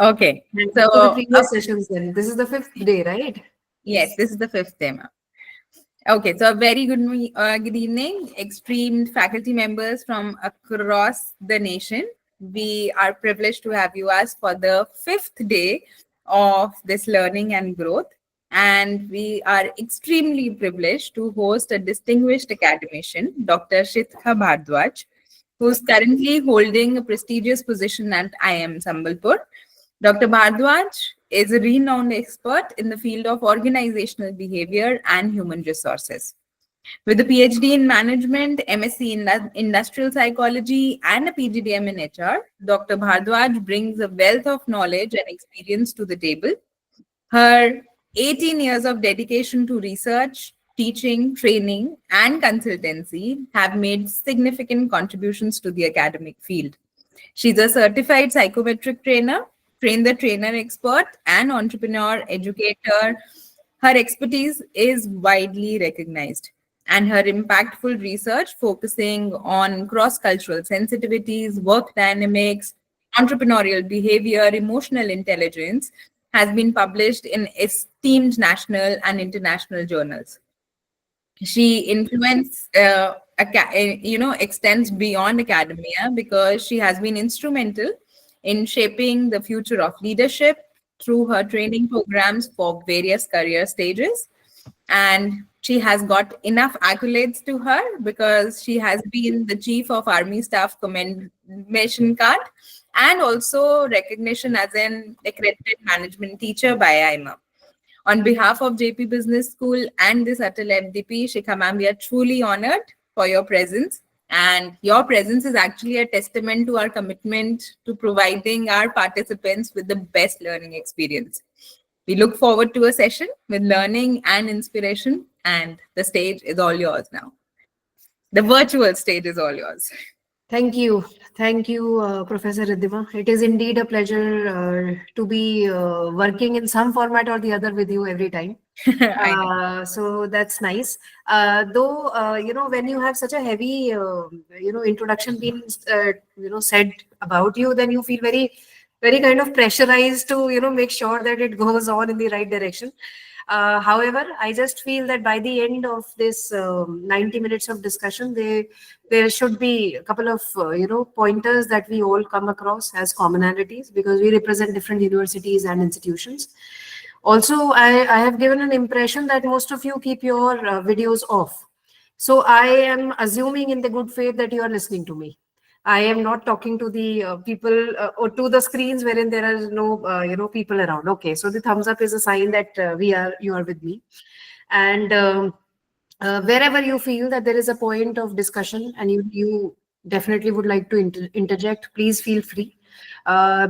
Okay. And for the So, previous sessions then, this is the fifth day, right? yes, this is the fifth day, ma'am. Okay, so a very good evening, esteemed faculty members from across the nation. We are privileged to have you as for the fifth day of this learning and growth. And we are extremely privileged to host a distinguished academician, Dr. Shikha Bhardwaj, who's currently holding a prestigious position at IIM Sambalpur. Dr. Bhardwaj is a renowned expert in the field of organizational behavior and human resources. With a PhD in management, MSc in industrial psychology, and a PGDM in HR, Dr. Bhardwaj brings a wealth of knowledge and experience to the table. Her 18 years of dedication to research, teaching, training, and consultancy have made significant contributions to the academic field. She's a certified psychometric trainer, train the trainer expert, and entrepreneur educator. Her expertise is widely recognized, and her impactful research focusing on cross cultural sensitivities, work dynamics, entrepreneurial behavior, emotional intelligence has been published in esteemed national and international journals. She influence extends beyond academia because she has been instrumental in shaping the future of leadership through her training programs for various career stages. And she has got enough accolades to her because she has been the chief of army staff commendation card and also recognition as an accredited management teacher by IMA. On behalf of Jaypee Business School and this ATAL FDP, Shikha ma'am, we are truly honored for your presence. And your presence is actually a testament to our commitment to providing our participants with the best learning experience. We look forward to a session with learning and inspiration, and the stage is all yours now. The virtual stage is all yours. Thank you. Thank you, Professor Riddhima. It is indeed a pleasure to be working in some format or the other with you every time. I know. So that's nice. Though, when you have such a heavy, introduction being, said about you, then you feel very, very kind of pressurized to, make sure that it goes on in the right direction. However, I just feel that by the end of this 90 minutes of discussion, there should be a couple of pointers that we all come across as commonalities because we represent different universities and institutions. Also, I have given an impression that most of you keep your videos off. So I am assuming in the good faith that you are listening to me. I am not talking to the people or to the screens wherein there are no, people around. Okay, so the thumbs up is a sign that you are with me. And wherever you feel that there is a point of discussion and you definitely would like to interject, please feel free.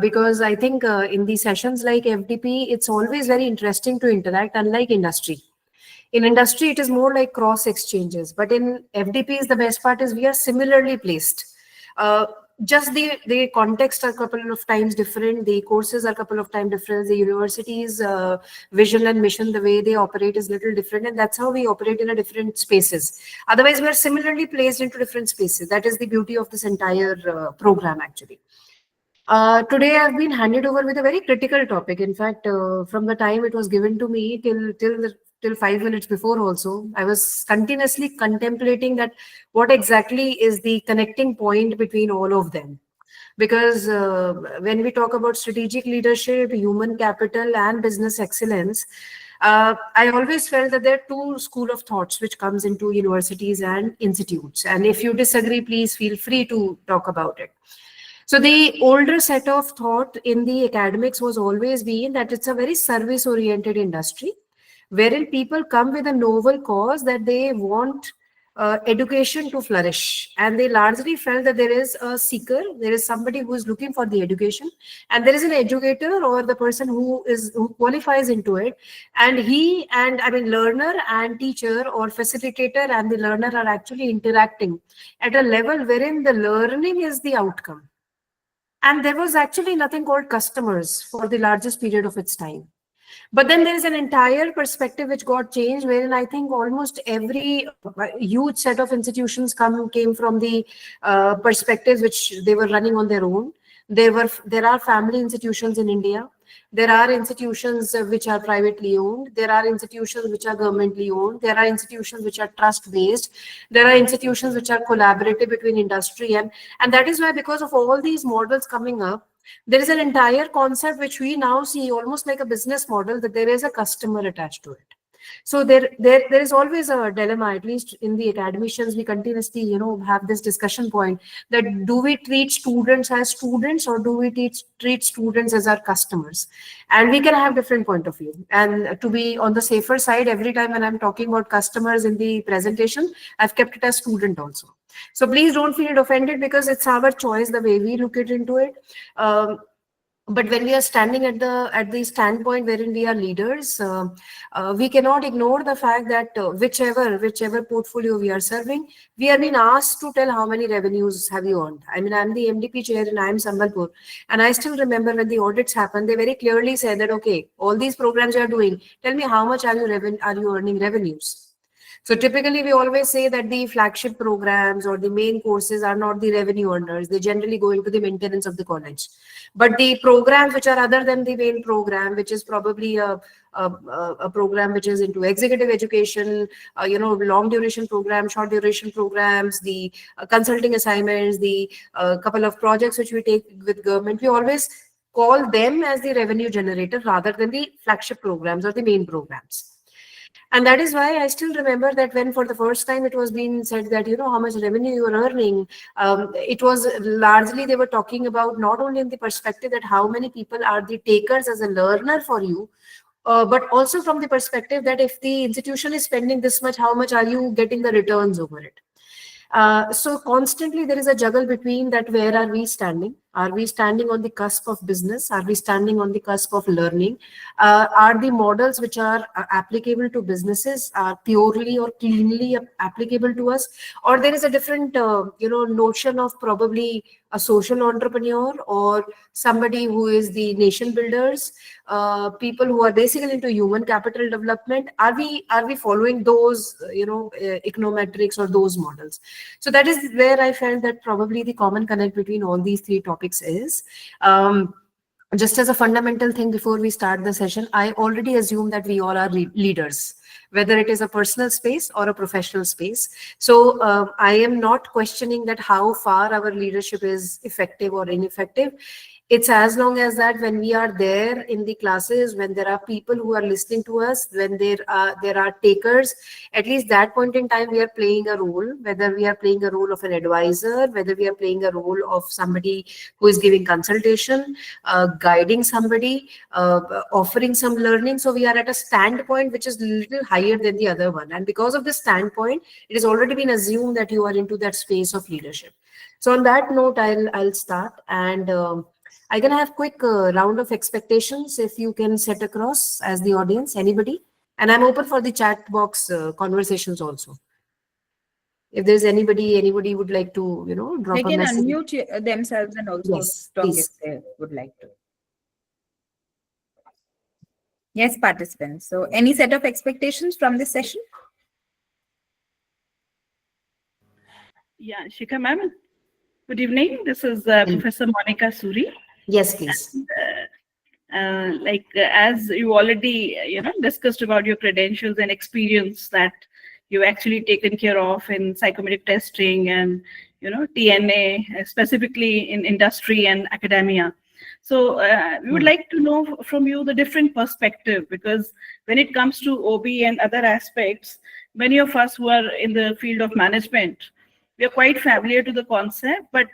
Because I think in these sessions like FDP, it's always very interesting to interact, unlike industry. In industry, it is more like cross exchanges. But in FDPs, the best part is we are similarly placed. Just the context are a couple of times different, the courses are a couple of times different, the university's vision and mission, the way they operate is little different, and that's how we operate in a different spaces. Otherwise, we are similarly placed into different spaces. That is the beauty of this entire program, actually. Today, I've been handed over with a very critical topic. In fact, from the time it was given to me till 5 minutes before also, I was continuously contemplating that what exactly is the connecting point between all of them. Because when we talk about strategic leadership, human capital, and business excellence, I always felt that there are two school of thoughts which comes into universities and institutes. And if you disagree, please feel free to talk about it. So the older set of thought in the academics was always been that it's a very service-oriented industry, wherein people come with a novel cause that they want education to flourish. And they largely felt that there is a seeker, there is somebody who is looking for the education, and there is an educator or the person who qualifies into it. And learner and teacher or facilitator and the learner are actually interacting at a level wherein the learning is the outcome. And there was actually nothing called customers for the largest period of its time. But then there is an entire perspective which got changed, wherein I think almost every huge set of institutions came from the perspectives which they were running on their own. There are family institutions in India. There are institutions which are privately owned. There are institutions which are governmentally owned. There are institutions which are trust based. There are institutions which are collaborative between industry and that is why, because of all these models coming up, there is an entire concept which we now see almost like a business model, that there is a customer attached to it. So there is always a dilemma. At least in the academicians, we continuously, have this discussion point, that do we treat students as students, or do we treat students as our customers? And we can have different point of view. And to be on the safer side, every time when I'm talking about customers in the presentation, I've kept it as student also. So please don't feel offended, because it's our choice the way we look into it. But when we are standing at the standpoint wherein we are leaders, we cannot ignore the fact that whichever portfolio we are serving, we are being asked to tell how many revenues have you earned. I mean, I'm the MDP chair and I'm Sambalpur, and I still remember when the audits happened, they very clearly said that, okay, all these programs you are doing, tell me how much are you earning revenues. So typically, we always say that the flagship programs or the main courses are not the revenue earners. They generally go into the maintenance of the college. But the programs which are other than the main program, which is probably a program which is into executive education, long duration programs, short duration programs, the consulting assignments, the couple of projects which we take with government, we always call them as the revenue generator rather than the flagship programs or the main programs. And that is why I still remember that when for the first time it was being said that, how much revenue you are earning, it was largely, they were talking about not only in the perspective that how many people are the takers as a learner for you, but also from the perspective that if the institution is spending this much, how much are you getting the returns over it? So constantly there is a juggle between that. Where are we standing? Are we standing on the cusp of business? Are we standing on the cusp of learning? Are the models which are applicable to businesses are purely or cleanly applicable to us? Or there is a different, notion of probably a social entrepreneur or somebody who is the nation builders, people who are basically into human capital development. Are we following those, econometrics or those models? So that is where I felt that probably the common connect between all these three topics is, just as a fundamental thing before we start the session, I already assume that we all are leaders, whether it is a personal space or a professional space. So I am not questioning that how far our leadership is effective or ineffective. It's as long as that when we are there in the classes, when there are people who are listening to us, when there are takers, at least that point in time we are playing a role, whether we are playing a role of an advisor, whether we are playing a role of somebody who is giving consultation, guiding somebody, offering some learning. So we are at a standpoint which is a little higher than the other one. And because of this standpoint, it has already been assumed that you are into that space of leadership. So on that note, I'll start, and I can have quick round of expectations if you can set across as the audience, anybody. And I'm open for the chat box conversations also. If there's anybody would like to, drop They a can message. unmute themselves and also Yes, talk please. if they would like to. Yes, participants. So any set of expectations from this session? Yeah, Shikha ma'am. Good evening. This is Professor Monica Suri. Yes, please. As you already discussed about your credentials and experience that you've actually taken care of in psychometric testing and TNA, specifically in industry and academia. So we would like to know from you the different perspective, because when it comes to OB and other aspects, many of us who are in the field of management, we are quite familiar to the concept, but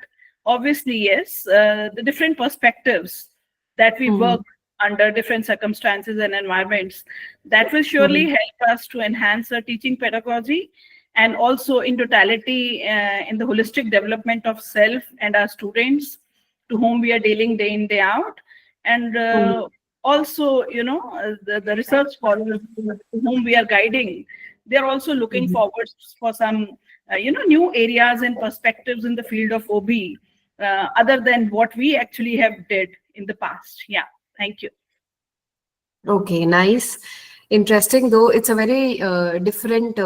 obviously, yes, the different perspectives that we work under different circumstances and environments, that will surely help us to enhance our teaching pedagogy and also in totality in the holistic development of self and our students to whom we are dealing day in, day out. And also, the research scholars to whom we are guiding, they're also looking forward for some, new areas and perspectives in the field of OB, other than what we actually have did in the past. Yeah, thank you. Okay, nice. Interesting, though it's a very different,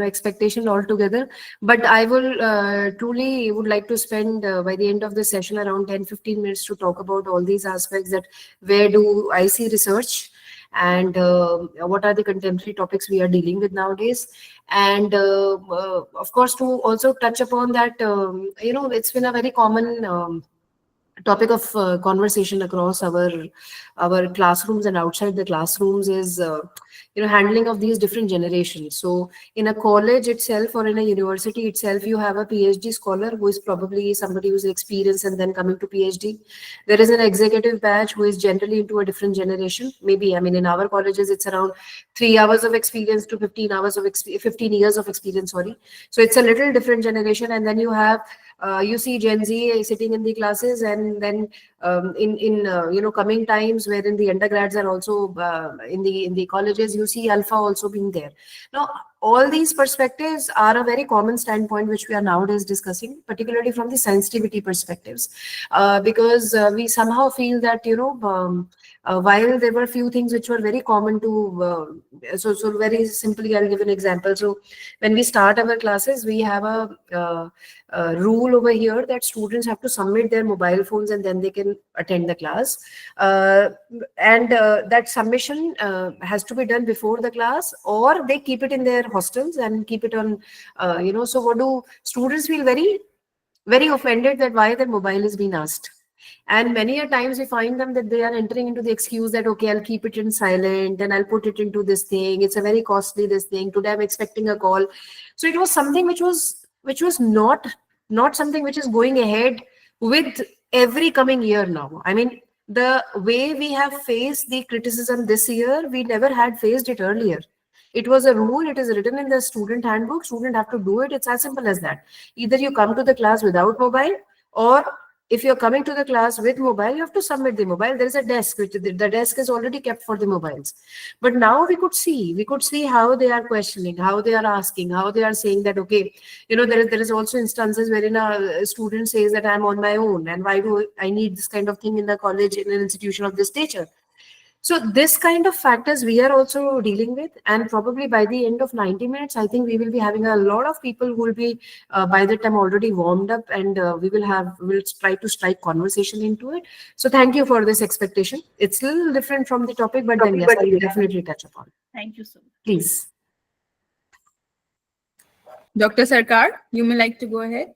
expectation altogether. But I will truly would like to spend by the end of the session around 10-15 minutes to talk about all these aspects. That where do I see research, and what are the contemporary topics we are dealing with nowadays, and of course to also touch upon that. It's been a very common. Topic of conversation across our classrooms and outside the classrooms is handling of these different generations. So in a college itself or in a university itself, you have a PhD scholar who is probably somebody who's experienced and then coming to PhD. There is an executive batch who is generally into a different generation. Maybe, I mean, in our colleges it's around 3 hours of experience to 15 hours of 15 years of experience, sorry. So it's a little different generation. And then you have you see Gen Z sitting in the classes, and then in coming times wherein the undergrads are also in the colleges, you see Alpha also being there. Now, all these perspectives are a very common standpoint which we are nowadays discussing, particularly from the sensitivity perspectives, because we somehow feel that while there were few things which were very common to so very simply I'll give an example. So when we start our classes, we have a rule over here that students have to submit their mobile phones and then they can attend the class, and that submission has to be done before the class, or they keep it in their hostels and keep it on so what do students feel very very offended that why their mobile is being asked. And many a times we find them that they are entering into the excuse that, okay, I'll keep it in silent and I'll put it into this thing. It's a very costly this thing. Today I'm expecting a call. So it was something which was not something which is going ahead with every coming year now. I mean, the way we have faced the criticism this year, we never had faced it earlier. It was a rule, it is written in the student handbook, student have to do it. It's as simple as that. Either you come to the class without mobile, or if you're coming to the class with mobile, you have to submit the mobile. There is a desk, which the desk is already kept for the mobiles. But now we could see how they are questioning, how they are asking, how they are saying that, okay, there is also instances wherein a student says that I'm on my own, and why do I need this kind of thing in the college, in an institution of this nature. So this kind of factors we are also dealing with, and probably by the end of 90 minutes, I think we will be having a lot of people who will be by the time already warmed up, and we'll try to strike conversation into it. So thank you for this expectation. It's a little different from the topic, but then yes, I will definitely touch upon it. Thank you so much. Please. Dr. Sarkar, you may like to go ahead.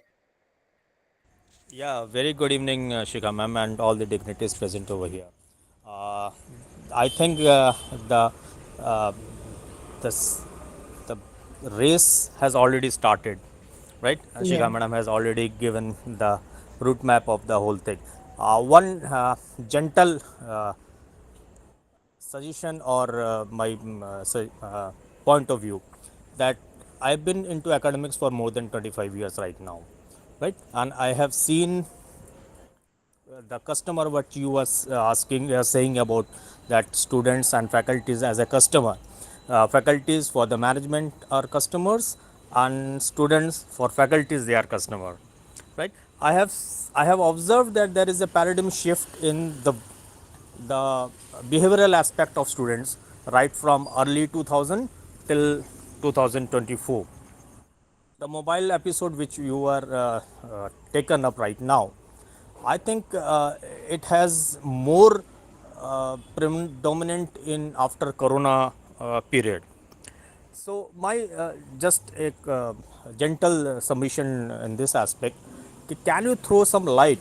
Yeah, very good evening, Shikha ma'am, and all the dignitaries present over here. I think uh, this, the race has already started, right? Yeah. Shikha madam has already given the route map of the whole thing. One gentle suggestion or point of view, that I've been into academics for more than 25 years right now, right? And I have seen the customer, what you was asking, saying about that students and faculties as a customer. Faculties for the management are customers, and students for faculties, they are customer, right? I have observed that there is a paradigm shift in the behavioral aspect of students right from early 2000 till 2024. The mobile episode which you are taken up right now, I think it has more predominant in after Corona period. So my just a gentle submission in this aspect, can you throw some light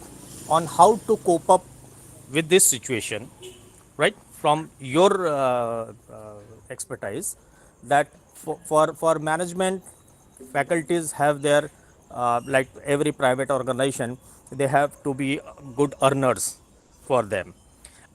on how to cope up with this situation, right? From your expertise, that for management, faculties have their like every private organization, they have to be good earners for them,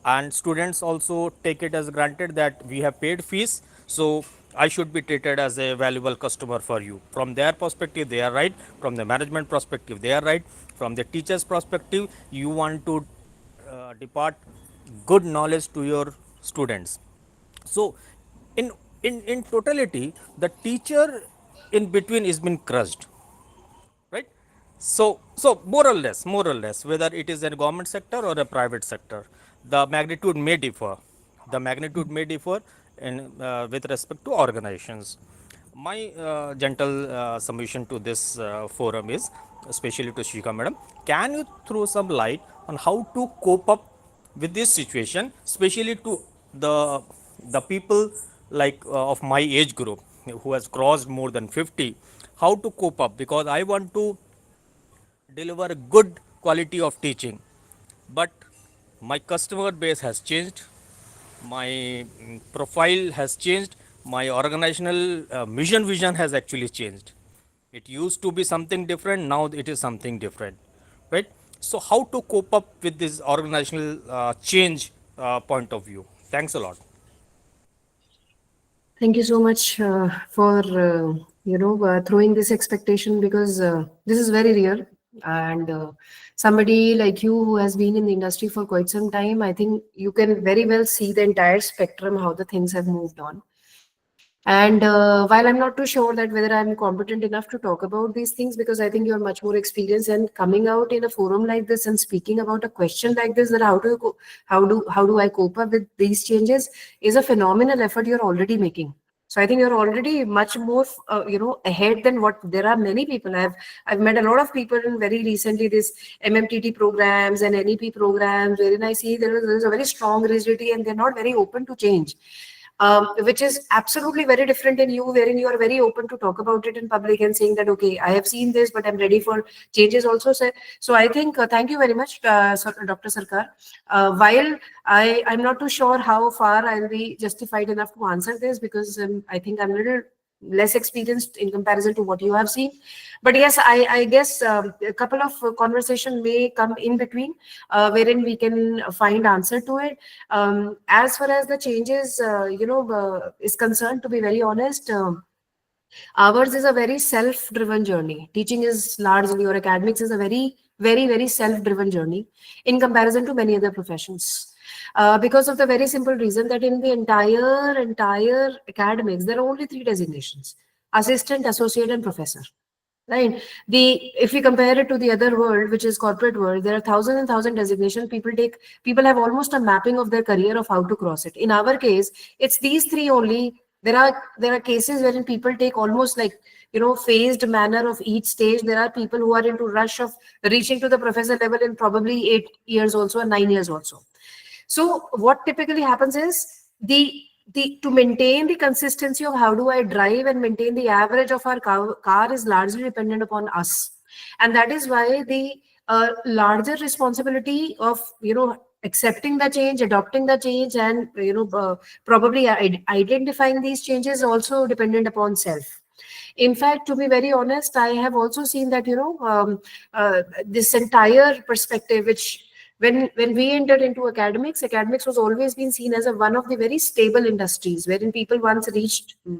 and students also take it as granted that we have paid fees, so I should be treated as a valuable customer for you. From their perspective, they are right. From the management perspective, they are right. From the teacher's perspective, you want to depart good knowledge to your students. So in totality, the teacher in between is been crushed, right? So more or less whether it is a government sector or a private sector, the magnitude may differ. with respect to organizations. My gentle submission to this forum is, especially to Shikha madam, can you throw some light on how to cope up with this situation, especially to the people like of my age group who has crossed more than 50, how to cope up, because I want to deliver good quality of teaching, but my customer base has changed, my profile has changed, my organizational mission vision has actually changed. It used to be something different, now it is something different, right? So how to cope up with this organizational change point of view? Thanks a lot. Thank you so much for throwing this expectation, because this is very real. And somebody like you who has been in the industry for quite some time, I think you can very well see the entire spectrum, how the things have moved on. And while I'm not too sure that whether I'm competent enough to talk about these things, because I think you're much more experienced, and coming out in a forum like this and speaking about a question like this, that how do I cope up with these changes, is a phenomenal effort you're already making. So I think you're already much more ahead than what there are many people. I've met a lot of people in very recently this MMTT programs and NEP programs, wherein I see there is a very strong rigidity and they're not very open to change. Which is absolutely very different in you, wherein you are very open to talk about it in public and saying that, okay, I have seen this, but I'm ready for changes also. So I think, thank you very much, Dr. Sarkar. While I'm not too sure how far I'll be justified enough to answer this, because I think I'm a little less experienced in comparison to what you have seen. But yes, I guess a couple of conversation may come in between, wherein we can find answer to it. As far as the changes, is concerned, to be very honest, ours is a very self-driven journey. Teaching is largely, or academics is a very, very, very self-driven journey in comparison to many other professions. Because of the very simple reason that in the entire academics, there are only three designations: assistant, associate, and professor. Right. If we compare it to the other world, which is corporate world, there are thousands and thousands designations. People have almost a mapping of their career of how to cross it. In our case, it's these three only. There are cases wherein people take almost like, phased manner of each stage. There are people who are into rush of reaching to the professor level in probably 8 years also and 9 years also. So what typically happens is to maintain the consistency of how do I drive and maintain the average of our car is largely dependent upon us. And that is why the larger responsibility of, accepting the change, adopting the change, and, probably identifying these changes also dependent upon self. In fact, to be very honest, I have also seen that, this entire perspective, which when we entered into academics was always been seen as one of the very stable industries, wherein people once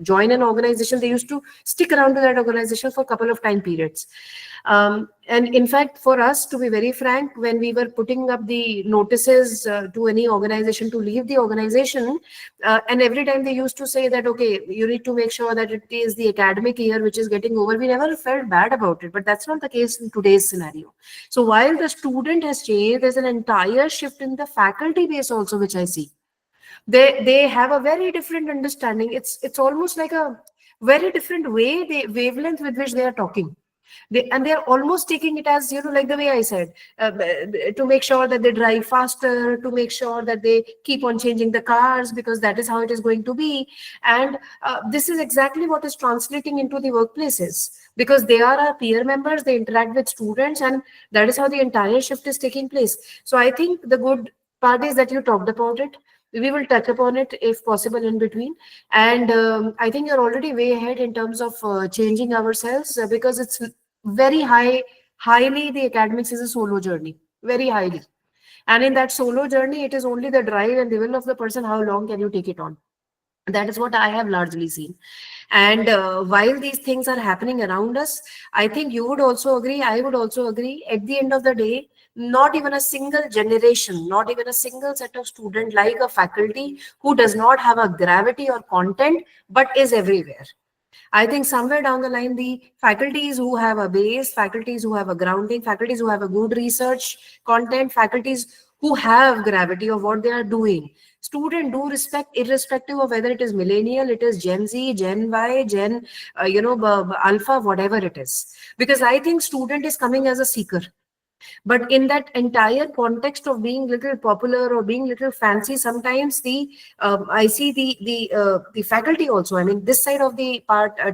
join an organization, they used to stick around to that organization for a couple of time periods. And in fact, for us, to be very frank, when we were putting up the notices to any organization to leave the organization, and every time they used to say that, okay, you need to make sure that it is the academic year which is getting over, we never felt bad about it. But that's not the case in today's scenario. So while the student has changed, there's an entire shift in the faculty base also, which I see. They have a very different understanding. It's almost like a very different wavelength with which they are talking. They're almost taking it as, like the way I said, to make sure that they drive faster, to make sure that they keep on changing the cars, because that is how it is going to be. And this is exactly what is translating into the workplaces, because they are our peer members, they interact with students, and that is how the entire shift is taking place. So I think the good part is that you talked about it. We will touch upon it if possible in between. And I think you're already way ahead in terms of changing ourselves, because it's highly, the academics is a solo journey, very highly. And in that solo journey, it is only the drive and the will of the person, how long can you take it on. That is what I have largely seen. And while these things are happening around us, I think you would also agree, I would also agree, at the end of the day, not even a single generation, not even a single set of student like a faculty who does not have a gravity or content, but is everywhere. I think somewhere down the line, the faculties who have a base, faculties who have a grounding, faculties who have a good research content, faculties who have gravity of what they are doing. Student do respect, irrespective of whether it is millennial, it is Gen Z, Gen Y, Gen Alpha, whatever it is. Because I think student is coming as a seeker. But in that entire context of being little popular or being little fancy, sometimes I see the faculty also. I mean, this side of the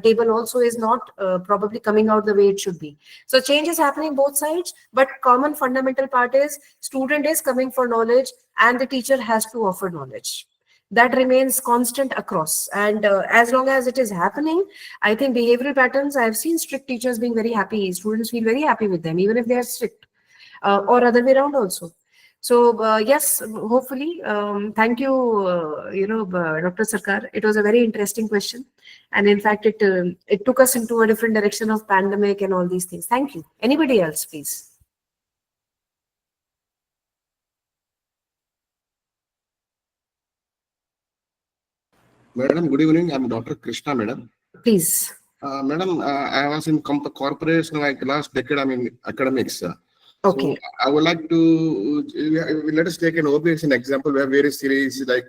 table also is not probably coming out the way it should be. So change is happening both sides, but common fundamental part is student is coming for knowledge and the teacher has to offer knowledge. That remains constant across, and as long as it is happening, I think behavioral patterns, I have seen strict teachers being very happy, students feel very happy with them even if they are strict, or other way around also. So yes, hopefully, thank you, Dr. Sarkar. It was a very interesting question, and in fact, it took us into a different direction of pandemic and all these things. Thank you. Anybody else, please? Madam, good evening. I'm Dr. Krishna, madam. Please. Madam, I was in corporation like last decade. I'm in academics. Okay. So I would like to let us take an OB as an example. We have various theories like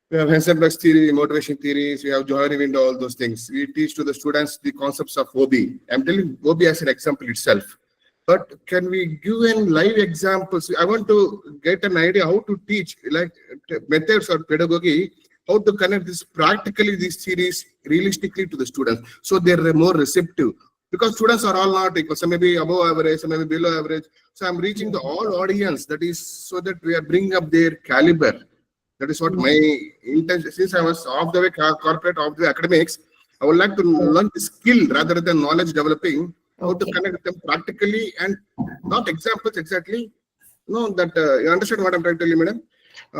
we have Heisenberg's theory, motivation theories. We have Johari window, all those things. We teach to the students the concepts of OB. I'm telling OB as an example itself. But can we give in live examples? I want to get an idea how to teach, like methods or pedagogy, how to connect this practically, these theories realistically to the students, so they're more receptive. Because students are all not equal. Some may be above average, some may be below average. So I'm reaching the all audience. That is so that we are bringing up their caliber. That is what my intention. Since I was off the way corporate, off the academics, I would like to learn the skill rather than knowledge developing. How to connect them practically and not examples exactly. No, that you understand what I'm trying to tell you, madam?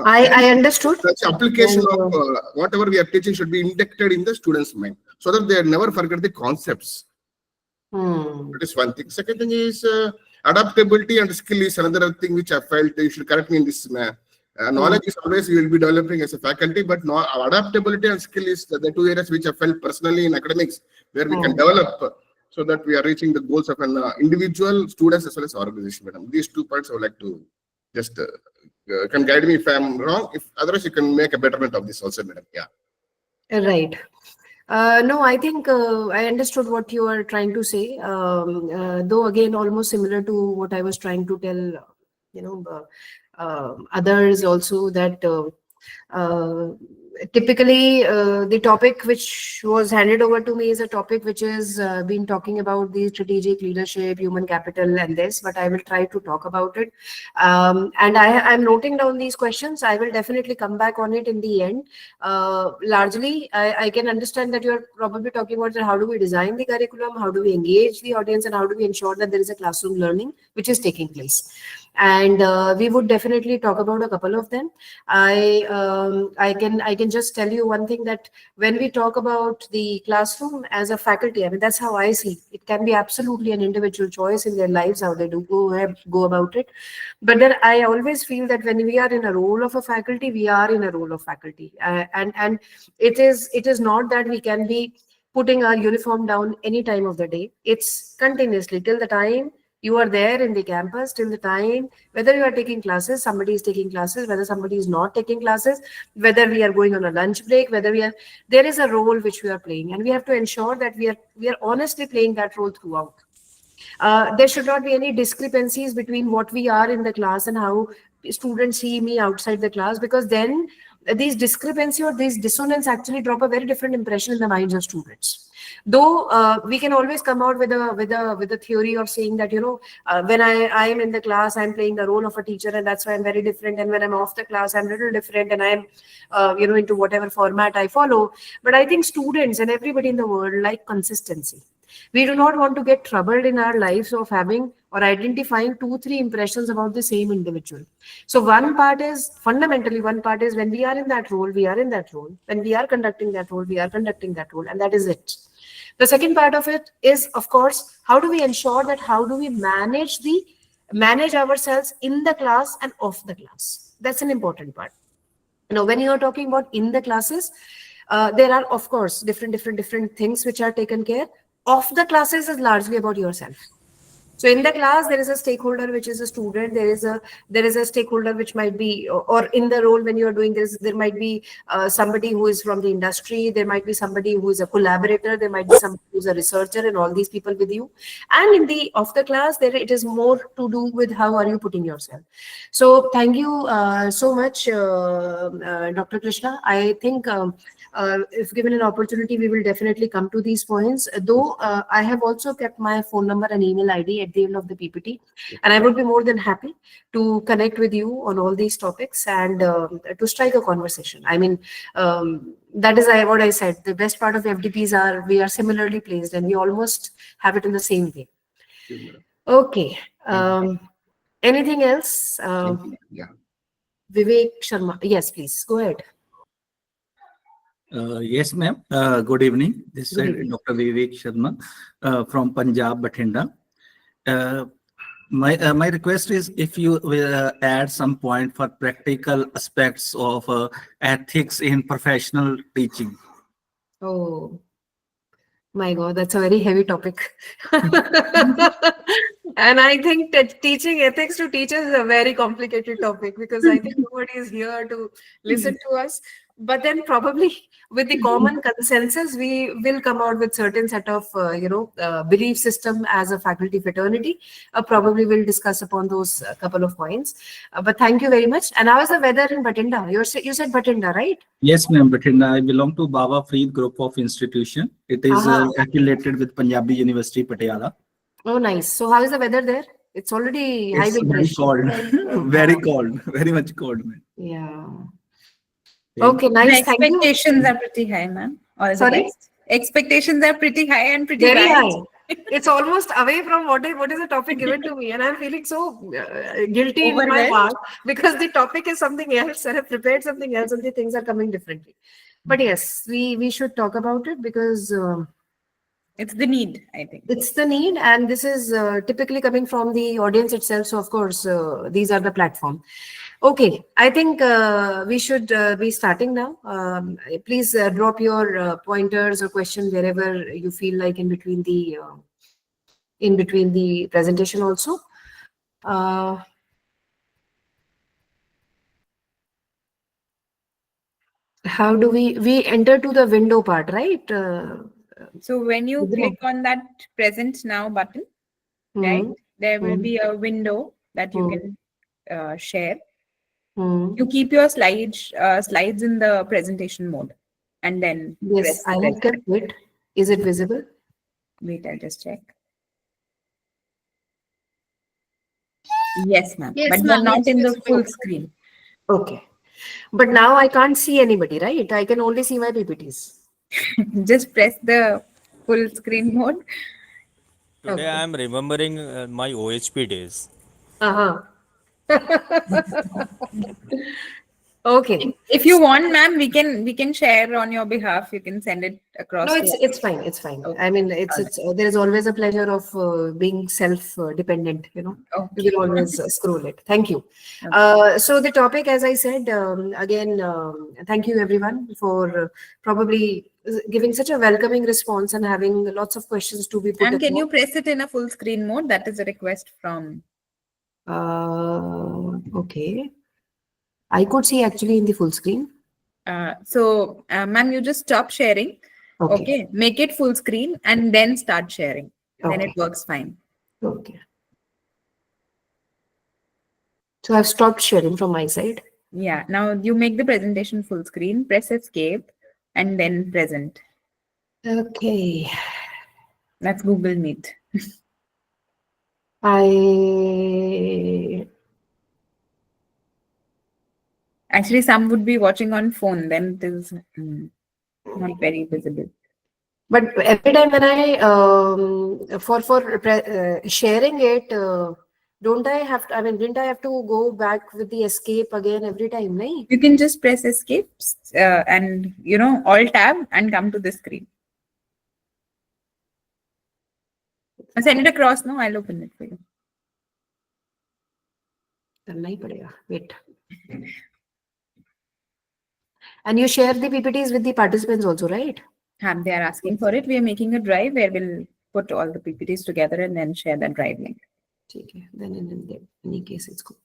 I understood. Such application of whatever we are teaching should be inducted in the students' mind, so that they never forget the concepts. That is one thing. Second thing is adaptability and skill is another thing which I felt you should correct me in this. Knowledge is always you will be developing as a faculty, but adaptability and skill is the two areas which I felt personally in academics where we can develop, so that we are reaching the goals of an individual, students as well as organization. Madam, these 2 points I would like to just can guide me if I'm wrong. If otherwise, you can make a betterment of this also, madam. Yeah. Right. No, I think I understood what you are trying to say. Though again, almost similar to what I was trying to tell, others also, that typically the topic which was handed over to me is a topic which is been talking about the strategic leadership, human capital, and this, but I will try to talk about it. And I'm noting down these questions. I will definitely come back on it in the end. Largely, I can understand that you're probably talking about how do we design the curriculum, how do we engage the audience, and how do we ensure that there is a classroom learning which is taking place. And we would definitely talk about a couple of them. I can just tell you one thing, that when we talk about the classroom as a faculty, I mean, that's how I see it. Can be absolutely an individual choice in their lives how they do go about it. But then I always feel that when we are in a role of a faculty, we are in a role of faculty, and it is not that we can be putting our uniform down any time of the day. It's continuously till the time you are there in the campus, till the time whether you are taking classes, somebody is taking classes, whether somebody is not taking classes, whether we are going on a lunch break, there is a role which we are playing, and we have to ensure that we are honestly playing that role throughout. There should not be any discrepancies between what we are in the class and how students see me outside the class, because then these discrepancy or these dissonance actually drop a very different impression in the minds of students. Though we can always come out with a theory of saying that when I am in the class, I'm playing the role of a teacher, and that's why I'm very different, and when I'm off the class, I'm a little different, and I'm into whatever format I follow. But I think students and everybody in the world like consistency. We do not want to get troubled in our lives of having or identifying 2-3 impressions about the same individual. So fundamentally one part is when we are in that role, we are in that role. When we are conducting that role, we are conducting that role, and that is it. The second part of it is, of course, how do we ensure that how do we manage ourselves in the class and off the class? That's an important part. When you are talking about in the classes, there are, of course, different things which are taken care. Off the classes is largely about yourself. So in the class, there is a stakeholder which is a student. There is a stakeholder which might be, or in the role when you are doing this, there might be somebody who is from the industry. There might be somebody who is a collaborator. There might be somebody who's a researcher, and all these people with you. And in the of the class, there it is more to do with how are you putting yourself. So thank you so much, Dr. Krishna. I think. If given an opportunity, we will definitely come to these points. Though I have also kept my phone number and email ID at the end of the PPT, and I would be more than happy to connect with you on all these topics and to strike a conversation. I mean, that is what I said. The best part of FDPs are we are similarly placed and we almost have it in the same way. Okay. Anything else? Yeah. Vivek Sharma. Yes, please go ahead. Yes, ma'am. Good evening. This is Good evening. Dr. Vivek Sharma from Punjab, Bathinda. My request is if you will add some point for practical aspects of ethics in professional teaching. Oh my God, that's a very heavy topic. And I think that teaching ethics to teachers is a very complicated topic because I think nobody is here to listen to us. But then probably with the common consensus, we will come out with certain set of, belief system as a faculty fraternity. Probably we'll discuss upon those couple of points. But thank you very much. And how is the weather in Bathinda? You said Bathinda, right? Yes, ma'am. Bathinda. I belong to Baba Farid Group of Institution. It is affiliated with Punjabi University, Patiala. Oh, nice. So how is the weather there? It's already high It's very winterish. cold. Very cold. Very much cold, man. Yeah. Yeah. Okay, The nice. Thank you. expectations are pretty high, ma'am. All the Sorry? best. Expectations are pretty high and pretty Very bright. high. It's almost away from what is the topic given to me, and I'm feeling so guilty in my Overwhelmed? heart because the topic is something else, and I've prepared something else, and the things are coming differently. But yes, we should talk about it because It's the need, I think. it's the need, and this is typically coming from the audience itself. So of course, these are the platform. Okay, I think we should be starting now. Please drop your pointers or question wherever you feel like in between the presentation also. How do we enter to the window part, right? So when you Yeah. click on that present now button, right, there will be a window that you can share. You keep your slides in the presentation mode, and then Yes, press I have present. kept it. Is it visible? Wait, I'll just check. Yes, ma'am. Yes, But you're ma'am, not it's in the visible. full screen. Okay. But now I can't see anybody, right? I can only see my PPTs. Just press the full screen mode. Today I am remembering my OHP days. Uh-huh. Okay. If you want, ma'am, we can share on your behalf. You can send it across. No, to us. it's fine. It's fine. I mean, it's there is always a pleasure of being self-dependent. You know, we will always scroll it. Thank you. So the topic, as I said, again, thank you everyone for probably giving such a welcoming response and having lots of questions to be put. And can you press it in a full screen mode? That is a request from. Okay. I could see actually in the full screen. So, ma'am, you just stop sharing. Okay. Make it full screen and then start sharing. Then it works fine. Okay. So I've stopped sharing from my side. Yeah. Now you make the presentation full screen, press escape, and then present. Okay. That's Google Meet. Actually, some would be watching on phone, then it is not very visible. But every time when I for sharing it, don't I have to? I mean, didn't I have to go back with the escape again every time? Nahi? You can just press escape and alt tab and come to the screen. Send it across. No, I'll open it for you. Karna hi padega. Wait. And you share the PPTs with the participants also, right? They are asking for it. We are making a drive where we'll put all the PPTs together and then share that drive link. Okay, then in any case, it's good.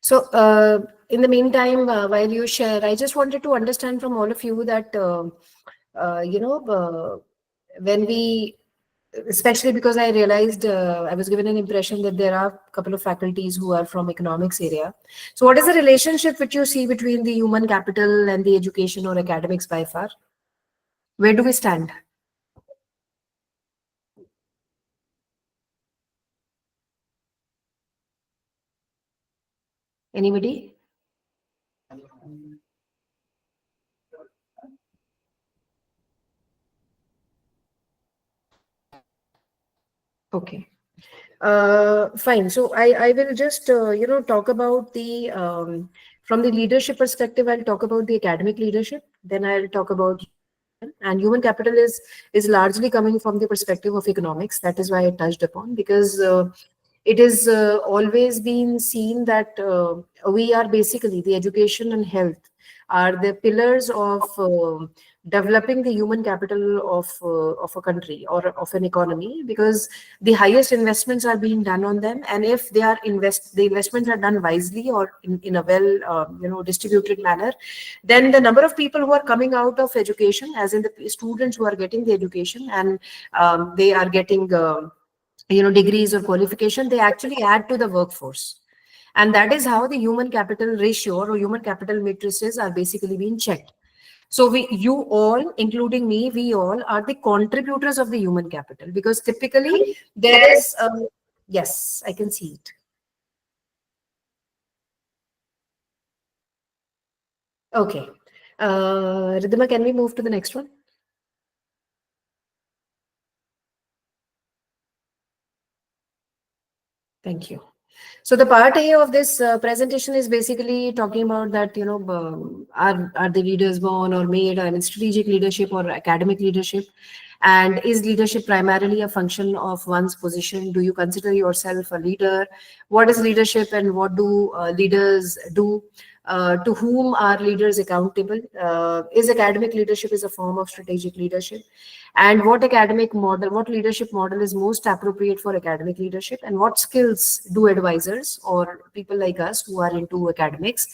So, in the meantime, while you share, I just wanted to understand from all of you that, when we, especially because I realized I was given an impression that there are a couple of faculties who are from economics area. So, what is the relationship which you see between the human capital and the education or academics by far? Where do we stand? Anybody? Okay. Fine. So I will just, talk about the, from the leadership perspective, I'll talk about the academic leadership. Then I'll talk about, and human capital is largely coming from the perspective of economics. That is why I touched upon, because it is always been seen that we are basically the education and health are the pillars of developing the human capital of a country or of an economy, because the highest investments are being done on them, and if they are the investments are done wisely or in a well distributed manner, then the number of people who are coming out of education, as in the students who are getting the education and they are getting degrees or qualification, they actually add to the workforce. And that is how the human capital ratio or human capital matrices are basically being checked. So you all, including me, we all are the contributors of the human capital, because typically there is, yes, I can see it. Okay. Ridhima, can we move to the next one? Thank you. So the part A of this presentation is basically talking about that, are the leaders born or made? I mean, strategic leadership or academic leadership. And is leadership primarily a function of one's position? Do you consider yourself a leader? What is leadership and what do leaders do? To whom are leaders accountable? Is academic leadership is a form of strategic leadership? And what leadership model is most appropriate for academic leadership? And what skills do advisors or people like us who are into academics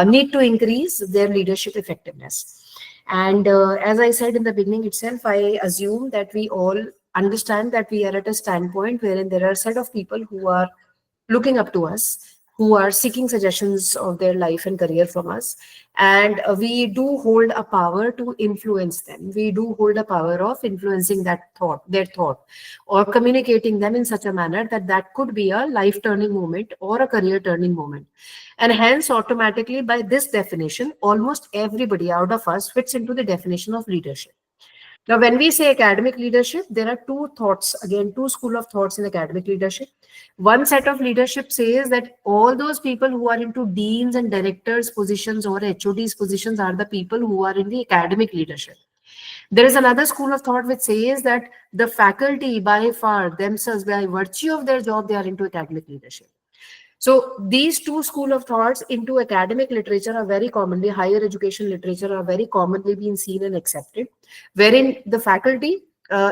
need to increase their leadership effectiveness? And as I said in the beginning itself, I assume that we all understand that we are at a standpoint wherein there are a set of people who are looking up to us, who are seeking suggestions of their life and career from us. And we do hold a power to influence them. We do hold a power of influencing their thought, or communicating them in such a manner that that could be a life turning moment or a career turning moment. And hence, automatically, by this definition, almost everybody out of us fits into the definition of leadership. Now, when we say academic leadership, there are two school of thoughts in academic leadership. One set of leadership says that all those people who are into deans and directors positions or HODs positions are the people who are in the academic leadership. There is another school of thought which says that the faculty by far themselves, by virtue of their job, they are into academic leadership. So these two school of thoughts into academic literature are very commonly, higher education literature are very commonly being seen and accepted, wherein the faculty,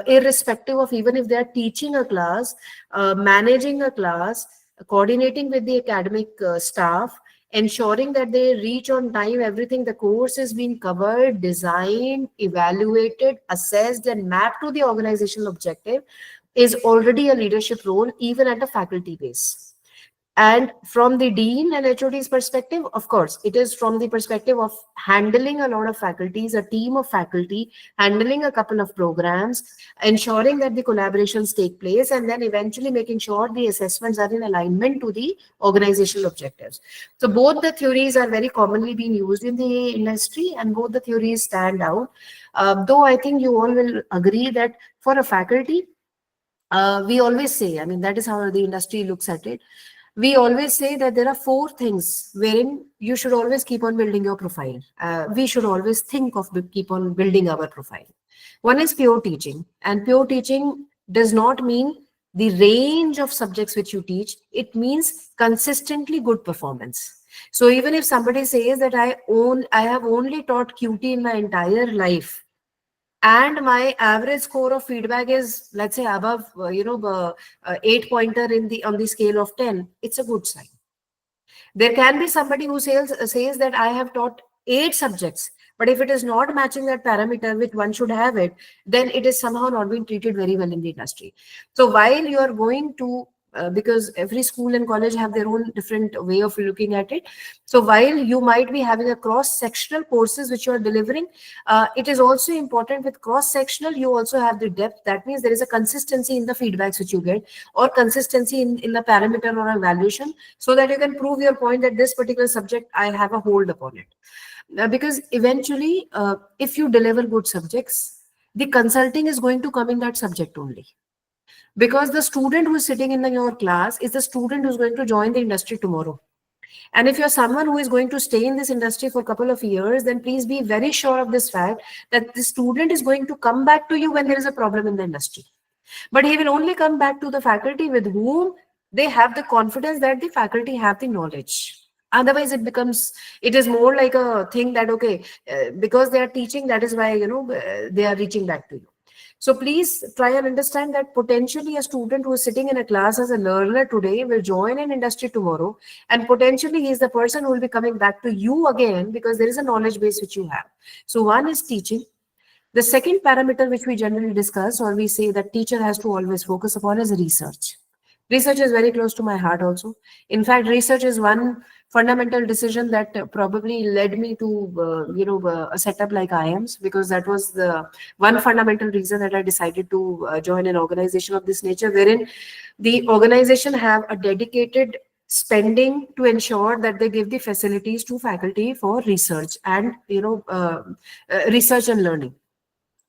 irrespective of even if they are teaching a class, managing a class, coordinating with the academic staff, ensuring that they reach on time, everything, the course is being covered, designed, evaluated, assessed, and mapped to the organizational objective, is already a leadership role, even at a faculty base. And from the dean and HOD's perspective, of course, it is from the perspective of handling a lot of faculties, a team of faculty, handling a couple of programs, ensuring that the collaborations take place, and then eventually making sure the assessments are in alignment to the organizational objectives. So both the theories are very commonly being used in the industry, and both the theories stand out. Though I think you all will agree that for a faculty, we always say, I mean, that is how the industry looks at it. We always say that there are 4 things wherein you should always keep on building your profile. We should always think of keep on building our profile. One is pure teaching, and pure teaching does not mean the range of subjects which you teach. It means consistently good performance. So even if somebody says that I have only taught QT in my entire life, and my average score of feedback is, let's say, above 8-pointer in the on the scale of 10, it's a good sign. There can be somebody who says that I have taught 8 subjects, but if it is not matching that parameter which one should have it, then it is somehow not being treated very well in the industry. So while you are going to because every school and college have their own different way of looking at it. So while you might be having a cross-sectional courses which you are delivering, it is also important with cross-sectional, you also have the depth. That means there is a consistency in the feedbacks which you get, or consistency in the parameter or evaluation, so that you can prove your point that this particular subject, I have a hold upon it. Because eventually, if you deliver good subjects, the consulting is going to come in that subject only. Because the student who is sitting in your class is the student who's going to join the industry tomorrow. And if you're someone who is going to stay in this industry for a couple of years, then please be very sure of this fact that the student is going to come back to you when there is a problem in the industry. But he will only come back to the faculty with whom they have the confidence that the faculty have the knowledge. Otherwise, it is more like a thing that, okay, because they are teaching, that is why, they are reaching back to you. So please try and understand that potentially a student who is sitting in a class as a learner today will join an industry tomorrow, and potentially he is the person who will be coming back to you again because there is a knowledge base which you have. So one is teaching. The second parameter which we generally discuss, or we say that teacher has to always focus upon, is research. Research is very close to my heart also. In fact, research is one fundamental decision that probably led me to a setup like IIMs, because that was the one fundamental reason that I decided to join an organization of this nature, wherein the organization have a dedicated spending to ensure that they give the facilities to faculty for research and research and learning.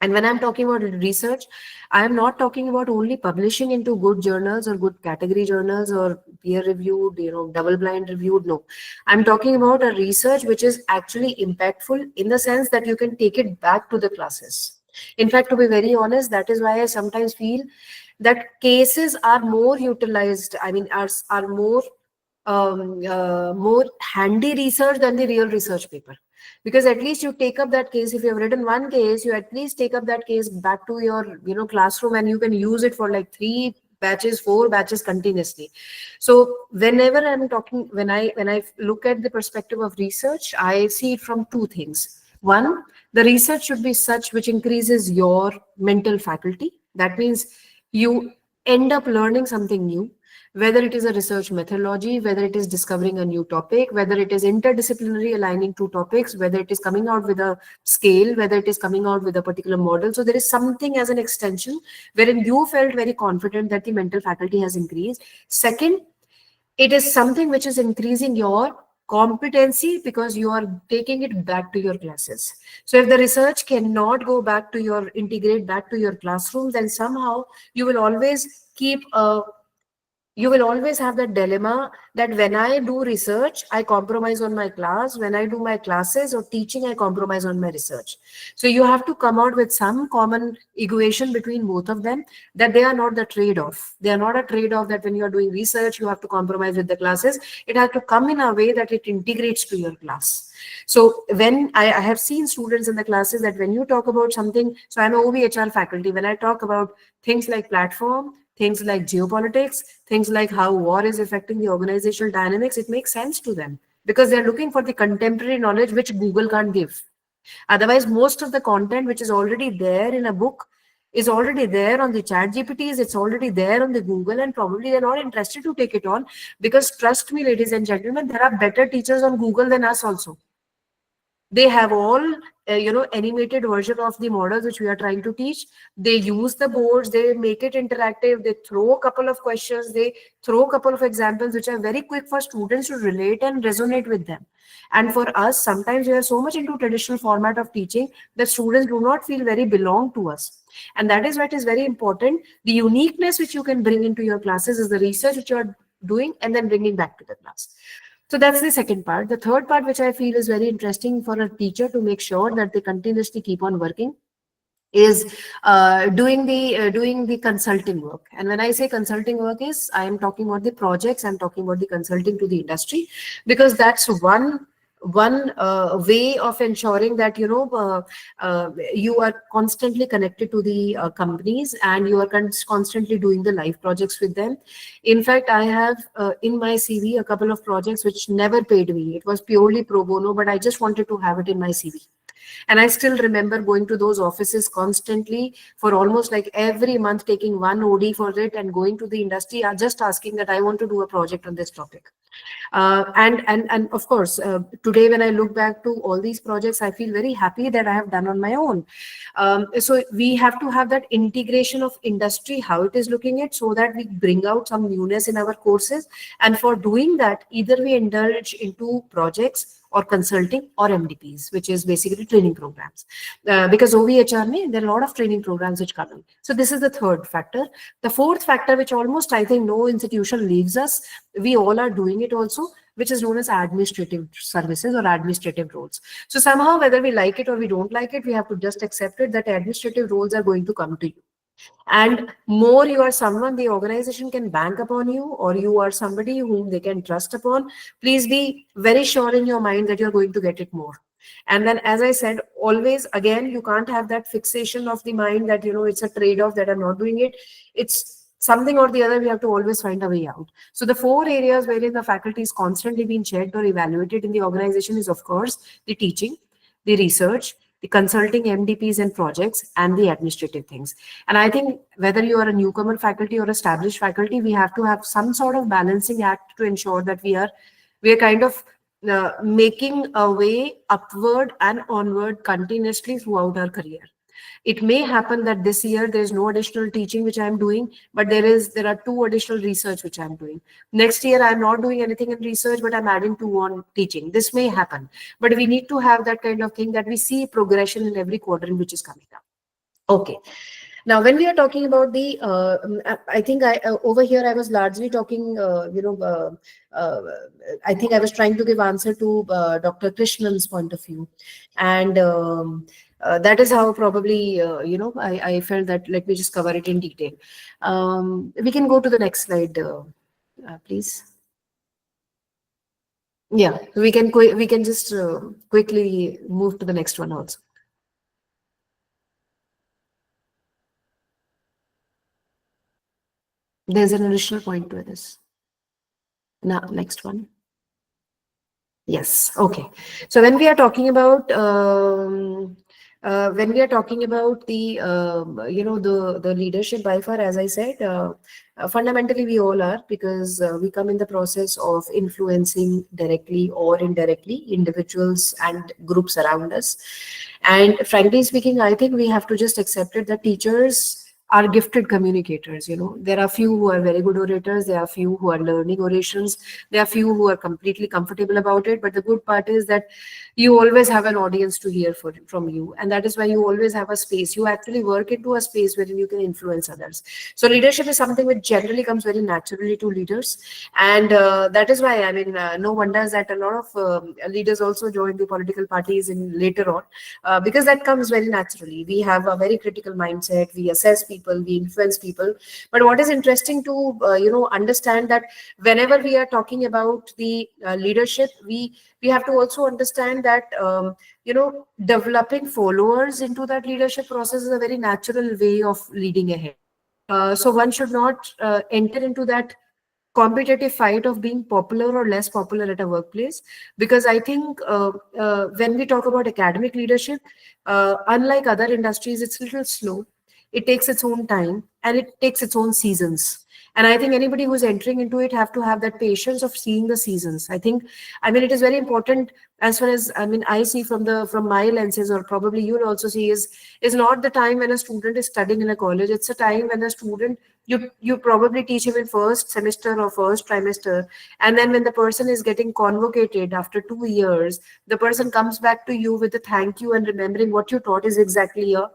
And when I'm talking about research, I am not talking about only publishing into good journals or good category journals or peer-reviewed, double-blind reviewed. No, I'm talking about a research which is actually impactful in the sense that you can take it back to the classes. In fact, to be very honest, that is why I sometimes feel that cases are more utilized. I mean, are more handy research than the real research paper. Because at least you take up that case. If you have written one case, you at least take up that case back to your classroom, and you can use it for like 3 batches, 4 batches continuously. So whenever I'm talking, when I look at the perspective of research, I see it from 2 things. One, the research should be such which increases your mental faculty. That means you end up learning something new, whether it is a research methodology, whether it is discovering a new topic, whether it is interdisciplinary aligning 2 topics, whether it is coming out with a scale, whether it is coming out with a particular model. So there is something as an extension wherein you felt very confident that the mental faculty has increased. Second, it is something which is increasing your competency because you are taking it back to your classes. So if the research cannot go back to integrate back to your classroom, then somehow you will always have that dilemma that when I do research, I compromise on my class. When I do my classes or teaching, I compromise on my research. So you have to come out with some common equation between both of them, that they are not the trade-off. They are not a trade-off that when you are doing research, you have to compromise with the classes. It has to come in a way that it integrates to your class. So when I have seen students in the classes that when you talk about something, so I'm an OVHR faculty, when I talk about things like platform, things like geopolitics, things like how war is affecting the organizational dynamics, it makes sense to them because they're looking for the contemporary knowledge which Google can't give. Otherwise, most of the content which is already there in a book is already there on the chat GPTs, it's already there on the Google, and probably they're not interested to take it on because trust me, ladies and gentlemen, there are better teachers on Google than us also. They have all animated version of the models which we are trying to teach. They use the boards, they make it interactive, they throw a couple of questions, they throw a couple of examples which are very quick for students to relate and resonate with them. And for us, sometimes we are so much into traditional format of teaching that students do not feel very belong to us. And that is what is very important. The uniqueness which you can bring into your classes is the research which you are doing and then bringing back to the class. So that's the second part. The third part, which I feel is very interesting for a teacher to make sure that they continuously keep on working, is doing the consulting work. And when I say consulting work, is I am talking about the projects, I'm talking about the consulting to the industry, because that's one way of ensuring that you are constantly connected to the companies, and you are constantly doing the live projects with them. In fact, I have in my CV a couple of projects which never paid me. It was purely pro bono, but I just wanted to have it in my CV. And I still remember going to those offices constantly for almost like every month, taking one OD for it and going to the industry, just asking that I want to do a project on this topic. And of course, today when I look back to all these projects, I feel very happy that I have done on my own. So we have to have that integration of industry, how it is looking at, so that we bring out some newness in our courses. And for doing that, either we indulge into projects or consulting or MDPs, which is basically training programs. Because OVHR, there are a lot of training programs which come in. So this is the third factor. The fourth factor, which almost I think no institution leaves us, we all are doing it also, which is known as administrative services or administrative roles. So somehow, whether we like it or we don't like it, we have to just accept it that administrative roles are going to come to you. And more you are someone the organization can bank upon you, or you are somebody whom they can trust upon, please be very sure in your mind that you're going to get it more. And then, as I said, always, again, you can't have that fixation of the mind that, it's a trade-off that I'm not doing it. It's something or the other, we have to always find a way out. So the four areas wherein the faculty is constantly being checked or evaluated in the organization is, of course, the teaching, the research, the consulting, MDPs and projects, and the administrative things. And I think whether you are a newcomer faculty or established faculty, we have to have some sort of balancing act to ensure that we are kind of making a way upward and onward continuously throughout our career. It may happen that this year there is no additional teaching which I am doing, but there are 2 additional research which I am doing. Next year I am not doing anything in research, but I'm adding 2 on teaching. This may happen, but we need to have that kind of thing that we see progression in every quadrant which is coming up. Okay. Now, when we are talking about the, I think over here I was largely talking, I think I was trying to give answer to Dr. Krishnan's point of view. And that is how probably, I felt that let me just cover it in detail. We can go to the next slide, please. Yeah, we can just quickly move to the next one also. There's an additional point to this. Now, next one. Yes. Okay. So when we are talking about the the leadership by far, as I said, fundamentally we all are, because we come in the process of influencing directly or indirectly individuals and groups around us. And frankly speaking, I think we have to just accept it that teachers are gifted communicators. There are few who are very good orators, there are few who are learning orations, there are few who are completely comfortable about it, but the good part is that you always have an audience to hear from you, and that is why you always have a space. You actually work into a space wherein you can influence others. So leadership is something which generally comes very naturally to leaders, and that is why, I mean, no wonders that a lot of leaders also join the political parties in later on, because that comes very naturally. We have a very critical mindset, we assess people, we influence people. But what is interesting to understand that whenever we are talking about the leadership, we have to also understand that developing followers into that leadership process is a very natural way of leading ahead. So one should not enter into that competitive fight of being popular or less popular at a workplace, because I think when we talk about academic leadership, unlike other industries, it's a little slow. It takes its own time and it takes its own seasons. And I think anybody who's entering into it have to have that patience of seeing the seasons. I mean, it is very important as far as, I see from my lenses, or probably you'll also see, is not the time when a student is studying in a college. It's a time when a student, you probably teach him in first semester or first trimester. And then when the person is getting convocated after 2 years, the person comes back to you with a thank you and remembering what you taught is exactly a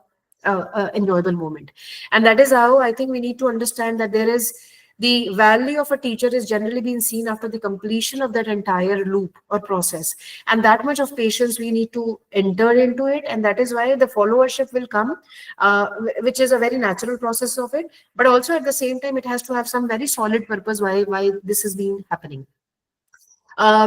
enjoyable moment. And that is how I think we need to understand that there the value of a teacher is generally being seen after the completion of that entire loop or process. And that much of patience we need to enter into it. And that is why the followership will come, which is a very natural process of it. But also at the same time, it has to have some very solid purpose why this is being happening.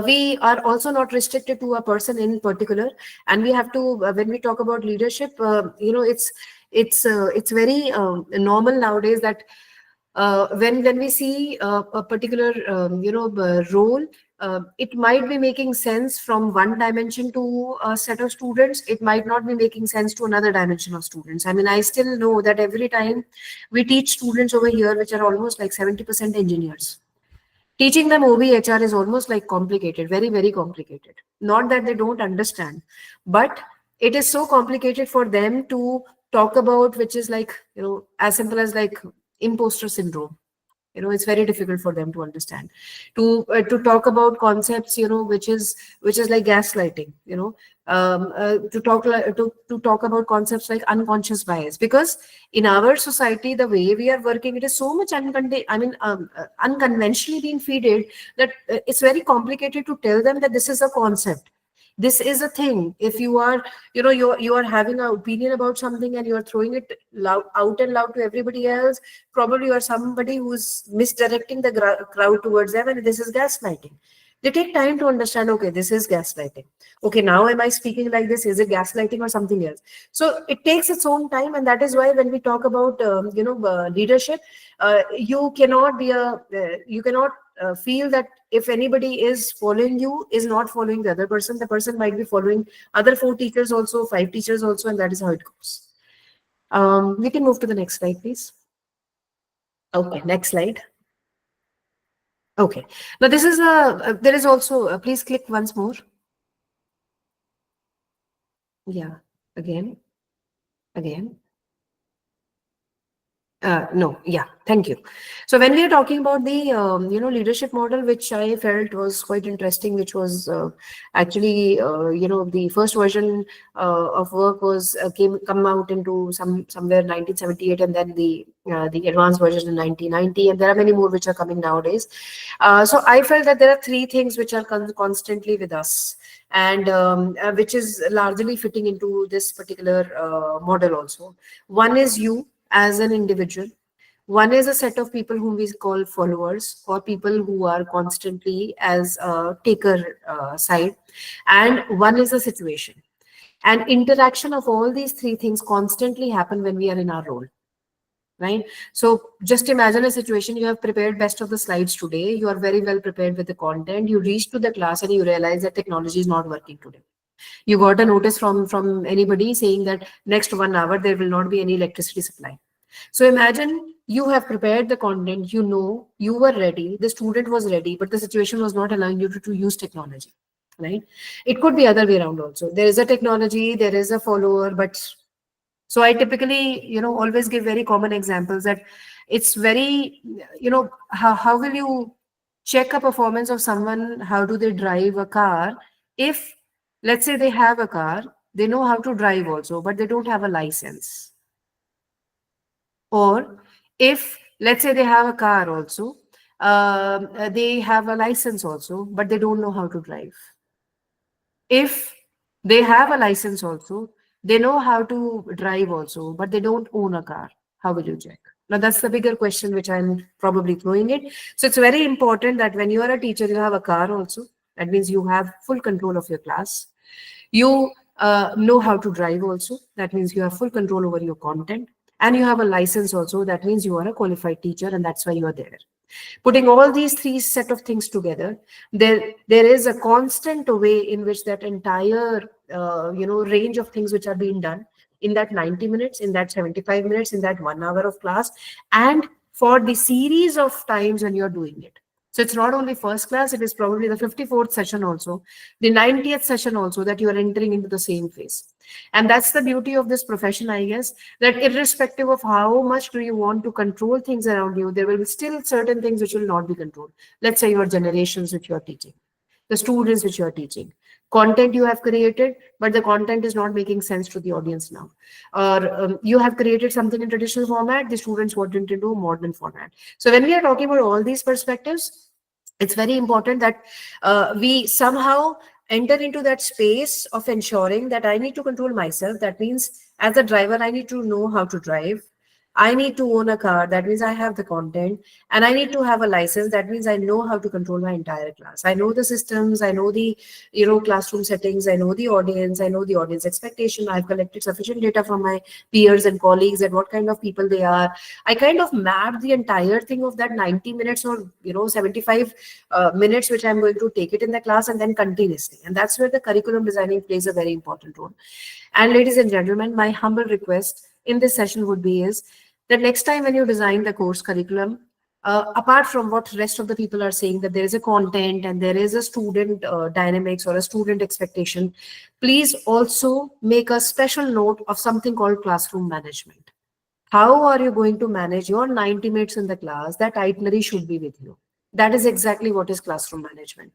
We are also not restricted to a person in particular, and we have to, when we talk about leadership, it's very normal nowadays that when we see a particular role, it might be making sense from one dimension to a set of students. It might not be making sense to another dimension of students. I mean, I still know that every time we teach students over here, which are almost like 70% engineers, teaching them OBHR is almost like complicated, very, very complicated. Not that they don't understand, but it is so complicated for them to talk about, which is like, as simple as like imposter syndrome. It's very difficult for them to understand. To talk about concepts, which is like gaslighting. To talk about concepts like unconscious bias, because in our society, the way we are working, it is so much unconventionally being feeded that it's very complicated to tell them that this is a concept. This is a thing. If you are, you are having an opinion about something and you are throwing it out and loud to everybody else, probably you are somebody who's misdirecting the crowd towards them, and this is gaslighting. They take time to understand, okay, this is gaslighting. Okay, now am I speaking like this? Is it gaslighting or something else? So it takes its own time, and that is why when we talk about, leadership, you cannot feel that if anybody is following you, is not following the other person. The person might be following other 4 teachers also, 5 teachers also, and that is how it goes. We can move to the next slide, please. Okay, next slide. Okay, now this is there is also, please click once more. Yeah, again. No, yeah, thank you. So when we are talking about the leadership model, which I felt was quite interesting, which was actually the first version of work was come out into somewhere 1978, and then the advanced version in 1990, and there are many more which are coming nowadays. So I felt that there are 3 things which are constantly with us, and which is largely fitting into this particular model also. One is you as an individual. One is a set of people whom we call followers, or people who are constantly as a taker side. And one is a situation. And interaction of all these 3 things constantly happen when we are in our role. Right? So just imagine a situation, you have prepared best of the slides today. You are very well prepared with the content. You reach to the class and you realize that technology is not working today. You got a notice from anybody saying that next 1 hour there will not be any electricity supply. So imagine you have prepared the content, you were ready, the student was ready, but the situation was not allowing you to use technology, right? It could be other way around also. There is a technology, there is a follower, but so I typically, always give very common examples that it's very, how will you check a performance of someone? How do they drive a car? If, let's say they have a car, they know how to drive also, but they don't have a license. Or if, let's say they have a car also, they have a license also, but they don't know how to drive. If they have a license also, they know how to drive also, but they don't own a car, how will you check? Now that's the bigger question which I'm probably throwing it. So it's very important that when you are a teacher, you have a car also. That means you have full control of your class. You know how to drive also. That means you have full control over your content. And you have a license also. That means you are a qualified teacher, and that's why you are there. Putting all these 3 set of things together, there is a constant way in which that entire range of things which are being done in that 90 minutes, in that 75 minutes, in that 1 hour of class, and for the series of times when you're doing it. So it's not only first class, it is probably the 54th session also, the 90th session also, that you are entering into the same phase. And that's the beauty of this profession, I guess, that irrespective of how much do you want to control things around you, there will be still certain things which will not be controlled. Let's say your generations which you are teaching, the students which you are teaching, content you have created, but the content is not making sense to the audience now. Or you have created something in traditional format, the students wanted to do modern format. So when we are talking about all these perspectives, it's very important that we somehow enter into that space of ensuring that I need to control myself. That means as a driver, I need to know how to drive. I need to own a car. That means I have the content, and I need to have a license. That means I know how to control my entire class. I know the systems. I know the, classroom settings. I know the audience. I know the audience expectation. I've collected sufficient data from my peers and colleagues and what kind of people they are. I kind of map the entire thing of that 90 minutes or 75 minutes which I'm going to take it in the class, and then continuously. And that's where the curriculum designing plays a very important role. And ladies and gentlemen, my humble request in this session would be is that next time when you design the course curriculum, apart from what rest of the people are saying, that there is a content and there is a student dynamics or a student expectation, please also make a special note of something called classroom management. How are you going to manage your 90 minutes in the class? That itinerary should be with you. That is exactly what is classroom management.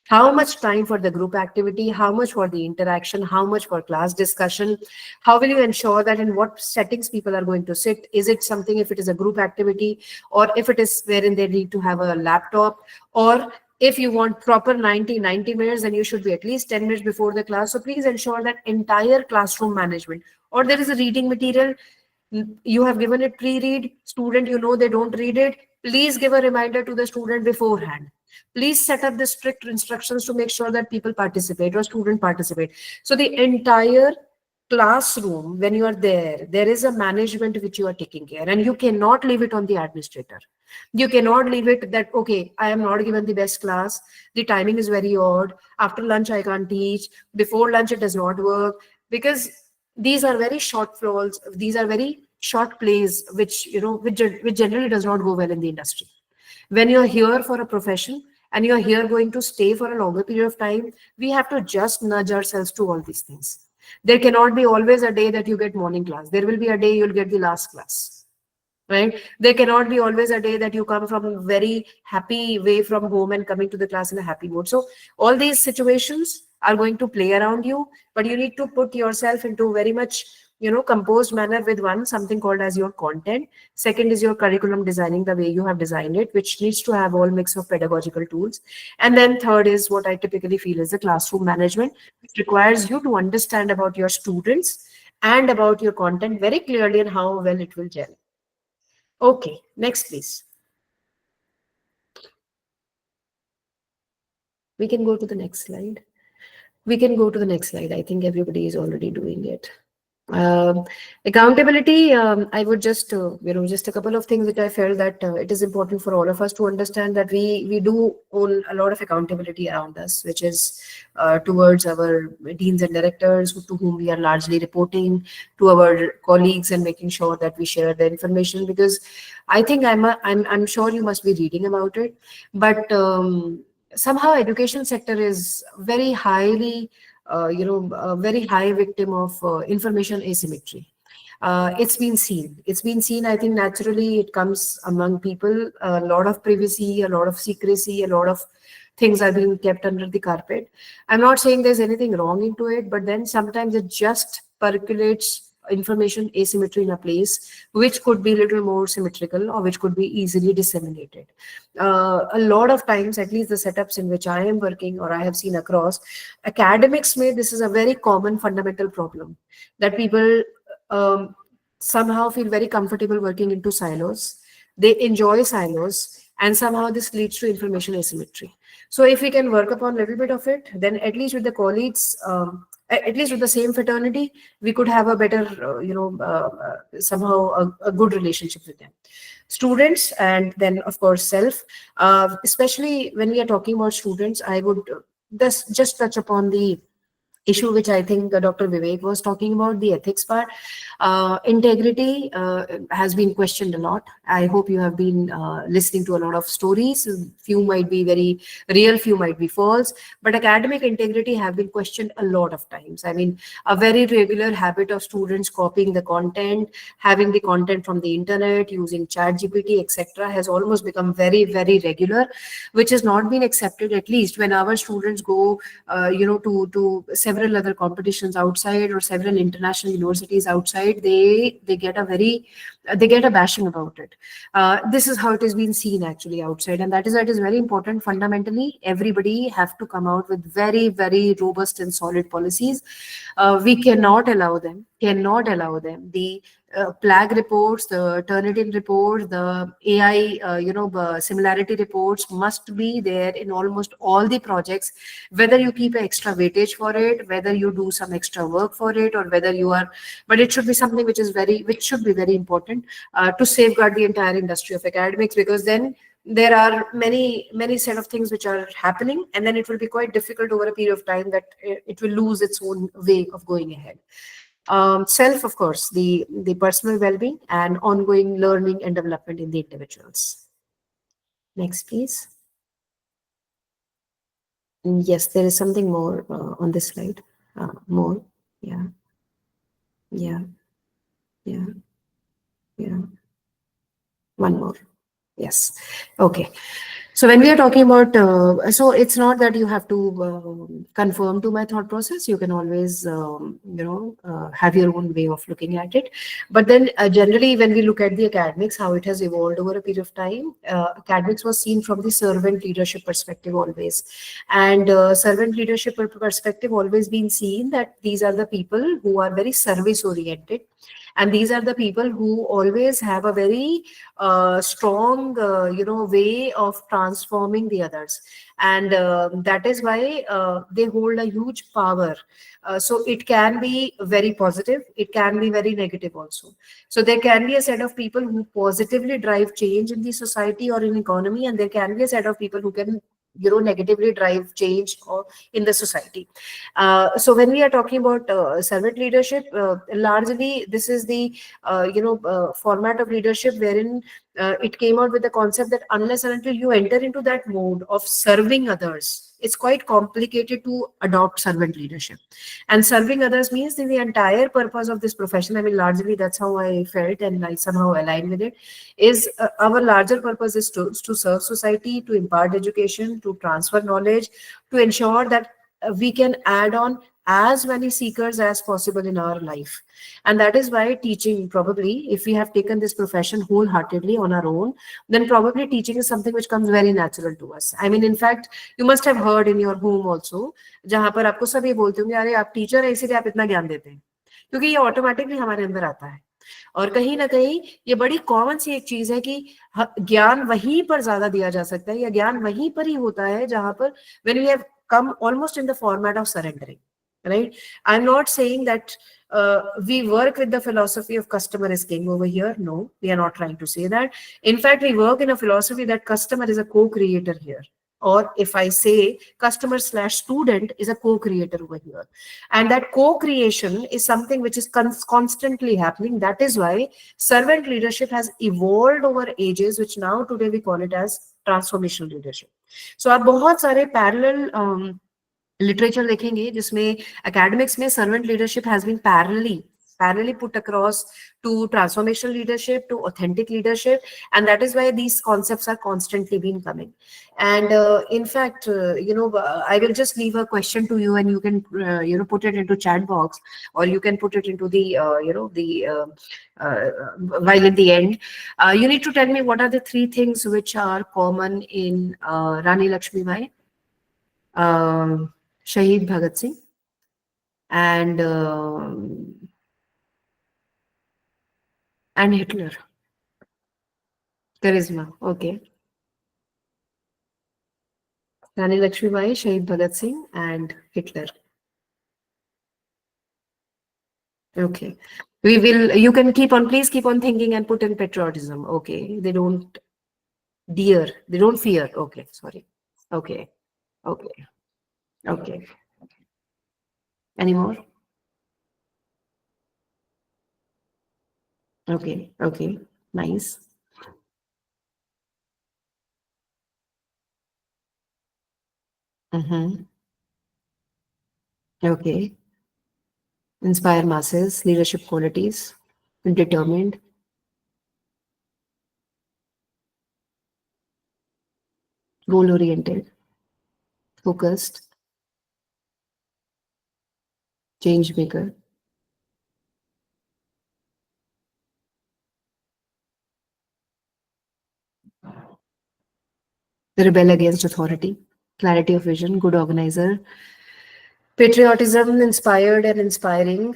How much time for the group activity, how much for the interaction, how much for class discussion, how will you ensure that in what settings people are going to sit? Is it something, if it is a group activity, or if it is wherein they need to have a laptop, or if you want proper 90 minutes, then you should be at least 10 minutes before the class. So please ensure that entire classroom management. Or there is a reading material, you have given it pre-read, student, they don't read it, please give a reminder to the student beforehand. Please set up the strict instructions to make sure that people participate or student participate. So the entire classroom, when you are there is a management which you are taking care, and you cannot leave it on the administrator. You cannot leave it that, okay, I am not given the best class, the timing is very odd, after lunch I can't teach, before lunch it does not work, because these are very short flows, these are very short plays, which which generally does not go well in the industry. When you're here for a profession and you're here going to stay for a longer period of time, we have to just nudge ourselves to all these things. There cannot be always a day that you get morning class. There will be a day you'll get the last class, right? There cannot be always a day that you come from a very happy way from home and coming to the class in a happy mood. So all these situations are going to play around you, but you need to put yourself into very much composed manner with something called as your content. Second is your curriculum designing, the way you have designed it, which needs to have all mix of pedagogical tools. And then third is what I typically feel is the classroom management, which requires you to understand about your students and about your content very clearly and how well it will gel. Okay, next please. We can go to the next slide. I think everybody is already doing it. Accountability, I would just just a couple of things that I felt that it is important for all of us to understand that we do own a lot of accountability around us, which is towards our deans and directors to whom we are largely reporting, to our colleagues, and making sure that we share the information, because I think I'm sure you must be reading about it, but somehow education sector is very highly a very high victim of information asymmetry. It's been seen. I think naturally it comes among people, a lot of privacy, a lot of secrecy, a lot of things are being kept under the carpet. I'm not saying there's anything wrong into it, but then sometimes it just percolates information asymmetry in a place which could be a little more symmetrical or which could be easily disseminated. A lot of times, at least the setups in which I am working or I have seen across, academics may, this is a very common fundamental problem, that people somehow feel very comfortable working into silos. They enjoy silos, and somehow this leads to information asymmetry. So if we can work upon a little bit of it, then at least with the colleagues, at least with the same fraternity, we could have a better, somehow a good relationship with them. Students, and then of course self, especially when we are talking about students, I would just touch upon the issue which I think Dr. Vivek was talking about, the ethics part. Integrity has been questioned a lot. I hope you have been listening to a lot of stories. Few might be very real, few might be false, but academic integrity have been questioned a lot of times. I mean, a very regular habit of students copying the content, having the content from the internet, using ChatGPT, etc., has almost become very, very regular, which has not been accepted. At least when our students go, to several other competitions outside or several international universities outside, they get a bashing about it. This is how it has been seen actually outside, and that is why it is very important. Fundamentally, everybody have to come out with very, very robust and solid policies. We cannot allow them the plague reports, the Turnitin report, the AI, similarity reports must be there in almost all the projects, whether you keep an extra weightage for it, whether you do some extra work for it, or whether you are, but it should be something which should be very important to safeguard the entire industry of academics, because then there are many set of things which are happening, and then it will be quite difficult over a period of time that it will lose its own way of going ahead. Self, of course, the personal well-being and ongoing learning and development in the individuals. Next, please. Yes, there is something more on this slide. More. Yeah. Yeah. Yeah. Yeah. One more. Yes. Okay. So when we are talking about, so it's not that you have to conform to my thought process. You can always, have your own way of looking at it. But then generally, when we look at the academics, how it has evolved over a period of time, academics was seen from the servant leadership perspective always. And servant leadership perspective always been seen that these are the people who are very service oriented. And these are the people who always have a very strong, way of transforming the others. And that is why they hold a huge power. So it can be very positive. It can be very negative also. So there can be a set of people who positively drive change in the society or in economy. And there can be a set of people who can negatively drive change or in the society. So when we are talking about servant leadership, largely this is the format of leadership wherein it came out with the concept that unless and until you enter into that mode of serving others, it's quite complicated to adopt servant leadership. And serving others means that the entire purpose of this profession, I mean, largely that's how I felt and I somehow aligned with it, is our larger purpose is to serve society, to impart education, to transfer knowledge, to ensure that we can add on as many seekers as possible in our life. And that is why teaching, probably, if we have taken this profession wholeheartedly on our own, then probably teaching is something which comes very natural to us. I mean, in fact, you must have heard in your home also, जहां पर आपको सब ये बोलते होंगे, अरे आप teacher है इसीलिए आप इतना ज्ञान देते हैं, क्योंकि ये ऑटोमेटिकली हमारे अंदर आता है. और कहीं ना कहीं ये बड़ी कॉमन सी एक चीज है कि ज्ञान वहीं पर ज्यादा दिया जा सकता है, या ज्ञान वहीं पर ही होता है जहां पर when we have come almost in the format of surrendering, right? I'm not saying that we work with the philosophy of customer is king over here. No, we are not trying to say that. In fact, we work in a philosophy that customer is a co-creator here. Or if I say customer/student is a co-creator over here. And that co-creation is something which is constantly happening. That is why servant leadership has evolved over ages, which now today we call it as transformational leadership. So आप बहुत सारे parallel literature देखेंगे जिसमें academics में servant leadership has been parallelly put across to transformational leadership, to authentic leadership, and that is why these concepts are constantly been coming. And in fact, I will just leave a question to you, and you can put it into chat box, or you can put it into the while in the end, you need to tell me what are the three things which are common in Rani Lakshmibai, Shahid Bhagat Singh, and Hitler. Charisma. Okay. Rani Lakshmibai, Shahid Bhagat Singh, and Hitler. Okay. We will. You can please keep on thinking and put in patriotism. Okay. They don't fear. Okay. Sorry. Okay. Okay. Okay. Any more? Okay, okay, nice. Okay. Inspire masses, leadership qualities, determined, goal oriented, focused, change maker, rebel against authority, clarity of vision, good organizer, patriotism, inspired and inspiring,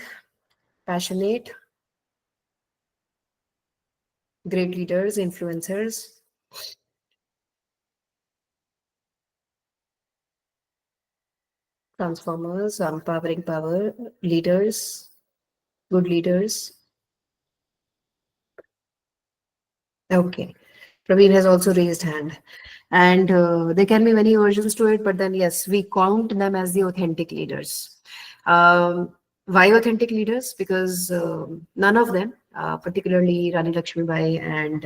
passionate, great leaders, influencers, transformers, empowering power, leaders, good leaders. Okay. Praveen has also raised hand. And there can be many versions to it, but then yes, we count them as the authentic leaders. Why authentic leaders? Because none of them, particularly Rani Lakshmibai and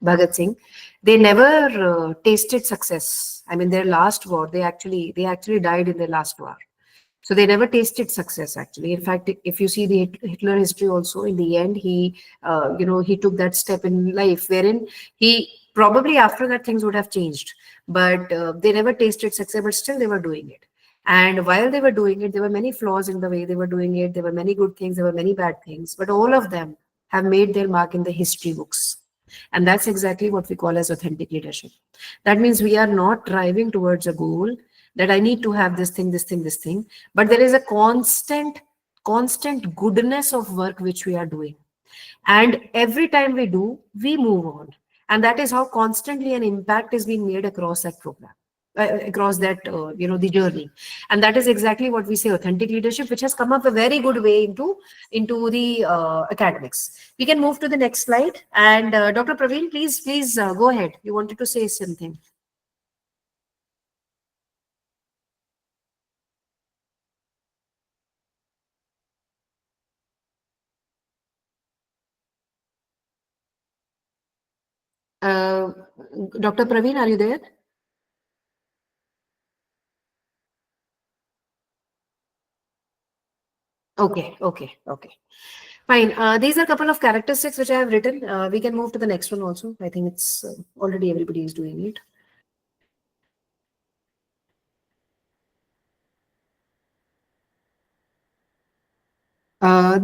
Bhagat Singh, they never tasted success. I mean, their last war, they actually died in their last war. So they never tasted success. Actually, in fact, if you see the Hitler history, also in the end, he took that step in life wherein he probably after that things would have changed, but they never tasted success. But still, they were doing it. And while they were doing it, there were many flaws in the way they were doing it. There were many good things. There were many bad things. But all of them have made their mark in the history books. And that's exactly what we call as authentic leadership. That means we are not driving towards a goal that I need to have this thing, this thing, this thing. But there is a constant goodness of work which we are doing. And every time we do, we move on. And that is how constantly an impact is being made across that program, across that, the journey. And that is exactly what we say authentic leadership, which has come up a very good way into the academics. We can move to the next slide. And Dr. Praveen, please go ahead. You wanted to say something. Dr. Praveen, are you there? Okay. Fine. These are a couple of characteristics which I have written. We can move to the next one also. I think it's already everybody is doing it.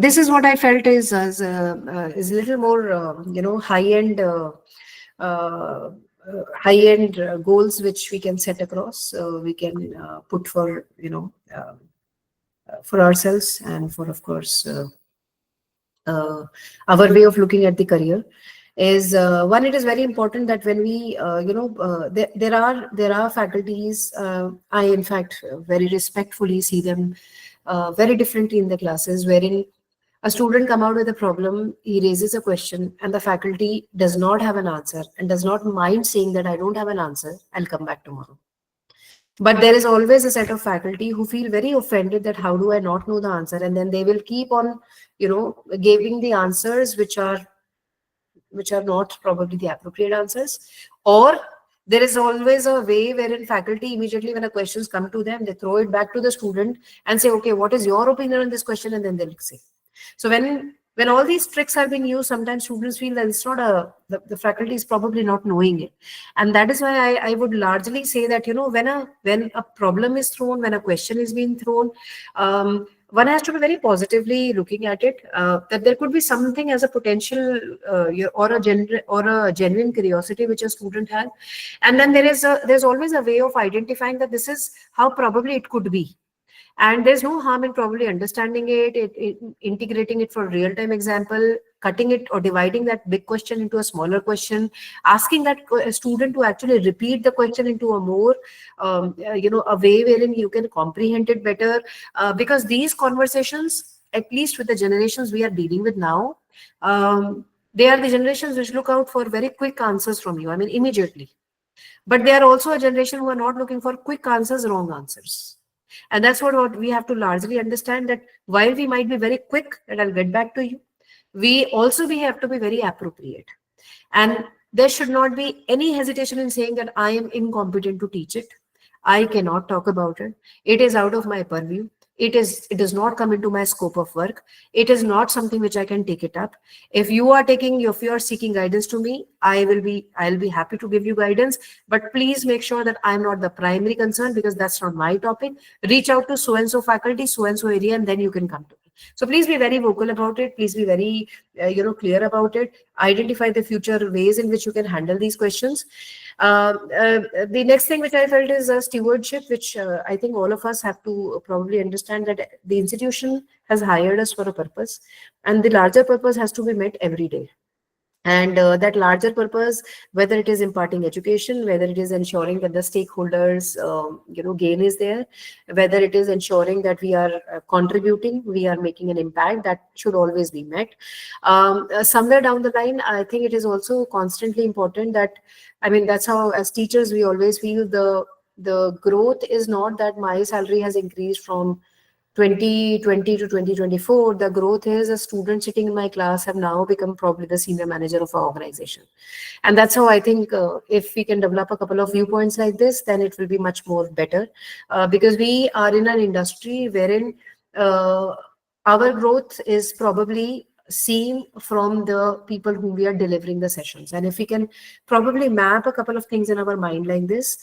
This is what I felt is a little more, high-end goals which we can set across. We can put for for ourselves and for, of course, our way of looking at the career. Is one, it is very important that when we there are faculties, I in fact very respectfully see them very differently in the classes, wherein a student come out with a problem, he raises a question, and the faculty does not have an answer and does not mind saying that I don't have an answer, I'll come back tomorrow. But there is always a set of faculty who feel very offended that how do I not know the answer, and then they will keep on giving the answers which are not probably the appropriate answers. Or there is always a way wherein faculty immediately, when a questions come to them, they throw it back to the student and say, okay, what is your opinion on this question? And then they'll say. So when all these tricks are being used, sometimes students feel that it's not the faculty is probably not knowing it. And that is why I would largely say that, when a problem is thrown, when a question is being thrown, one has to be very positively looking at it, that there could be something as a potential or a genuine curiosity which a student has. And then there's always a way of identifying that this is how probably it could be. And there's no harm in probably understanding it, integrating it for a real-time example, cutting it or dividing that big question into a smaller question, asking that student to actually repeat the question into a more, a way wherein you can comprehend it better. Because these conversations, at least with the generations we are dealing with now, they are the generations which look out for very quick answers from you, I mean, immediately. But they are also a generation who are not looking for quick answers, wrong answers. And that's what we have to largely understand, that while we might be very quick, and I'll get back to you, we have to be very appropriate. And there should not be any hesitation in saying that I am incompetent to teach it. I cannot talk about it. It is out of my purview. It does not come into my scope of work. It is not something which I can take it up. If you are seeking guidance to me, I'll be happy to give you guidance. But please make sure that I'm not the primary concern, because that's not my topic. Reach out to so and so faculty, so and so area, and then you can come to me. So please be very vocal about it. Please be very clear about it. Identify the future ways in which you can handle these questions. The next thing which I felt is stewardship, which I think all of us have to probably understand, that the institution has hired us for a purpose, and the larger purpose has to be met every day. And that larger purpose, whether it is imparting education, whether it is ensuring that the stakeholders gain is there, whether it is ensuring that we are contributing, we are making an impact, that should always be met. Somewhere down the line, I think it is also constantly important that, I mean, that's how as teachers we always feel the growth is not that my salary has increased from 2020 to 2024. The growth is a student sitting in my class have now become probably the senior manager of our organization. And that's how I think if we can develop a couple of viewpoints like this, then it will be much more better, because we are in an industry wherein our growth is probably seen from the people whom we are delivering the sessions. And if we can probably map a couple of things in our mind like this,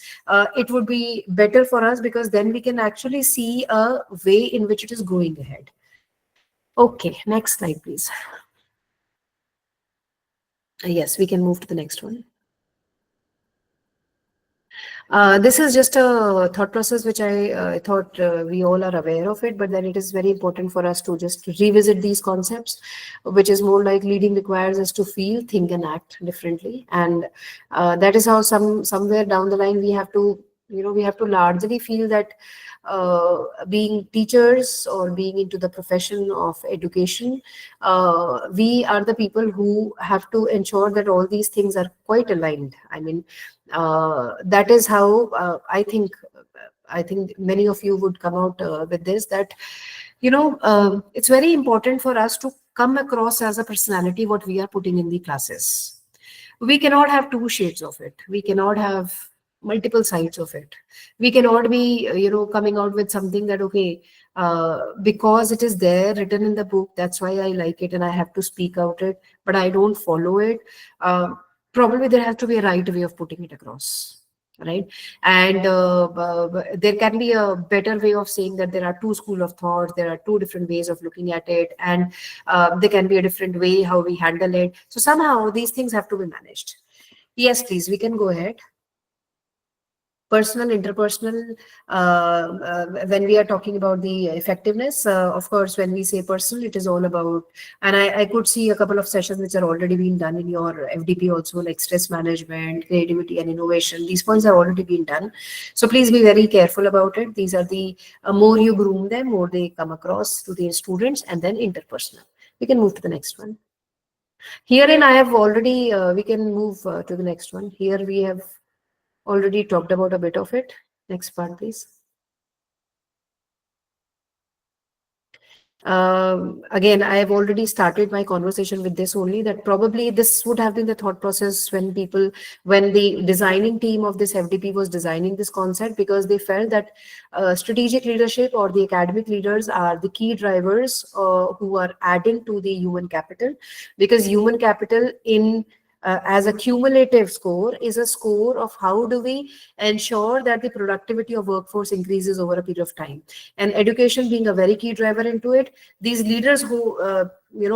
it would be better for us, because then we can actually see a way in which it is going ahead. Okay, next slide, please. Yes, we can move to the next one. This is just a thought process which I thought we all are aware of it, but then it is very important for us to just revisit these concepts, which is more like leading requires us to feel, think, and act differently. And that is how somewhere down the line we have to largely feel that being teachers or being into the profession of education, we are the people who have to ensure that all these things are quite aligned. I mean, that is how I think many of you would come out with this, that it's very important for us to come across as a personality what we are putting in the classes. We cannot have two shades of it. We cannot have multiple sides of it. We cannot be coming out with something that, okay, because it is there written in the book, that's why I like it and I have to speak out it, but I don't follow it. Probably there has to be a right way of putting it across, right? And there can be a better way of saying that there are two schools of thought, there are two different ways of looking at it, and there can be a different way how we handle it. So somehow these things have to be managed. Yes, please, we can go ahead. Personal, interpersonal, when we are talking about the effectiveness, of course, when we say personal, it is all about, and I could see a couple of sessions which are already being done in your FDP also, like stress management, creativity and innovation. These points are already being done. So please be very careful about it. These are the, more you groom them, more they come across to the students. And then interpersonal. We can move to the next one. Herein I have already, we can move to the next one. Here we have already talked about a bit of it. Next part, please. Again, I have already started my conversation with this only, that probably this would have been the thought process when the designing team of this FDP was designing this concept, because they felt that strategic leadership or the academic leaders are the key drivers who are adding to the human capital, because human capital as a cumulative score is a score of how do we ensure that the productivity of workforce increases over a period of time. And education being a very key driver into it, these leaders who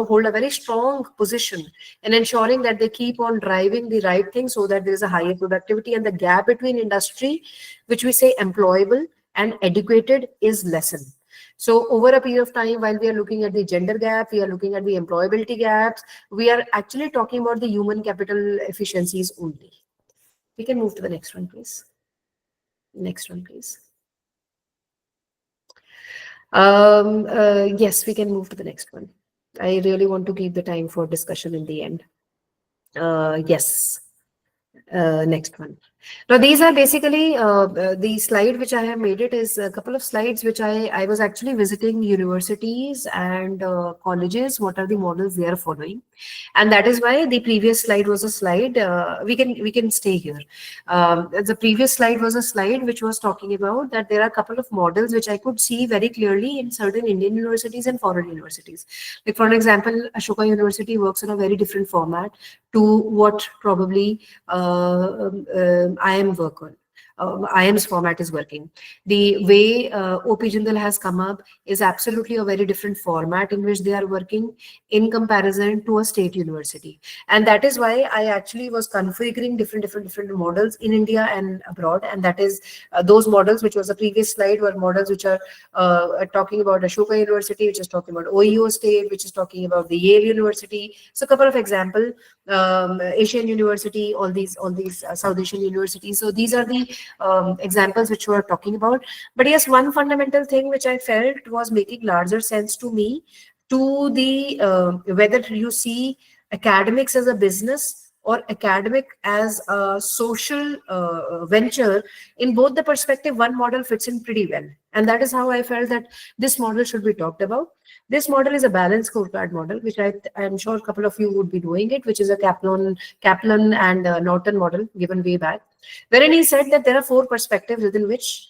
hold a very strong position in ensuring that they keep on driving the right thing so that there is a higher productivity, and the gap between industry, which we say employable, and educated is lessened. So over a period of time, while we are looking at the gender gap, we are looking at the employability gaps, we are actually talking about the human capital efficiencies only. We can move to the next one, please. Next one, please. Yes, we can move to the next one. I really want to keep the time for discussion in the end. Yes. Next one. Now, these are basically the slide which I have made. It is a couple of slides which I was actually visiting universities and colleges. What are the models they are following? And that is why the previous slide was a slide. We can stay here. The previous slide was a slide which was talking about that there are a couple of models which I could see very clearly in certain Indian universities and foreign universities. Like for example, Ashoka University works in a very different format to what probably IIM work on. IIM's format is working. The way OP Jindal has come up is absolutely a very different format in which they are working in comparison to a state university. And that is why I actually was configuring different models in India and abroad. And that is those models, which was the previous slide, were models which are talking about Ashoka University, which is talking about OEO State, which is talking about the Yale University. So a couple of examples, Asian University, all these South Asian universities. So these are the examples which we are talking about. But yes, one fundamental thing which I felt was making larger sense to me, to the whether you see academics as a business or academic as a social venture. In both the perspective, one model fits in pretty well. And that is how I felt that this model should be talked about. This model is a balanced scorecard model, which I'm sure a couple of you would be doing it, which is a Kaplan and Norton model given way back, wherein he said that there are 4 perspectives within which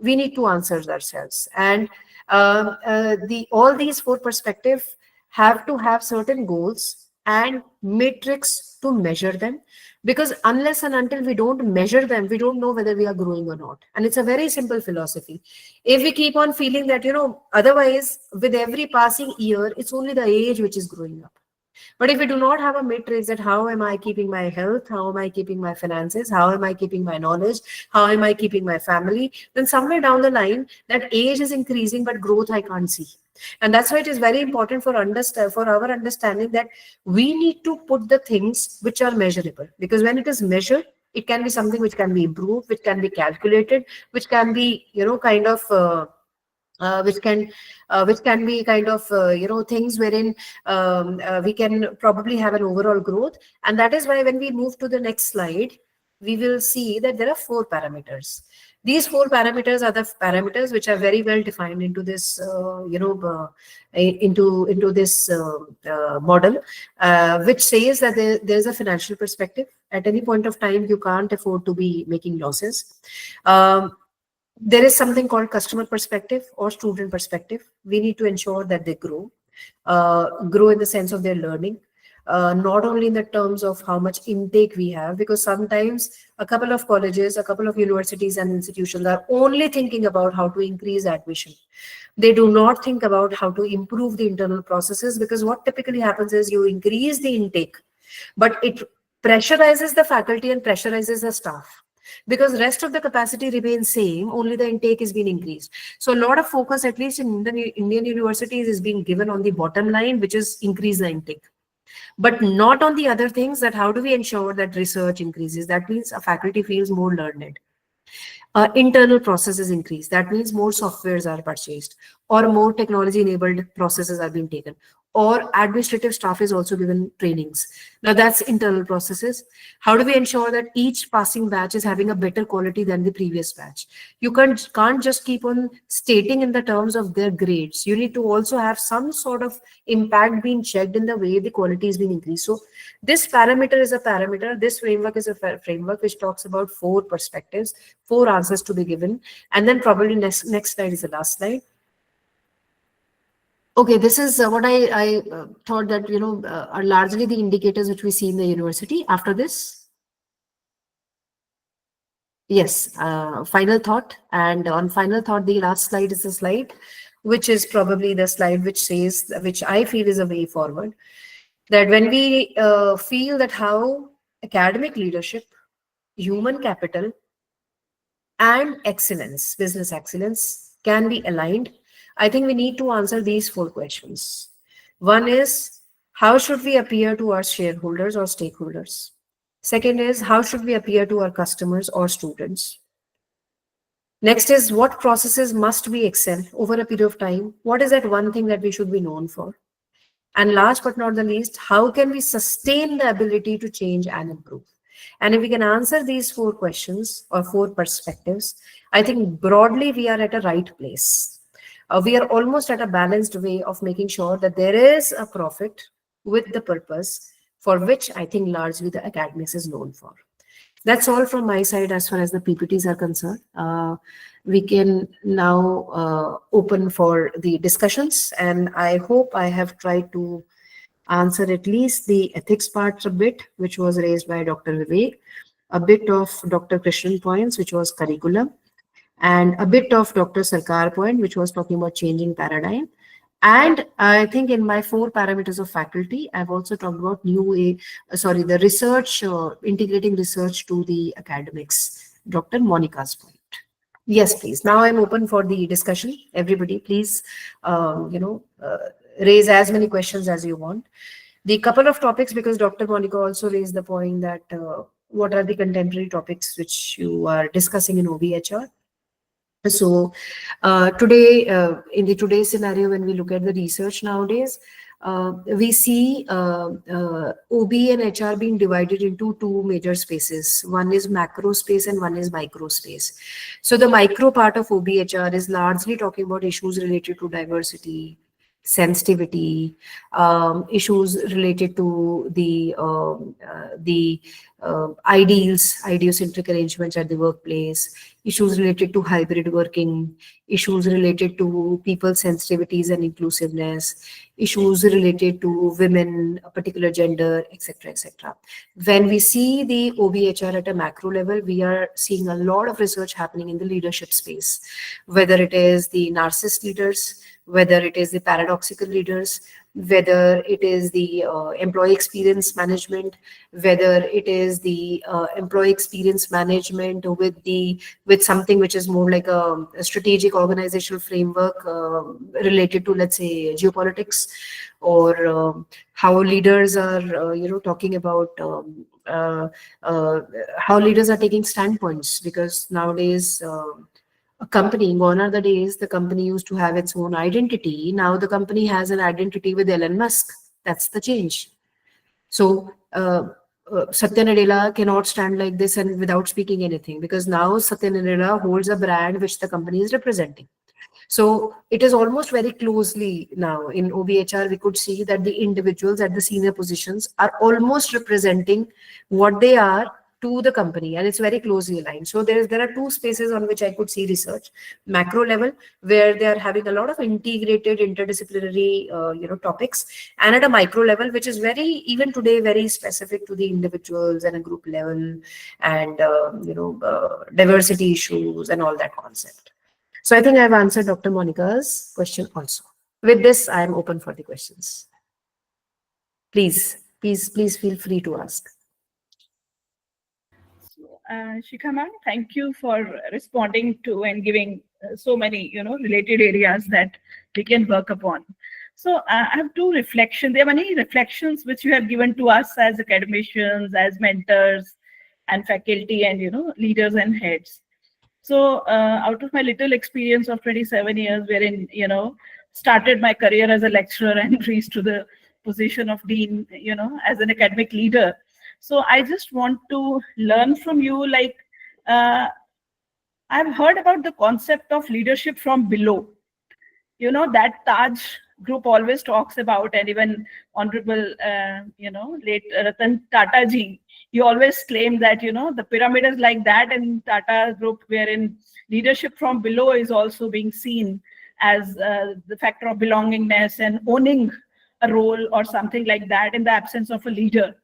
we need to answer ourselves. And all these 4 perspectives have to have certain goals and metrics to measure them, because unless and until we don't measure them, we don't know whether we are growing or not. And it's a very simple philosophy. If we keep on feeling that, otherwise with every passing year, it's only the age which is growing up. But if we do not have a matrix that how am I keeping my health, how am I keeping my finances, how am I keeping my knowledge, how am I keeping my family, then somewhere down the line, that age is increasing, but growth I can't see. And that's why it is very important for our understanding that we need to put the things which are measurable, because when it is measured, it can be something which can be improved, which can be calculated, which can be, which can be kind of things wherein we can probably have an overall growth. And that is why when we move to the next slide, we will see that there are 4 parameters. These 4 parameters are the parameters which are very well defined into this into this model, which says that there's a financial perspective. At any point of time, you can't afford to be making losses. There is something called customer perspective or student perspective. We need to ensure that they grow in the sense of their learning, not only in the terms of how much intake we have, because sometimes a couple of colleges, a couple of universities and institutions are only thinking about how to increase admission. They do not think about how to improve the internal processes, because what typically happens is you increase the intake, but it pressurizes the faculty and pressurizes the staff. Because rest of the capacity remains same, only the intake is being increased. So a lot of focus, at least in Indian universities, is being given on the bottom line, which is increase the intake, but not on the other things, that how do we ensure that research increases. That means a faculty feels more learned. Internal processes increase. That means more softwares are purchased, or more technology enabled processes are being taken, or administrative staff is also given trainings. Now that's internal processes. How do we ensure that each passing batch is having a better quality than the previous batch? You can't just keep on stating in the terms of their grades. You need to also have some sort of impact being checked in the way the quality is being increased. So this parameter is a parameter. This framework is a framework which talks about 4 perspectives, 4 answers to be given. And then probably next slide is the last slide. Okay, this is what I thought that, are largely the indicators which we see in the university. After this, yes, final thought. And on final thought, the last slide is the slide, which is probably the slide which says, which I feel is a way forward, that when we feel that how academic leadership, human capital, and excellence, business excellence can be aligned, I think we need to answer these 4 questions. One is, how should we appear to our shareholders or stakeholders? Second is, how should we appear to our customers or students? Next is, what processes must we excel over a period of time? What is that one thing that we should be known for? And last but not the least, how can we sustain the ability to change and improve? And if we can answer these 4 questions or 4 perspectives, I think broadly we are at a right place. We are almost at a balanced way of making sure that there is a profit with the purpose for which I think largely the academics is known for. That's all from my side as far as the PPTs are concerned. We can now open for the discussions, and I hope I have tried to answer at least the ethics part a bit, which was raised by Dr. Vivek, a bit of Dr. Krishnan points, which was curriculum, and a bit of Dr. Sarkar point, which was talking about changing paradigm. And I think in my 4 parameters of faculty, I've also talked about the research, integrating research to the academics, Dr. Monica's point. Yes, please. Now I'm open for the discussion. Everybody, please, raise as many questions as you want. The couple of topics, because Dr. Monica also raised the point that what are the contemporary topics which you are discussing in OBHR. So today, in the today's scenario, when we look at the research nowadays, we see OB and HR being divided into 2 major spaces. One is macro space and one is micro space. So the micro part of OBHR is largely talking about issues related to diversity, sensitivity, issues related to the ideals, idiocentric arrangements at the workplace, issues related to hybrid working, issues related to people's sensitivities and inclusiveness, issues related to women, a particular gender, etc., etc. When we see the OBHR at a macro level, we are seeing a lot of research happening in the leadership space, whether it is the narcissist leaders, whether it is the paradoxical leaders, whether it is the employee experience management, whether it is the employee experience management with something which is more like a strategic organizational framework related to, let's say, geopolitics, or how leaders are, talking about how leaders are taking standpoints, because nowadays a company, gone are the days the company used to have its own identity. Now the company has an identity with Elon Musk. That's the change. So Satya Nadella cannot stand like this and without speaking anything, because now Satya Nadella holds a brand which the company is representing. So it is almost very closely now in OBHR, we could see that the individuals at the senior positions are almost representing what they are to the company, and it's very closely aligned. So there are 2 spaces on which I could see research: macro level, where they are having a lot of integrated interdisciplinary topics, and at a micro level, which is even today very specific to the individuals and a group level, and diversity issues and all that concept. So I think I've answered Dr. Monica's question also. With this, I'm open for the questions. Please feel free to ask. Shikha ma'am, thank you for responding to and giving so many, related areas that we can work upon. So I have 2 reflections. There are many reflections which you have given to us as academicians, as mentors and faculty and, leaders and heads. So out of my little experience of 27 years, wherein, started my career as a lecturer and reached to the position of dean, as an academic leader. So I just want to learn from you, like, I've heard about the concept of leadership from below. That Taj group always talks about, and even Honorable, late Ratan Tata ji, he always claimed that, the pyramid is like that in Tata group, wherein leadership from below is also being seen as the factor of belongingness and owning a role or something like that in the absence of a leader.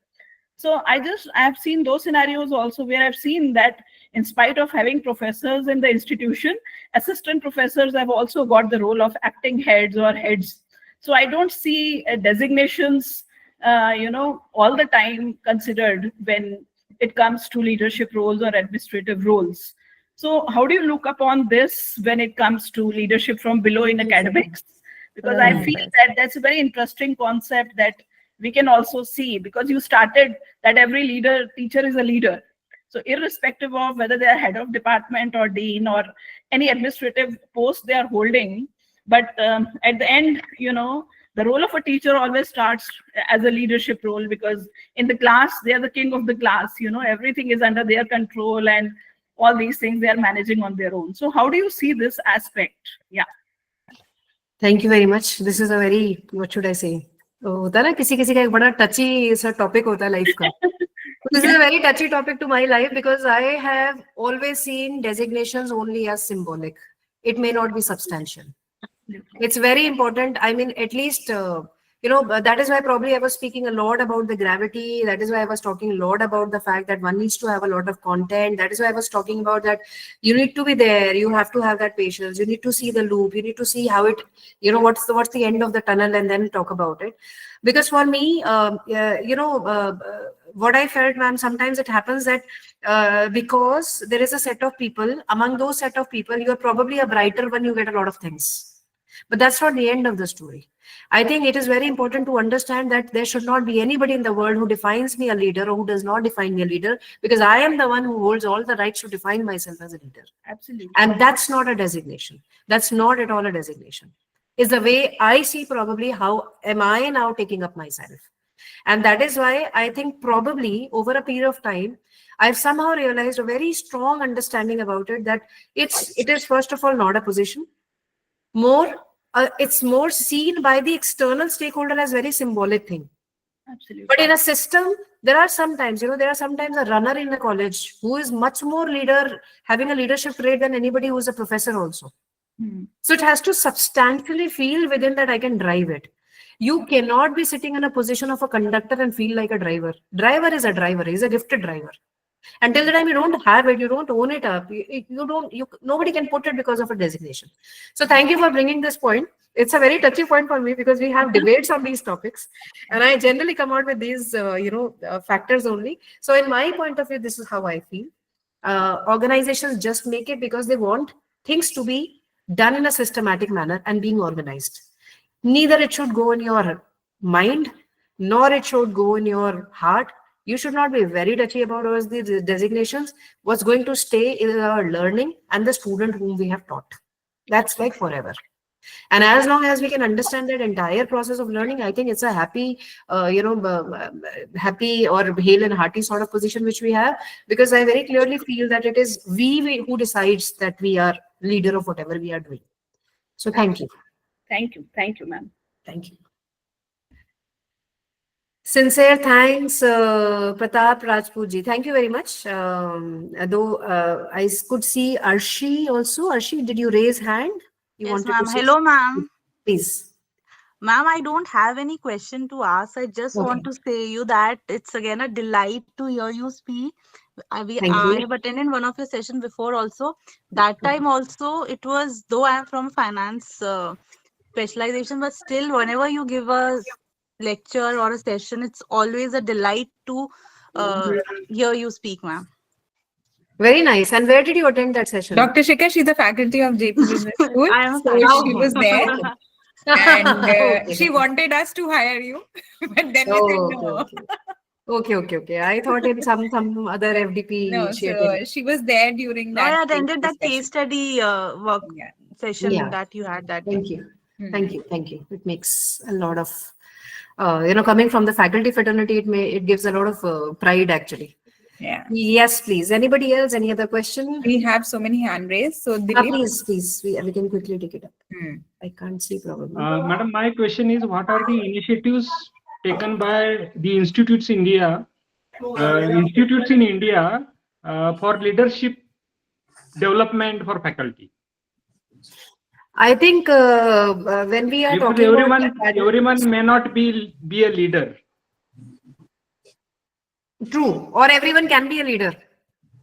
So I've seen those scenarios also, where I've seen that in spite of having professors in the institution, assistant professors have also got the role of acting heads or heads. So I don't see designations, all the time considered when it comes to leadership roles or administrative roles. So how do you look upon this when it comes to leadership from below in academics? Because I feel that that's a very interesting concept that we can also see, because you started that every teacher is a leader. So irrespective of whether they are head of department or dean or any administrative post they are holding, but at the end, the role of a teacher always starts as a leadership role, because in the class, they are the king of the class, everything is under their control, and all these things they are managing on their own. So how do you see this aspect? Yeah. Thank you very much. This is a very, what should I say? होता है ना किसी किसी का एक बड़ा टची सा topic होता है लाइफ का. This is a very touchy topic to my life because I have always seen designations only as symbolic. It may not be substantial. It's very important. I mean, at least, that is why probably I was speaking a lot about the gravity. That is why I was talking a lot about the fact that one needs to have a lot of content. That is why I was talking about that you need to be there. You have to have that patience. You need to see the loop. You need to see how it, what's the end of the tunnel, and then talk about it. Because for me, what I felt, ma'am, sometimes it happens that because there is a set of people, among those set of people, you are probably a brighter when you get a lot of things. But that's not the end of the story. I think it is very important to understand that there should not be anybody in the world who defines me a leader or who does not define me a leader, because I am the one who holds all the rights to define myself as a leader. Absolutely. And that's not a designation. That's not at all a designation. It's the way I see probably how am I now taking up myself. And that is why I think probably over a period of time, I've somehow realized a very strong understanding about it, that it is first of all not a position. It's more seen by the external stakeholder as very symbolic thing. Absolutely. But in a system, there are sometimes a runner in a college who is much more having a leadership trait than anybody who is a professor also. So it has to substantially feel within that I can drive it. You cannot be sitting in a position of a conductor and feel like a driver. Driver is a driver. He's a gifted driver. Until the time you don't have it, you don't own it up. Nobody can put it because of a designation. So thank you for bringing this point. It's a very touchy point for me because we have debates on these topics, and I generally come out with these, factors only. So in my point of view, this is how I feel. Organizations just make it because they want things to be done in a systematic manner and being organized. Neither it should go in your mind, nor it should go in your heart. You should not be very touchy about the designations. What's going to stay is our learning and the student whom we have taught. That's like forever. And as long as we can understand that entire process of learning, I think it's a happy, happy or hale and hearty sort of position which we have, because I very clearly feel that it is we who decides that we are leader of whatever we are doing. So thank you. Thank you. Thank you, ma'am. Thank you. Sincere thanks, Pratap Rajput ji. Thank you very much. Though I could see Arshi also. Arshi, did you raise hand? Yes, ma'am. Hello, ma'am. Please. Ma'am, I don't have any question to ask. I just want to say you that it's again a delight to hear you speak. I have attended one of your sessions before also. That time also, it was, though I am from finance specialization, but still whenever you give a lecture or a session, it's always a delight to hear you speak, ma'am. Very nice. And where did you attend that session? Dr. Shikha, she's the faculty of Jaypee Business School. I am So she was there. And she wanted us to hire you. But then we said no. Okay. I thought in some other FDP. No, so she was there during that. I attended that case study work session that you had that Thank you. Thank you. It makes a lot of, coming from the faculty fraternity, it gives a lot of pride actually. Yeah. Yes, please. Anybody else? Any other question? We have so many hand raised. So please. We can quickly take it up. I can't see probably. Madam, my question is, what are the initiatives taken by the institutes in India for leadership development for faculty? I think when we are talking everyone may not be a leader. True, or everyone can be a leader.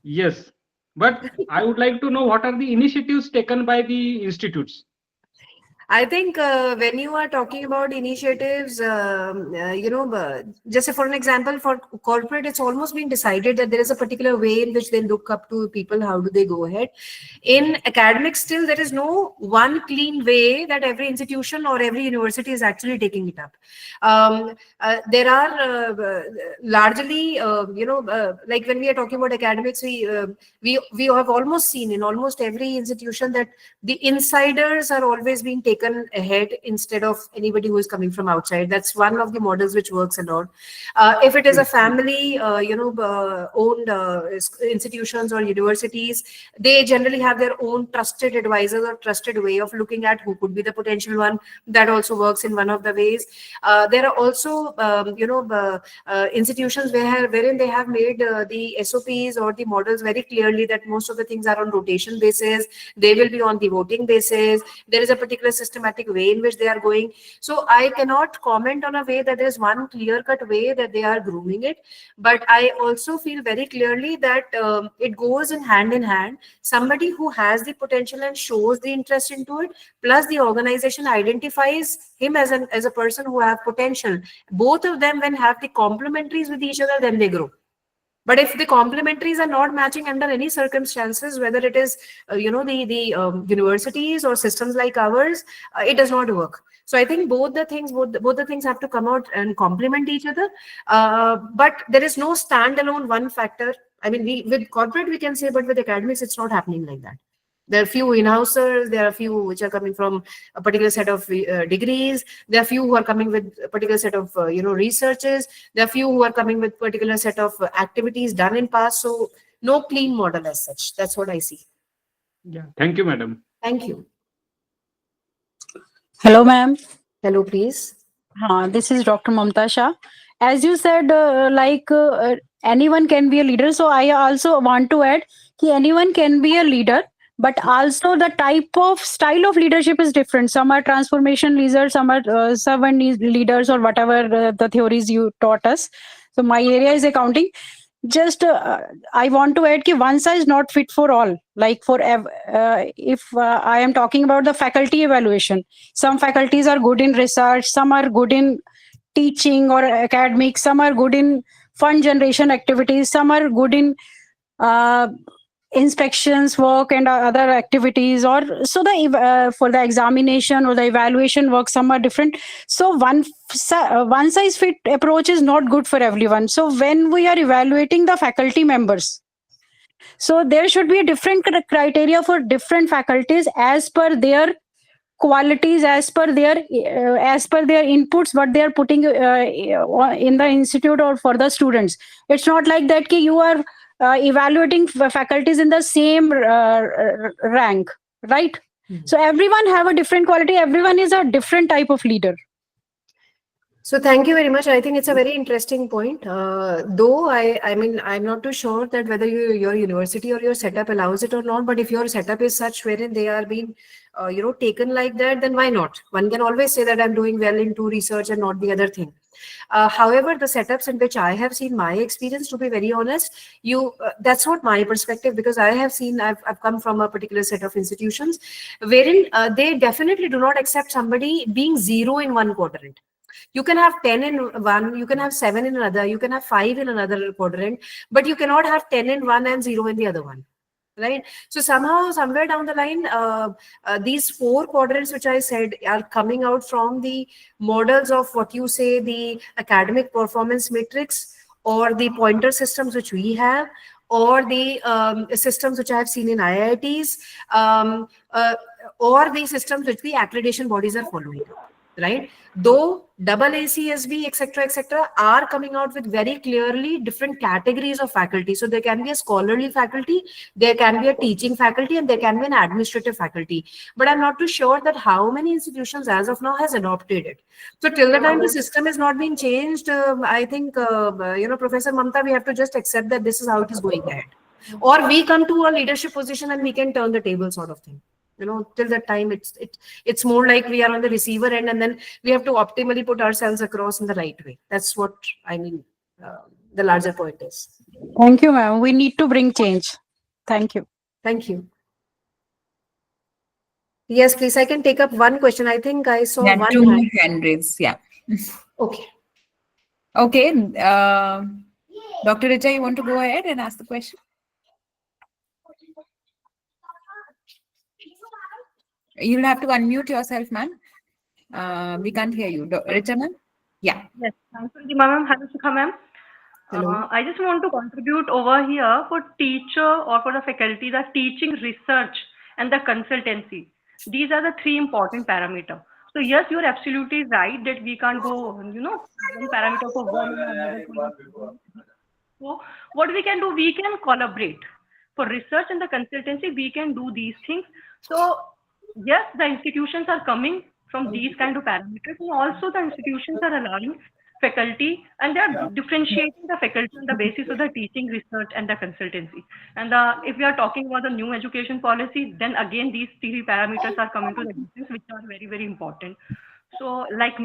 Yes, but I would like to know what are the initiatives taken by the institutes. I think when you are talking about initiatives, just for an example, for corporate, it's almost been decided that there is a particular way in which they look up to people. How do they go ahead? In academics, still there is no one clean way that every institution or every university is actually taking it up. There are largely, like when we are talking about academics, we have almost seen in almost every institution that the insiders are always being taken taken ahead instead of anybody who is coming from outside. That's one of the models which works a lot. If it is a family, owned institutions or universities, they generally have their own trusted advisors or trusted way of looking at who could be the potential one. That also works in one of the ways. There are also, institutions wherein they have made the SOPs or the models very clearly that most of the things are on rotation basis. They will be on the voting basis. There is a particular systematic way in which they are going. So I cannot comment on a way that there is one clear-cut way that they are grooming it. But I also feel very clearly that it goes in hand. Somebody who has the potential and shows the interest into it, plus the organization identifies him as a person who have potential. Both of them, when have the complementaries with each other, then they grow. But if the complementaries are not matching under any circumstances, whether it is the universities or systems like ours, it does not work. So I think both the things have to come out and complement each other. But there is no standalone one factor. I mean, with corporate we can say, but with academics it's not happening like that. There are few in-housers, there are few which are coming from a particular set of degrees, there are few who are coming with a particular set of researches, there are few who are coming with particular set of activities done in past. So no clean model as such. That's what I see. Yeah, thank you, madam. Thank you. Hello, ma'am. Hello, please. This is Dr. Mamta Shah. As you said, anyone can be a leader. So I also want to add that anyone can be a leader, but also the style of leadership is different. Some are transformation leaders, some are servant leaders, or whatever the theories you taught us. So my area is accounting. Just I want to add that one size not fit for all. Like if I am talking about the faculty evaluation, some faculties are good in research, some are good in teaching or academics, some are good in fund generation activities, some are good in inspections work and other activities, or so the for the examination or the evaluation work, some are different. So one size fit approach is not good for everyone. So when we are evaluating the faculty members, so there should be a different criteria for different faculties as per their qualities, as per their inputs, what they are putting in the institute or for the students. It's not like that you are evaluating faculties in the same rank, right? So everyone have a different quality, everyone is a different type of leader. So thank you very much. I think it's a very interesting point. Though I mean, I'm not too sure that whether your university or your setup allows it or not, but if your setup is such wherein they are being, taken like that, then why not? One can always say that I'm doing well into research and not the other thing. However, the setups in which I have seen my experience, to be very honest, that's not my perspective, because I have seen, I've come from a particular set of institutions wherein they definitely do not accept somebody being 0 in one quadrant. You can have 10 in one, you can have 7 in another, you can have 5 in another quadrant, but you cannot have 10 in one and 0 in the other one. Right. So somehow, somewhere down the line, these 4 quadrants, which I said, are coming out from the models of what you say, the academic performance matrix, or the pointer systems which we have, or the systems which I have seen in IITs, or the systems which the accreditation bodies are following. Right? Though AACSB, etc., are coming out with very clearly different categories of faculty. So there can be a scholarly faculty, there can be a teaching faculty, and there can be an administrative faculty. But I'm not too sure that how many institutions as of now has adopted it. So till the time the system is not being changed, I think, Professor Mamta, we have to just accept that this is how it is going ahead. Or we come to a leadership position and we can turn the table, sort of thing. Till that time, it's more like we are on the receiver end, and then we have to optimally put ourselves across in the right way. That's what I mean. The larger point is. Thank you, ma'am. We need to bring change. Thank you. Thank you. Yes, please. I can take up one question. I think I saw one. 2 more hand raised. Yeah. Okay. Okay. Dr. Richa, you want to go ahead and ask the question? You'll have to unmute yourself, ma'am. We can't hear you. Richa, ma'am? Yeah. Yes. Thank you, ma'am. Hello, Shikha, ma'am. I just want to contribute over here for teacher or for the faculty, the teaching, research, and the consultancy. These are the three important parameters. So yes, you're absolutely right that we can't go, one parameter for one and another for the. So what we can do, we can collaborate. For research and the consultancy, we can do these things. So yes, the institutions are coming from these kind of parameters, and also the institutions are allowing faculty, and they are differentiating the faculty on the basis of the teaching, research, and the consultancy. And if we are talking about the new education policy, then again these three parameters are coming to the difference, which are very, very important. So like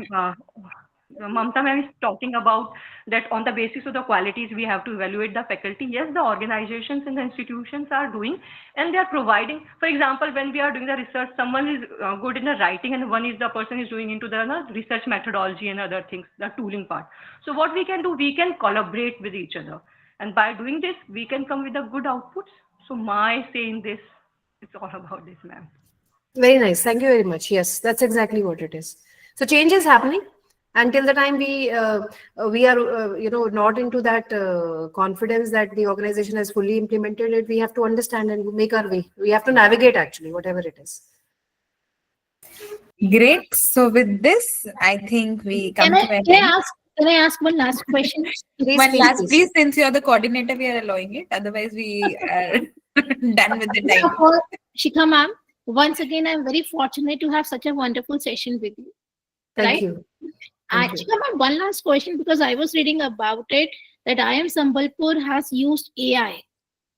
Mamta ma'am is talking about that on the basis of the qualities we have to evaluate the faculty. Yes, the organizations and the institutions are doing, and they are providing. For example, when we are doing the research, someone is good in the writing, and one is the person is doing into the research methodology and other things, the tooling part. So what we can do, we can collaborate with each other, and by doing this, we can come with the good outputs. So my saying this, it's all about this, ma'am. Very nice. Thank you very much. Yes, that's exactly what it is. So change is happening. Until the time we are not into that confidence that the organization has fully implemented it, we have to understand and make our way. We have to navigate actually, whatever it is. Great. So with this, I think we come to an end. Can I ask one last question? Please, since you are the coordinator, we are allowing it. Otherwise, we are done with the time. Shikha ma'am, once again, I'm very fortunate to have such a wonderful session with you. Thank you. Shikha ma'am, one last question, because I was reading about it that IIM Sambalpur has used AI,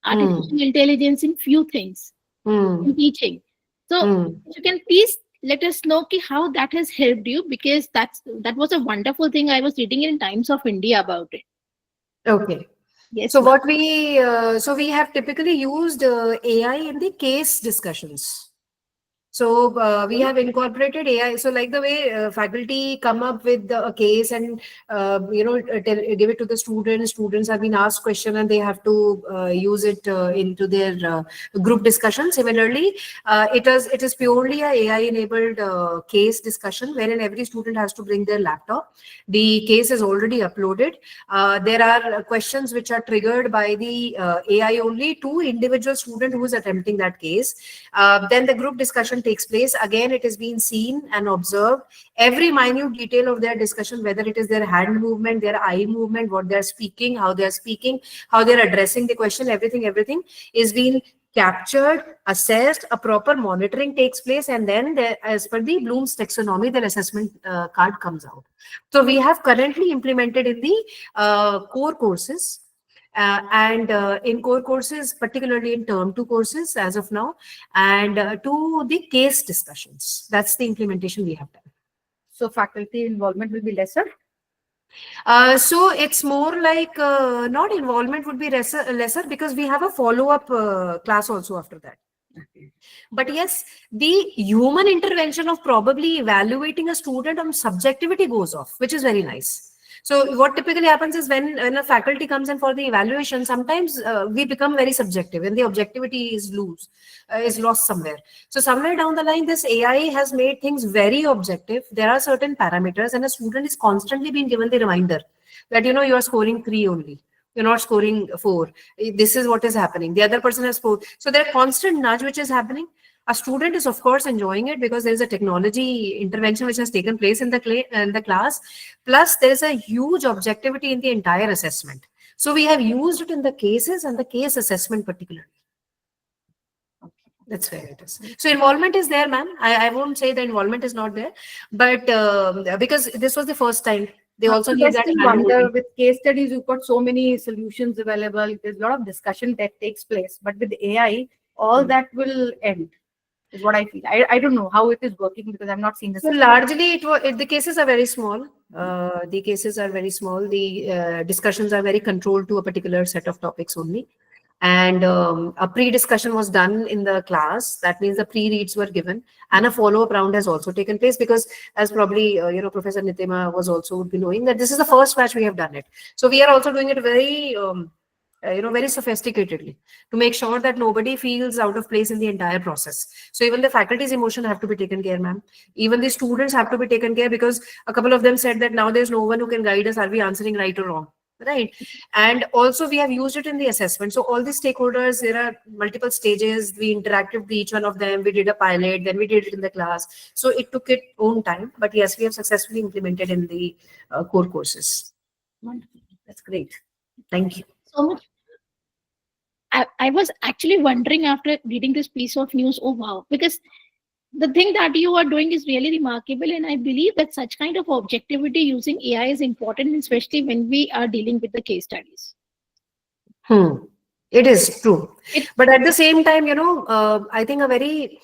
artificial intelligence, in few things in teaching. So if you can please let us know how that has helped you, because that was a wonderful thing. I was reading in Times of India about it. Okay. Yes. So what we have typically used AI in the case discussions. So we have incorporated AI. So like the way faculty come up with a case and give it to the students. Students have been asked question and they have to use it into their group discussion. Similarly, it is purely a AI enabled case discussion wherein every student has to bring their laptop. The case is already uploaded. There are questions which are triggered by the AI only to individual student who is attempting that case. Then the group discussion takes place. Again, it is being seen and observed. Every minute detail of their discussion, whether it is their hand movement, their eye movement, what they're speaking, how they're speaking, how they're addressing the question, everything is being captured, assessed, a proper monitoring takes place, and then as per the Bloom's taxonomy, their assessment card comes out. So we have currently implemented in the core courses, and in core courses, particularly in term 2 courses as of now, and to the case discussions. That's the implementation we have done. So faculty involvement will be lesser? So it's more like not involvement would be lesser because we have a follow-up class also after that. But yes, the human intervention of probably evaluating a student on subjectivity goes off, which is very nice. So what typically happens is when a faculty comes in for the evaluation, sometimes we become very subjective and the objectivity is lost somewhere. So somewhere down the line, this AI has made things very objective. There are certain parameters and a student is constantly being given the reminder that, you are scoring 3 only. You're not scoring 4. This is what is happening. The other person has scored. So there are constant nudge which is happening. A student is, of course, enjoying it because there is a technology intervention which has taken place in the class. Plus, there is a huge objectivity in the entire assessment. So we have used it in the cases and the case assessment particularly. That's where it is. So involvement is there, ma'am. I won't say the involvement is not there, but because this was the first time. They also need that. With case studies, you've got so many solutions available. There's a lot of discussion that takes place. But with AI, all that will end, is what I feel. I don't know how it is working because I've not seen this. So largely, the cases are very small. The cases are very small. The discussions are very controlled to a particular set of topics only. And a pre-discussion was done in the class. That means the pre-reads were given, and a follow-up round has also taken place because, as probably Professor Nitima was also would be knowing, that this is the first batch we have done it. So we are also doing it very, very sophisticatedly to make sure that nobody feels out of place in the entire process. So even the faculty's emotion have to be taken care, ma'am. Even the students have to be taken care because a couple of them said that now there's no one who can guide us. Are we answering right or wrong? right? And also we have used it in the assessment. So all the stakeholders, there are multiple stages. We interacted with each one of them. We did a pilot, then we did it in the class. So it took its own time, but yes, we have successfully implemented in the core courses. Wonderful. That's great. Thank you so much. I was actually wondering after reading this piece of news, oh wow, because the thing that you are doing is really remarkable. And I believe that such kind of objectivity using AI is important, especially when we are dealing with the case studies. It is true. But at the same time, I think a very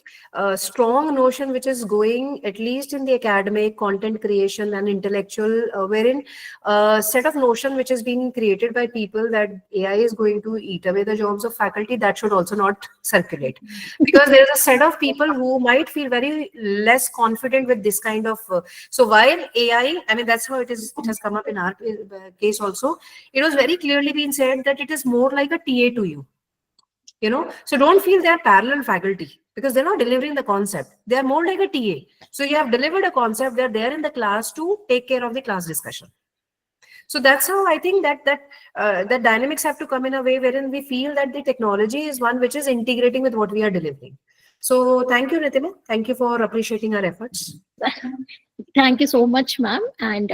strong notion which is going, at least in the academic content creation and intellectual, wherein a set of notion which is being created by people that AI is going to eat away the jobs of faculty, that should also not circulate. Because there is a set of people who might feel very less confident with this kind of, so while AI, I mean, that's how it has come up in our case also, it was very clearly been said that it is more like a TA to you. So don't feel they're parallel faculty, because they're not delivering the concept. They're more like a TA. So you have delivered a concept, they're there in the class to take care of the class discussion. So that's how I think that dynamics have to come in a way wherein we feel that the technology is one which is integrating with what we are delivering. So thank you, Ritima. Thank you for appreciating our efforts. Thank you so much, ma'am. And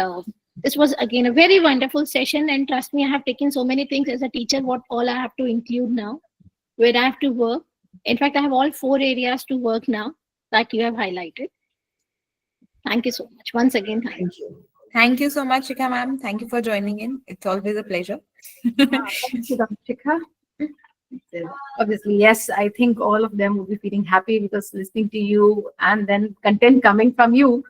this was again a very wonderful session. And trust me, I have taken so many things as a teacher, what all I have to include now, where I have to work. In fact, I have all 4 areas to work now that you have highlighted. Thank you so much. Once again, thank you. Thank you so much, Shikha ma'am. Thank you for joining in. It's always a pleasure. Thank you, Dr. Shikha. Obviously, yes, I think all of them will be feeling happy because listening to you and then content coming from you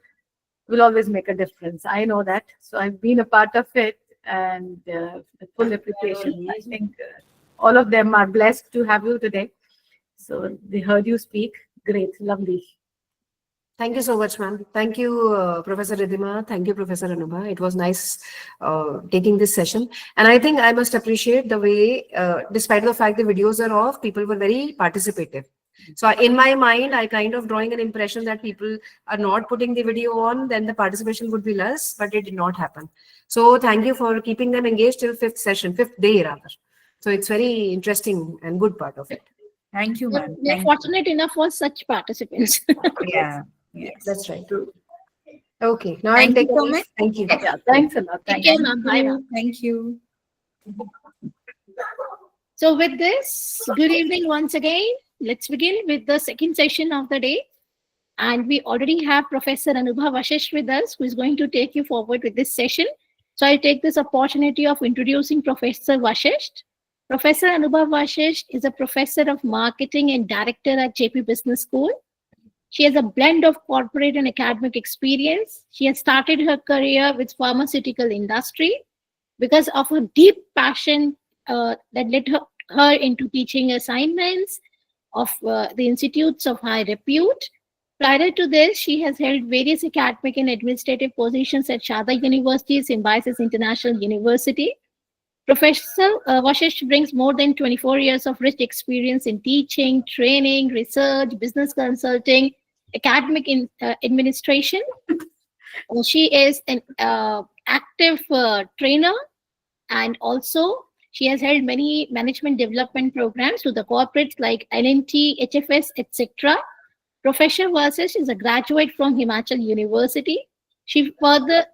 will always make a difference. I know that. So I've been a part of it, and full appreciation. I think all of them are blessed to have you today. So they heard you speak. Great. Lovely. Thank you so much, ma'am. Thank you, Professor Ridhima. Thank you, Professor Anubha. It was nice taking this session. And I think I must appreciate the way, despite the fact the videos are off, people were very participative. So in my mind, I kind of drawing an impression that people are not putting the video on, then the participation would be less, but it did not happen. So thank you for keeping them engaged till 5th day rather. So it's very interesting and good part of it. Thank you, ma'am. We're fortunate enough for such participants. Yeah. Yes, that's right. Okay. Now Thank I'll take you so a much. Thank you. Yeah, thanks a lot. Take care, ma'am. Bye, ma'am. Thank you. So with this, good evening once again. Let's begin with the second session of the day. And we already have Professor Anubha Vashisht with us, who is going to take you forward with this session. So I'll take this opportunity of introducing Professor Vashisht. Professor Anubha Vashisht is a professor of marketing and director at Jaypee Business School. She has a blend of corporate and academic experience. She has started her career with pharmaceutical industry because of a deep passion that led her into teaching assignments of the institutes of high repute. Prior to this, she has held various academic and administrative positions at Shada University, Symbiosis International University. Professor Vashisht brings more than 24 years of rich experience in teaching, training, research, business consulting, academic administration. She is an active trainer, and also she has held many management development programs to the corporates like L&T, HFS, etc. Professor Vashisht is a graduate from Himachal University. She furthered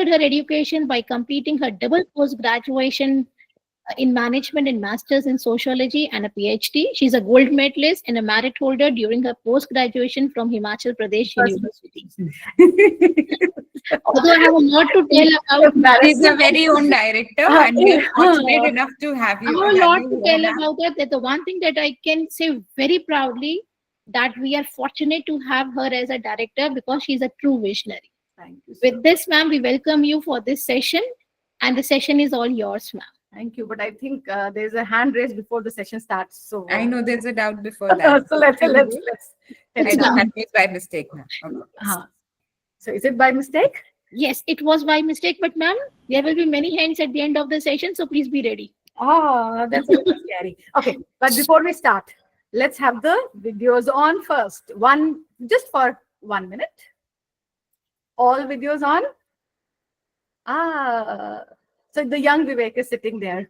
her education by completing her double post-graduation in management and master's in sociology and a PhD. She's a gold medalist and a merit holder during her post-graduation from Himachal Pradesh University. Although I have a lot to tell about, She's a very own director, and we're fortunate enough to have you. I have a lot to tell about that. That the one thing that I can say very proudly, that we are fortunate to have her as a director because she's a true visionary. Thank you. With this, ma'am, we welcome you for this session, and the session is all yours, ma'am. Thank you. But I think there's a hand raised before the session starts. So I know there's a doubt before that. so let's I thought that was by mistake now. Okay. So is it by mistake? Yes, it was by mistake, but ma'am, there will be many hands at the end of the session, so please be ready. Oh, that's a little scary. Okay, but before we start, let's have the videos on first. Just for 1 minute. All videos on. So the young Vivek is sitting there.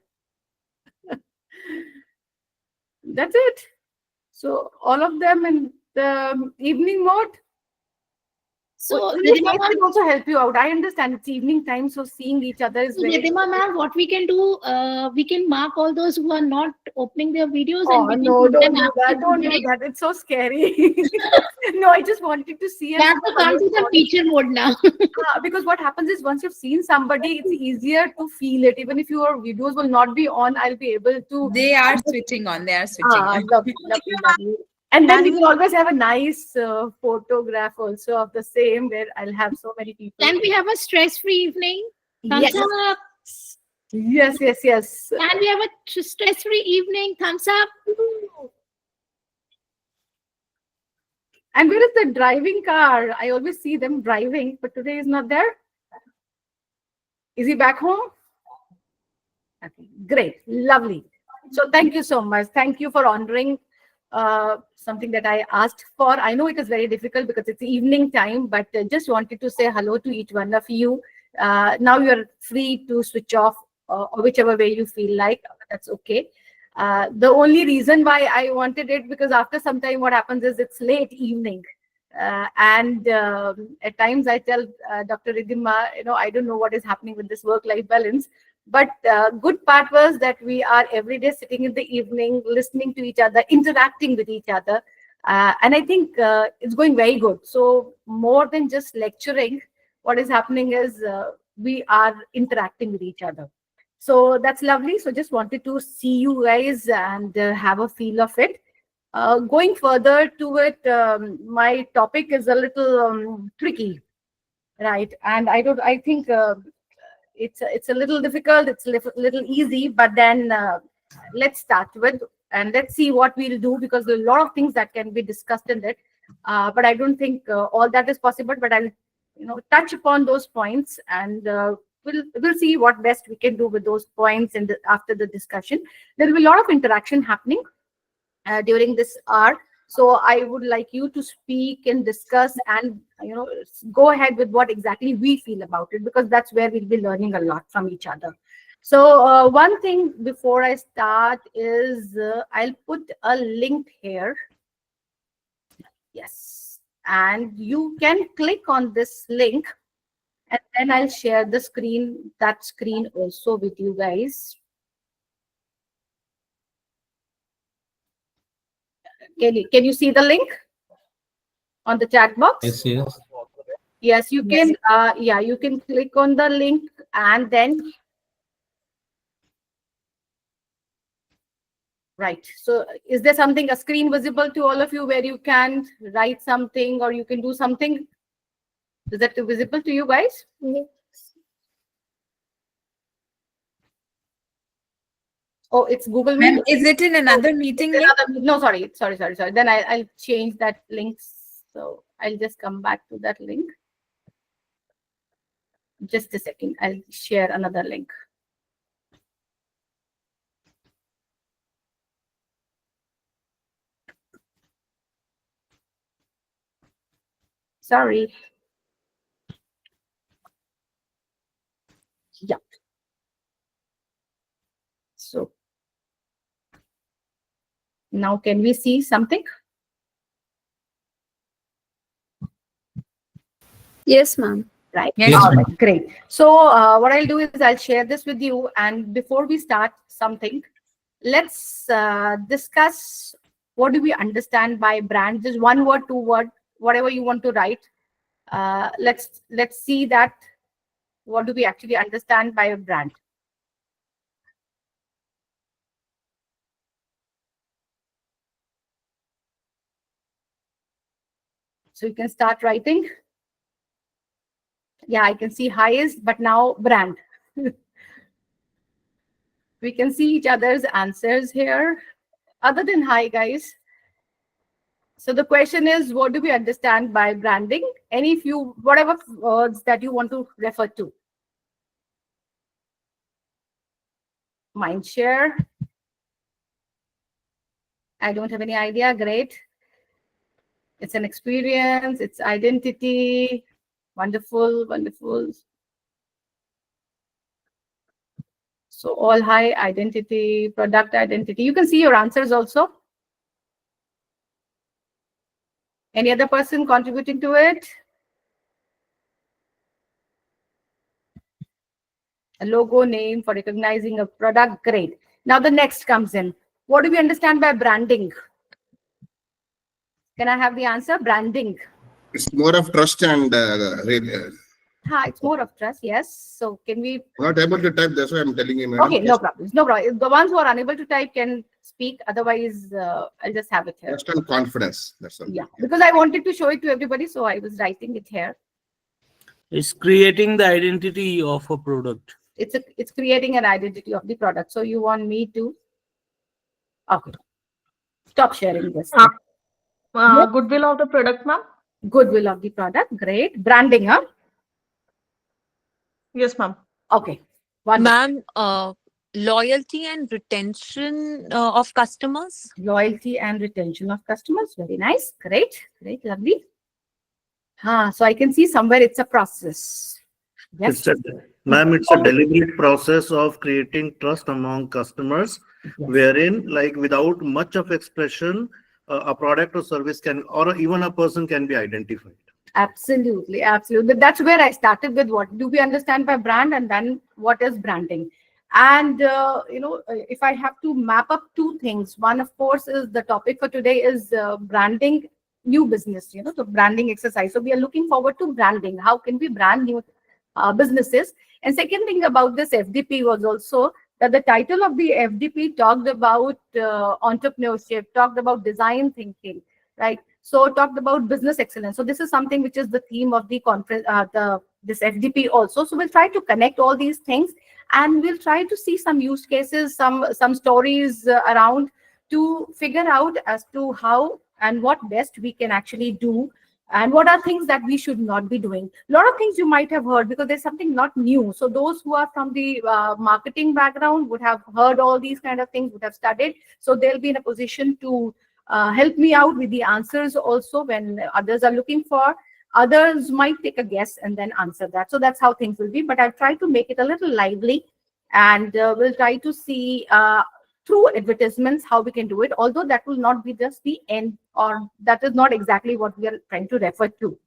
That's it. So all of them in the evening mode. So, This Ridhima can ma'am, also help you out. I understand it's evening time, so seeing each other is very. Ridhima ma'am, what we can do, we can mark all those who are not opening their videos Oh and we can no! put Don't them do that! after Don't do today. that! It's so scary. No, I just wanted to see. That's the come to the feature mode now. Because what happens is once you've seen somebody, it's easier to feel it. Even if your videos will not be on, I'll be able to. They are switching on. They are switching on. Lovely, lovely, lovely. And then we will always have a nice photograph also of the same where I'll have so many people. Can we have a stress-free evening? Thumbs Yes. up. Yes, yes, yes. Can we have a stress-free evening? Thumbs up. And where is the driving car? I always see them driving, but today is not there. Is he back home? Okay, great, lovely. So thank you so much. Thank you for honoring something that I asked for. I know it is very difficult because it's evening time, but just wanted to say hello to each one of you. Now you're free to switch off or whichever way you feel like. That's okay. The only reason why I wanted it, because after some time what happens is it's late evening. And at times I tell Dr. Ridhima, I don't know what is happening with this work-life balance. But good part was that we are every day sitting in the evening, listening to each other, interacting with each other. And I think it's going very good. So more than just lecturing, what is happening is we are interacting with each other. So that's lovely. So just wanted to see you guys and have a feel of it. Going further to it, my topic is a little tricky, right? And I think it's a little difficult, it's a little easy, but then let's start with and let's see what we'll do, because there are a lot of things that can be discussed in it. But I don't think all that is possible, but I'll touch upon those points, and we'll see what best we can do with those points after the discussion. There will be a lot of interaction happening during this hour. So I would like you to speak and discuss and go ahead with what exactly we feel about it, because that's where we'll be learning a lot from each other. So one thing before I start is I'll put a link here. Yes, and you can click on this link, and then I'll share the screen, that screen also with you guys. Can you see the link on the chat box? Yes, yes. Yes, you can. Yeah, you can click on the link, and then right. So is there something, a screen visible to all of you where you can write something or you can do something? Is that visible to you guys? Yes. Oh, it's Google Meet. Is it in another meeting link? No, sorry. Then I'll change that link. So I'll just come back to that link. Just a second. I'll share another link. Sorry. Yeah. So now can we see something? Yes, ma'am. Right. Yes, All right, great. So what I'll do is I'll share this with you, and before we start something, let's discuss what do we understand by brand. Just one word, two word, whatever you want to write. Let's see that what do we actually understand by a brand. So you can start writing. Yeah, I can see highest, but now brand. We can see each other's answers here. Other than hi, guys. So the question is, what do we understand by branding? Any few, whatever words that you want to refer to. Mind share. I don't have any idea. Great. It's an experience. It's identity. Wonderful, wonderful. So all high, identity, product identity. You can see your answers also. Any other person contributing to it? A logo name for recognizing a product. Great. Now the next comes in. What do we understand by branding? Can I have the answer? Branding. It's more of trust and It's more of trust, yes. So can we? not able to type. That's why I'm telling you, madam. Okay, no problem. No problem. The ones who are unable to type can speak. Otherwise, I'll just have it here. Trust and confidence. That's all. Yeah, because I wanted to show it to everybody, so I was writing it here. It's creating the identity of a product. It's creating an identity of the product. So you want me to? Okay. Stop sharing this. Goodwill of the product, ma'am. Goodwill of the product. Great. Branding, huh? Yes, ma'am. Okay. Ma'am, loyalty and retention of customers. Loyalty and retention of customers. Very nice. Great. Great. Lovely. So I can see somewhere it's a process. Yes. Ma'am, it's a deliberate process of creating trust among customers, wherein, like, without much of expression, a product or service can, or even a person can be identified. Absolutely, absolutely. That's where I started with what do we understand by brand, and then what is branding. And if I have to map up two things, one of course is the topic for today is branding new business, the branding exercise. So we are looking forward to branding. How can we brand new businesses? And second thing about this FDP was also that the title of the FDP talked about entrepreneurship, talked about design thinking, right? So talked about business excellence. So this is something which is the theme of the conference, this FDP also. So we'll try to connect all these things, and we'll try to see some use cases, some stories around to figure out as to how and what best we can actually do, and what are things that we should not be doing. A lot of things you might have heard because there's something not new. So those who are from the marketing background would have heard all these kind of things, would have studied. So they'll be in a position to help me out with the answers also when others are looking for. Others might take a guess and then answer that. So that's how things will be. But I'll try to make it a little lively, and we'll try to see through advertisements how we can do it, although that will not be just the end, or that is not exactly what we are trying to refer to.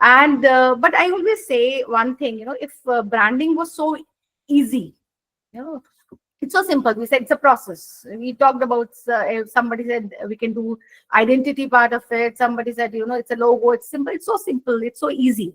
And but I always say one thing, if branding was so easy, it's so simple. We said it's a process. We talked about, somebody said we can do identity part of it. Somebody said, it's a logo. It's simple. It's so simple. It's so easy.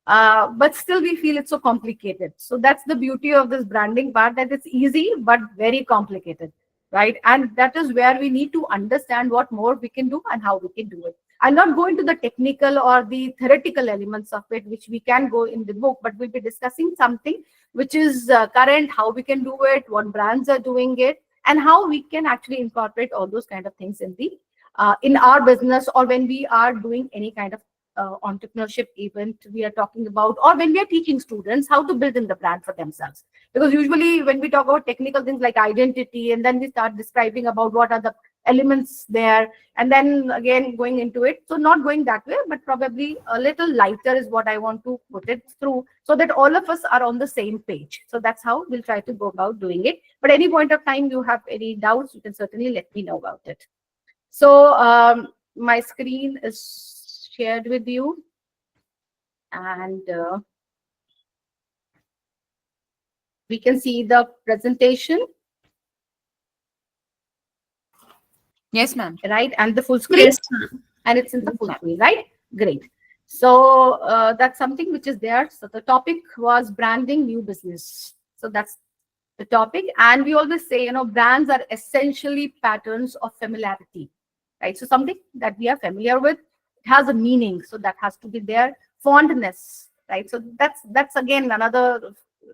But still we feel it's so complicated. So that's the beauty of this branding part, that it's easy but very complicated, right? And that is where we need to understand what more we can do and how we can do it. I'll not go into the technical or the theoretical elements of it, which we can go in the book, but we'll be discussing something which is current, how we can do it, what brands are doing it, and how we can actually incorporate all those kind of things in the in our business, or when we are doing any kind of entrepreneurship event we are talking about, or when we are teaching students how to build in the brand for themselves. Because usually when we talk about technical things like identity, and then we start describing about what are the elements there, and then again going into it. So not going that way, but probably a little lighter is what I want to put it through, so that all of us are on the same page. So that's how we'll try to go about doing it. But any point of time you have any doubts, you can certainly let me know about it. So my screen is shared with you, and we can see the presentation. Yes, ma'am. Right, and the full screen. Yes, ma'am. And it's in the full screen, right? Great. So that's something which is there. So the topic was branding new business. So that's the topic. And we always say, brands are essentially patterns of familiarity, right? So something that we are familiar with, has a meaning, so that has to be there. Fondness, right? So that's again another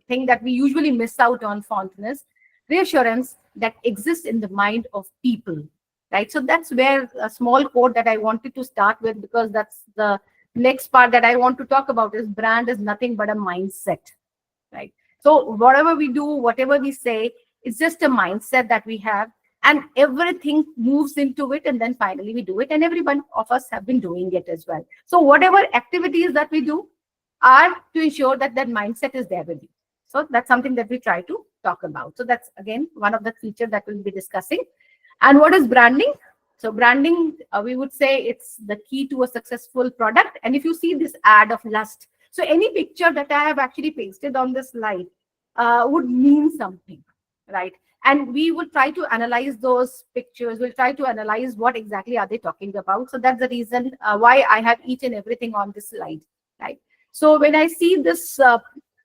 thing that we usually miss out on. Fondness, reassurance that exists in the mind of people, right? So that's where a small quote that I wanted to start with, because that's the next part that I want to talk about, is brand is nothing but a mindset, right? So whatever we do, whatever we say, it's just a mindset that we have, and everything moves into it, and then finally we do it, and every one of us have been doing it as well. So whatever activities that we do are to ensure that that mindset is there with you. So that's something that we try to talk about. So that's again one of the features that we'll be discussing. And what is branding? So branding, we would say it's the key to a successful product. And if you see this ad of lust, so any picture that I have actually pasted on this slide would mean something, right? And we will try to analyze those pictures. We'll try to analyze what exactly are they talking about. So that's the reason why I have each and everything on this slide, right? So when I see this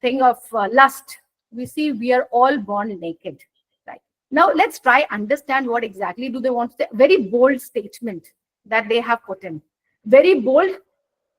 thing of lust, we see we are all born naked, right? Now let's try understand what exactly do they want to say. Very bold statement that they have put in. Very bold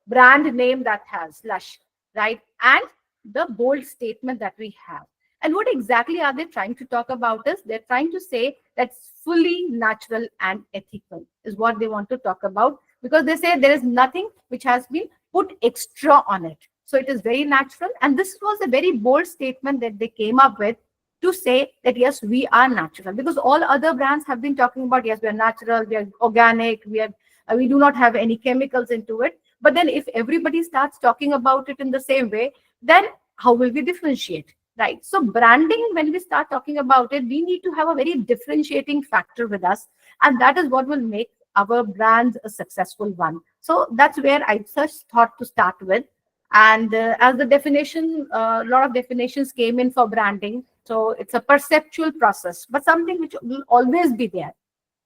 brand name that has Lush, right? And the bold statement that we have. And what exactly are they trying to talk about is they're trying to say that's fully natural and ethical is what they want to talk about, because they say there is nothing which has been put extra on it. So it is very natural. And this was a very bold statement that they came up with to say that, yes, we are natural, because all other brands have been talking about, yes, we are natural, we are organic, we do not have any chemicals into it. But then if everybody starts talking about it in the same way, then how will we differentiate? Right. So branding, when we start talking about it, we need to have a very differentiating factor with us. And that is what will make our brand a successful one. So that's where I first thought to start with. And as the definition, a lot of definitions came in for branding. So it's a perceptual process, but something which will always be there.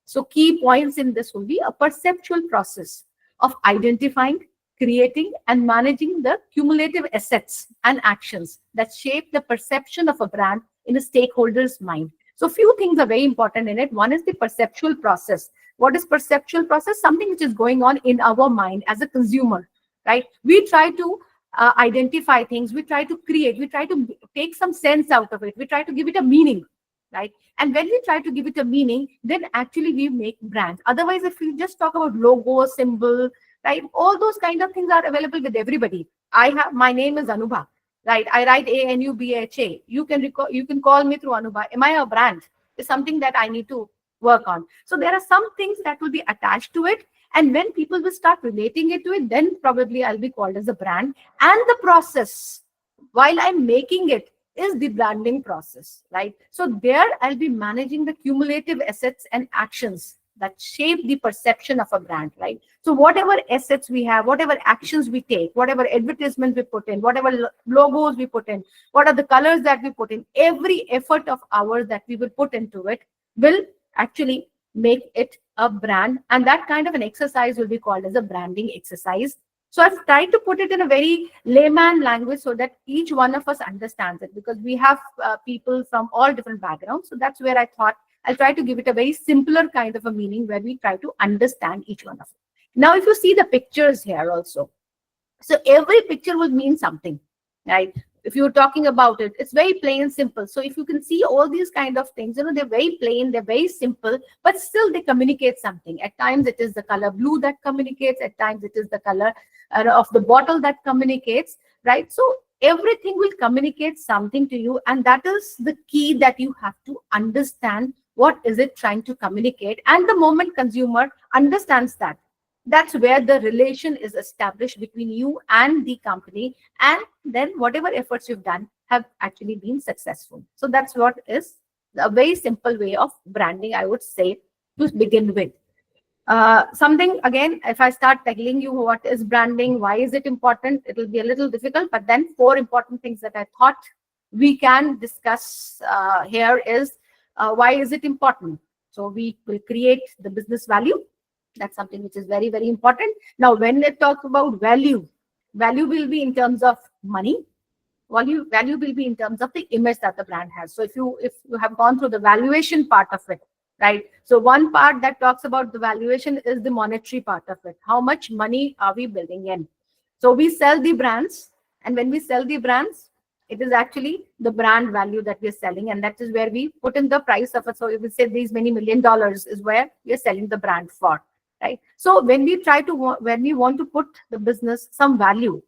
So key points in this will be a perceptual process of identifying, creating and managing the cumulative assets and actions that shape the perception of a brand in a stakeholder's mind. So few things are very important in it. One is the perceptual process. What is perceptual process? Something which is going on in our mind as a consumer, right? We try to identify things, we try to create, we try to take some sense out of it, we try to give it a meaning, right? And when we try to give it a meaning, then actually we make brands. Otherwise, if we just talk about logo, symbol, right, all those kind of things are available with everybody. My name is Anubha, right? I write ANUBHA. You can call me through Anubha. Am I a brand? It's something that I need to work on. So there are some things that will be attached to it. And when people will start relating it to it, then probably I'll be called as a brand. And the process, while I'm making it, is the branding process, right? So there I'll be managing the cumulative assets and actions that shape the perception of a brand, right? So whatever assets we have, whatever actions we take, whatever advertisements we put in, whatever logos we put in, what are the colors that we put in, every effort of ours that we will put into it will actually make it a brand. And that kind of an exercise will be called as a branding exercise. So I've tried to put it in a very layman language so that each one of us understands it, because we have people from all different backgrounds. So that's where I thought I'll try to give it a very simpler kind of a meaning where we try to understand each one of it. Now, if you see the pictures here also, so every picture will mean something, right? If you're talking about it, it's very plain and simple. So if you can see all these kind of things, they're very plain, they're very simple, but still they communicate something. At times it is the color blue that communicates, at times it is the color of the bottle that communicates, right? So everything will communicate something to you, and that is the key that you have to understand. What is it trying to communicate? And the moment consumer understands that, that's where the relation is established between you and the company, and then whatever efforts you've done have actually been successful. So that's what is a very simple way of branding, I would say, to begin with. Something, again, if I start telling you what is branding, why is it important, it will be a little difficult, but then 4 important things that I thought we can discuss here is why is it important? So we will create the business value. That's something which is very, very important. Now, when they talk about value, value will be in terms of money. Value will be in terms of the image that the brand has. So if you have gone through the valuation part of it, right? So one part that talks about the valuation is the monetary part of it. How much money are we building in? So we sell the brands, and when we sell the brands, it is actually the brand value that we're selling, and that is where we put in the price of it. So if we say these many $1 million is where we're selling the brand for, right? So when we want to put the business some value,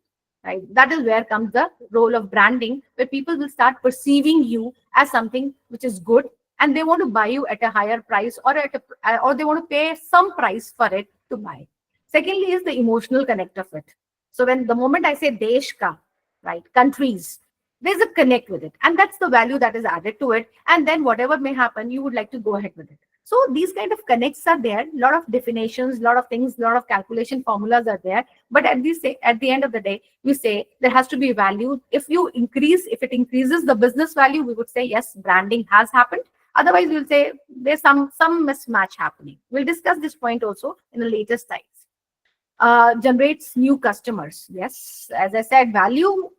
right, that is where comes the role of branding, where people will start perceiving you as something which is good, and they want to buy you at a higher price, or they want to pay some price for it to buy. Secondly is the emotional connect of it. So when the moment I say desh ka, right, countries, There's a connect with it, and that's the value that is added to it. And then whatever may happen, you would like to go ahead with it. So these kind of connects are there, a lot of definitions, a lot of things, a lot of calculation formulas are there. But at the end of the day, we say there has to be value. If it increases the business value, we would say yes, branding has happened. Otherwise, we'll say there's some mismatch happening. We'll discuss this point also in the later slides. Generates new customers. Yes, as I said, value.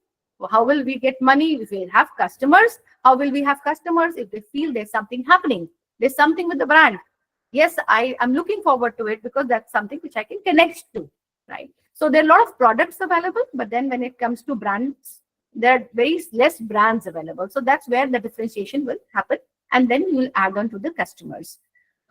How will we get money if we have customers? How will we have customers if they feel there's something happening? There's something with the brand. Yes, I am looking forward to it because that's something which I can connect to, right? So there are a lot of products available, but then when it comes to brands, there are very less brands available. So that's where the differentiation will happen. And then you will add on to the customers.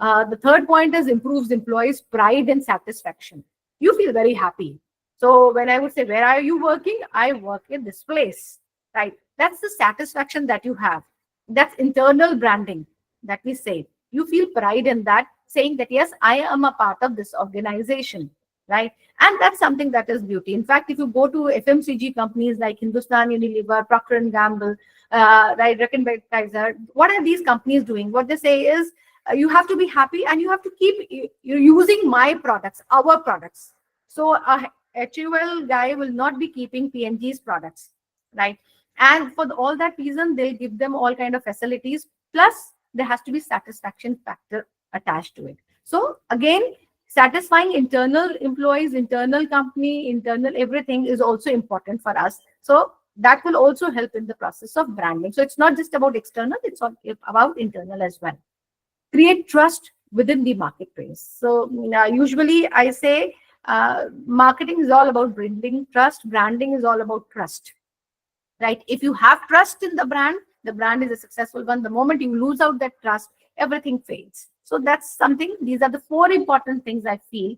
The third point is improves employees' pride and satisfaction. You feel very happy. So when I would say, where are you working? I work in this place, right? That's the satisfaction that you have. That's internal branding that we say. You feel pride in that, saying that, yes, I am a part of this organization, right? And that's something that is beauty. In fact, if you go to FMCG companies like Hindustan Unilever, Procter & Gamble, right, Reckitt Kaiser, what are these companies doing? What they say is, you have to be happy and you have to keep using my products, our products. So a HUL guy will not be keeping P&G's products, right? And for all that reason, they'll give them all kind of facilities. Plus, there has to be satisfaction factor attached to it. So again, satisfying internal employees, internal company, internal everything is also important for us. So that will also help in the process of branding. So it's not just about external, it's about internal as well. Create trust within the marketplace. So usually I say marketing is all about building trust. Branding is all about trust, right? If you have trust in the brand is a successful one. The moment you lose out that trust, everything fails. So that's something, these are the 4 important things I feel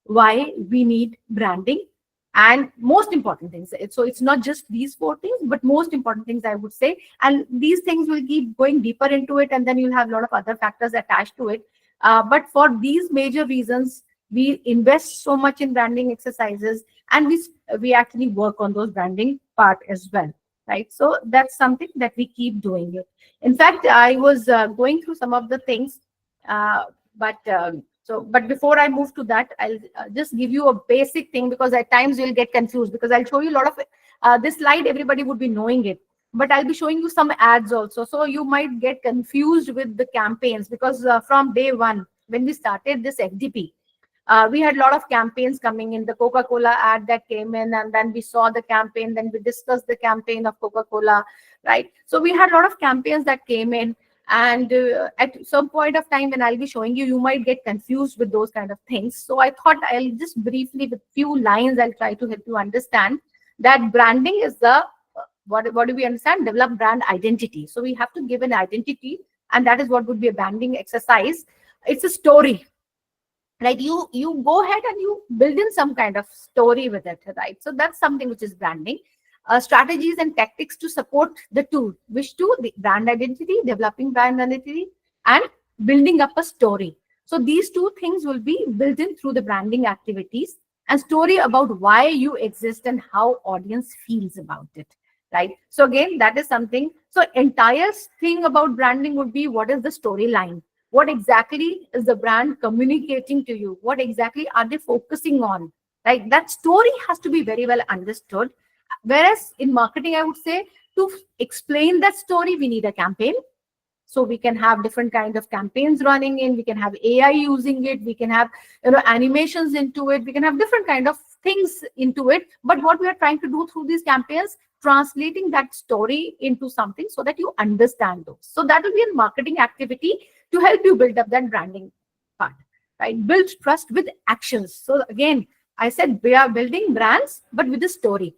why we need branding. And most important things, so it's not just these 4 things, but most important things I would say. And these things will keep going deeper into it, and then you'll have a lot of other factors attached to it. But for these major reasons, we invest so much in branding exercises, and we actually work on those branding part as well, right? So that's something that we keep doing it. In fact, I was going through some of the things, but before I move to that, I'll just give you a basic thing, because at times you'll get confused, because I'll show you a lot of this slide, everybody would be knowing it, but I'll be showing you some ads also. So you might get confused with the campaigns, because from day one, when we started this FDP, we had a lot of campaigns coming in. The Coca-Cola ad that came in, and then we saw the campaign, then we discussed the campaign of Coca-Cola, right? So we had a lot of campaigns that came in. And at some point of time when I'll be showing you, you might get confused with those kind of things. So I thought I'll just briefly, with few lines, I'll try to help you understand that branding is the, what do we understand? Develop brand identity. So we have to give an identity, and that is what would be a branding exercise. It's a story, right? You go ahead and you build in some kind of story with it, right? So that's something which is branding. Strategies and tactics to support the two, the brand identity, developing brand identity, and building up a story. So these 2 things will be built in through the branding activities, and story about why you exist and how audience feels about it, right? So again, that is something. So entire thing about branding would be, what is the storyline? What exactly is the brand communicating to you? What exactly are they focusing on, right? That story has to be very well understood. Whereas in marketing, I would say, to explain that story, we need a campaign. So we can have different kind of campaigns running in, we can have AI using it, we can have animations into it, we can have different kind of things into it. But what we are trying to do through these campaigns, translating that story into something so that you understand those. So that will be a marketing activity to help you build up that branding part, right? Build trust with actions. So again, I said we are building brands, but with a story.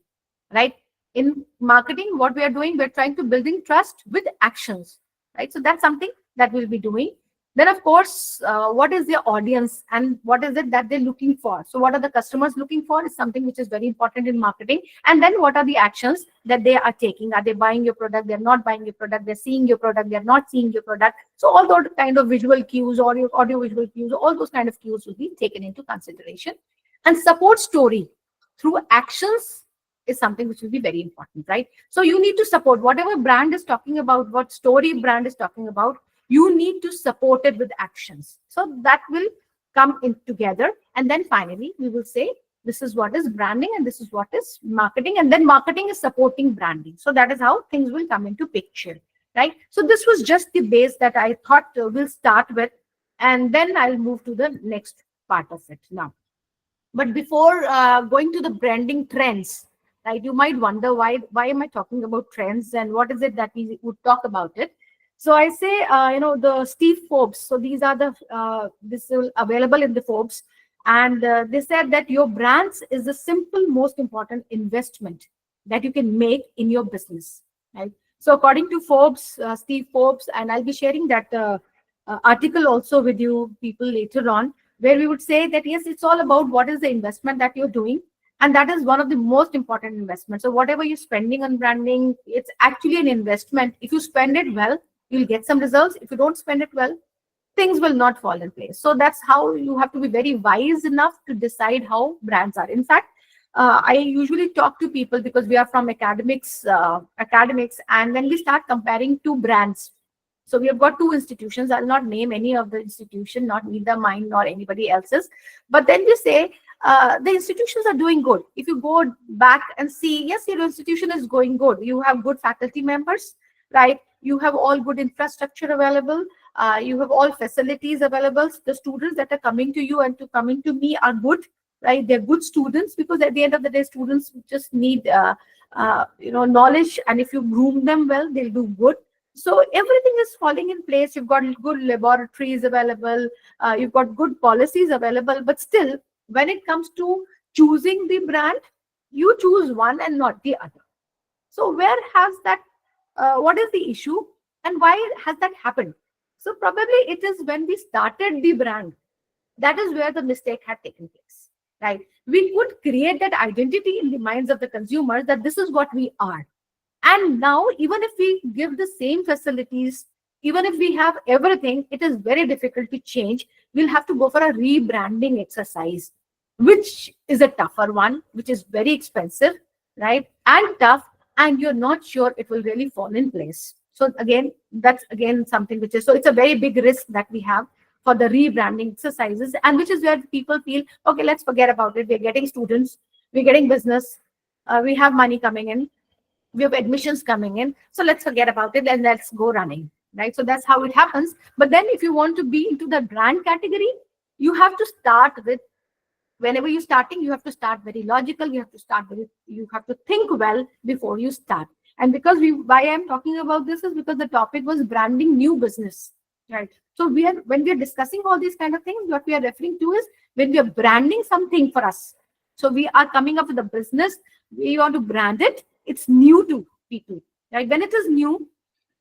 Right? In marketing, what we are doing, we're trying to building trust with actions, right? So that's something that we'll be doing. Then, of course, what is their audience and what is it that they're looking for? So what are the customers looking for is something which is very important in marketing. And then what are the actions that they are taking? Are they buying your product? They're not buying your product. They're seeing your product. They're not seeing your product. So all those kind of visual cues, audio visual cues, all those kind of cues will be taken into consideration. And support story through actions is something which will be very important, right? So you need to support whatever brand is talking about, what story brand is talking about. You need to support it with actions. So that will come in together. And then finally, we will say, this is what is branding and this is what is marketing. And then marketing is supporting branding. So that is how things will come into picture, right? So this was just the base that I thought we'll start with. And then I'll move to the next part of it now. But before going to the branding trends, right, you might wonder why am I talking about trends and what is it that we would talk about it. So I say, the Steve Forbes. So these are the, this is available in the Forbes. And they said that your brands is the simple, most important investment that you can make in your business, right? So according to Forbes, Steve Forbes, and I'll be sharing that article also with you people later on, where we would say that, yes, it's all about what is the investment that you're doing. And that is one of the most important investments. So whatever you're spending on branding, it's actually an investment. If you spend it well, you'll get some results. If you don't spend it well, things will not fall in place. So that's how you have to be very wise enough to decide how brands are. In fact, I usually talk to people because we are from academics, and then we start comparing two brands. So we have got two institutions. I'll not name any of the institution, not neither mine nor anybody else's. But then we say the institutions are doing good. If you go back and see, yes, your institution is going good. You have good faculty members, right? You have all good infrastructure available. You have all facilities available. The students that are coming to you and to coming to me are good, right? They're good students, because at the end of the day, students just need knowledge, and if you groom them well, they'll do good. So everything is falling in place. You've got good laboratories available. You've got good policies available. But still, when it comes to choosing the brand, you choose one and not the other. So where has that? What is the issue, and why has that happened? So probably it is when we started the brand. That is where the mistake had taken place, right? We could create that identity in the minds of the consumers that this is what we are. And now, even if we give the same facilities, even if we have everything, it is very difficult to change. We'll have to go for a rebranding exercise, which is a tougher one, which is very expensive, right? And tough, and you're not sure it will really fall in place. So again, that's again something which is, so it's a very big risk that we have for the rebranding exercises, and which is where people feel, okay, let's forget about it. We're getting students, we're getting business, we have money coming in, we have admissions coming in, so let's forget about it and let's go running, right? So that's how it happens. But then if you want to be into the brand category, you have to start with, whenever you're starting, you have to start very logical. You have to think well before you start. And because why I'm talking about this is because the topic was branding new business, right? So when we are discussing all these kind of things, what we are referring to is when we are branding something for us. So we are coming up with a business, we want to brand it. It's new to people, right? When it is new,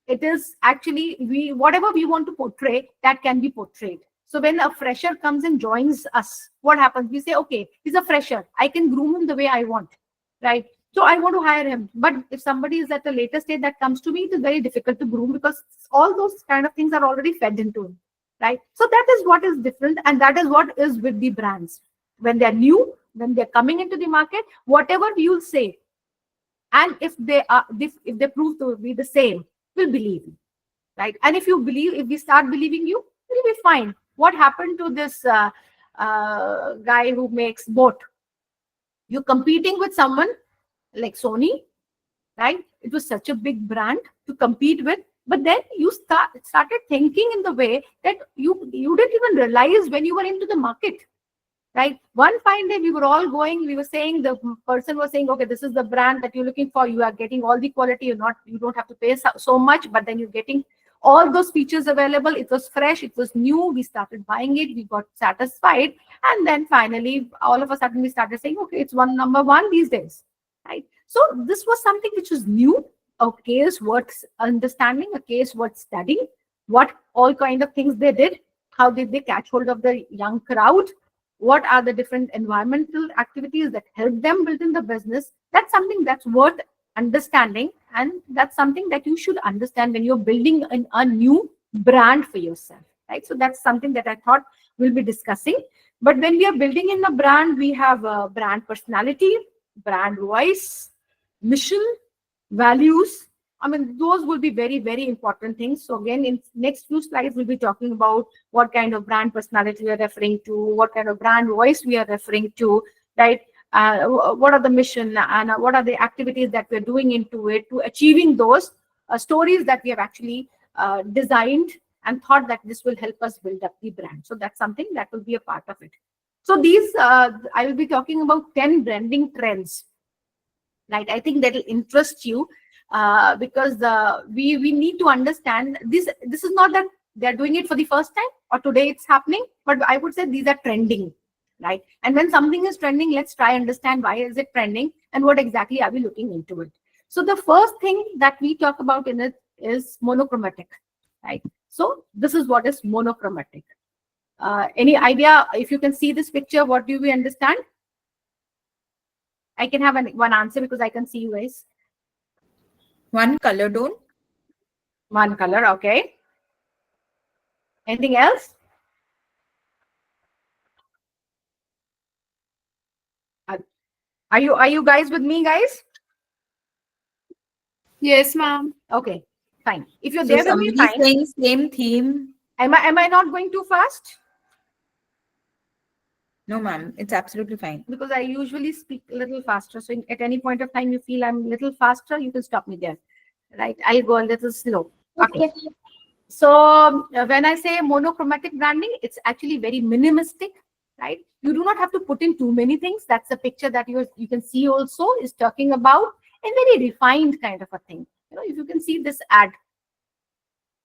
it is actually whatever we want to portray, that can be portrayed. So when a fresher comes and joins us, what happens? We say, okay, he's a fresher. I can groom him the way I want, right? So I want to hire him. But if somebody is at a later stage that comes to me, it is very difficult to groom because all those kind of things are already fed into him, right? So that is what is different. And that is what is with the brands. When they're new, when they're coming into the market, whatever you'll say, and if they prove to be the same, we'll believe you, right? And if we start believing you, it'll be fine. What happened to this guy who makes boat? You're competing with someone like Sony, right? It was such a big brand to compete with, but then you started thinking in the way that you didn't even realize when you were into the market, right? One fine day we were all going, we were saying, the person was saying, okay, this is the brand that you're looking for. You are getting all the quality. You don't have to pay so much, but then you're getting all those features available. It was fresh, it was new. We started buying it, we got satisfied, and then finally all of a sudden we started saying, okay, it's number one these days, right? So this was something which was new, a case worth understanding, a case worth studying. What all kind of things they did, how did they catch hold of the young crowd, what are the different environmental activities that help them build in the business. That's something that's worth understanding, and that's something that you should understand when you're building a new brand for yourself, right? So that's something that I thought we'll be discussing. But when we are building in a brand, we have a brand personality, brand voice, mission, values. I mean, those will be very, very important things. So again, in next few slides, we'll be talking about what kind of brand personality we are referring to, what kind of brand voice we are referring to, right? What are the mission and what are the activities that we're doing into it to achieving those stories that we have actually designed and thought that this will help us build up the brand. So that's something that will be a part of it. So these, I will be talking about 10 branding trends, right? I think that will interest you because we need to understand this. This is not that they're doing it for the first time or today it's happening, but I would say these are trending, right? And when something is trending, let's try understand why is it trending and what exactly are we looking into it. So the first thing that we talk about in it is monochromatic, right? So this is what is monochromatic. Any idea if you can see this picture, what do we understand? I can have one answer because I can see you guys. One color tone. One color, okay. Anything else? Are you guys with me, guys? Yes, ma'am. Okay, fine. If you're So there with me, somebody's fine. saying same theme. Am I not going too fast? No, ma'am, it's absolutely fine. Because I usually speak a little faster. So at any point of time you feel I'm a little faster, you can stop me there. Right? I'll go a little slow. Okay. So when I say monochromatic branding, it's actually very minimalistic, right? You do not have to put in too many things. That's the picture that you can see also is talking about a very refined kind of a thing. You know, if you can see this ad,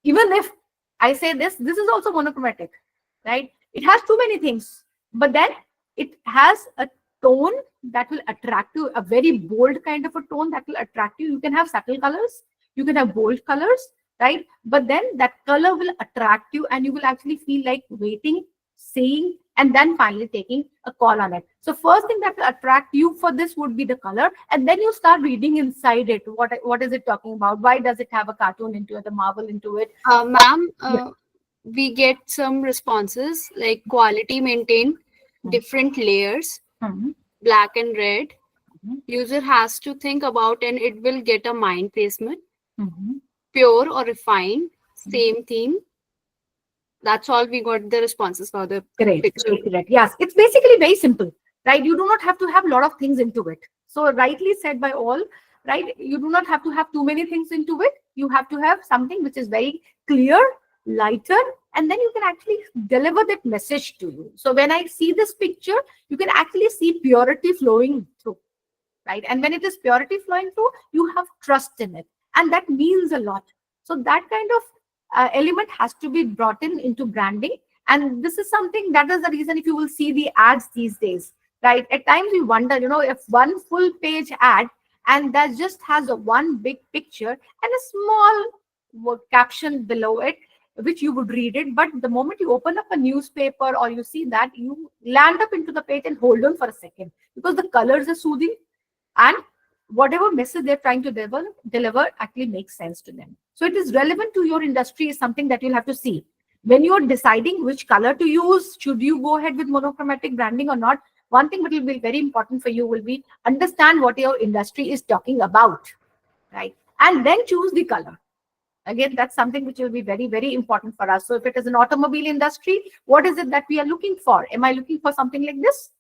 even if I say this is also monochromatic, right? It has too many things, but then it has a tone that will attract you, a very bold kind of a tone that will attract you. You can have subtle colors, you can have bold colors, right? But then that color will attract you and you will actually feel like waiting, seeing, and then finally taking a call on it. So first thing that will attract you for this would be the color, and then you start reading inside it. What is it talking about? Why does it have a cartoon into it, a Marvel into it? Ma'am, we get some responses like quality maintained, different layers, black and red. User has to think about and it will get a mind placement. Pure or refined, same theme. That's all we got the responses for the picture. Correct. Yes, it's basically very simple, right? You do not have to have a lot of things into it. So rightly said by all, right? You do not have to have too many things into it. You have to have something which is very clear, lighter, and then you can actually deliver that message to you. So when I see this picture, you can actually see purity flowing through, right? And when it is purity flowing through, you have trust in it. And that means a lot. So that kind of element has to be brought into branding. And this is something that is the reason if you will see the ads these days, right? At times we wonder, you know, if one full page ad and that just has a one big picture and a small caption below it, which you would read it. But the moment you open up a newspaper or you see that, you land up into the page and hold on for a second because the colors are soothing and whatever message they're trying to deliver actually makes sense to them. So it is relevant to your industry is something that you'll have to see. When you're deciding which color to use, should you go ahead with monochromatic branding or not? One thing that will be very important for you will be understand what your industry is talking about, right? And then choose the color. Again, that's something which will be very, very important for us. So if it is an automobile industry, what is it that we are looking for? Am I looking for something like this?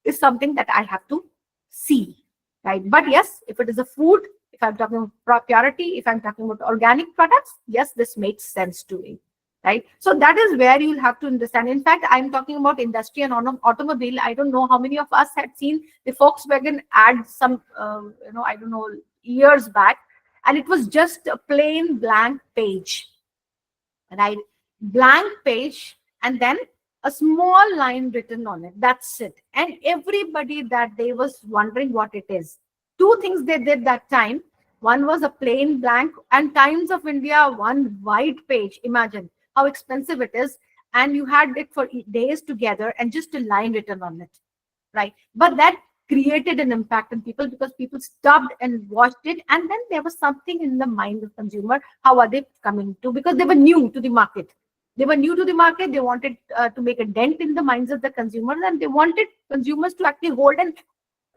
Is something that I have to see. Right. But yes, if it is a food, if I'm talking about purity, if I'm talking about organic products, yes, this makes sense to me. Right. So that is where you'll have to understand. In fact, I'm talking about industry and automobile. I don't know how many of us had seen the Volkswagen ad some, I don't know, years back. And it was just a plain blank page. Right. Blank page. And then a small line written on it. That's it. And everybody that day was wondering what it is. Two things they did that time. One was a plain blank and Times of India, one white page. Imagine how expensive it is. And you had it for days together and just a line written on it. Right. But that created an impact on people because people stopped and watched it. And then there was something in the mind of consumer. How are they coming to? Because they were new to the market. They were new to the market. They wanted to make a dent in the minds of the consumers, and they wanted consumers to actually hold and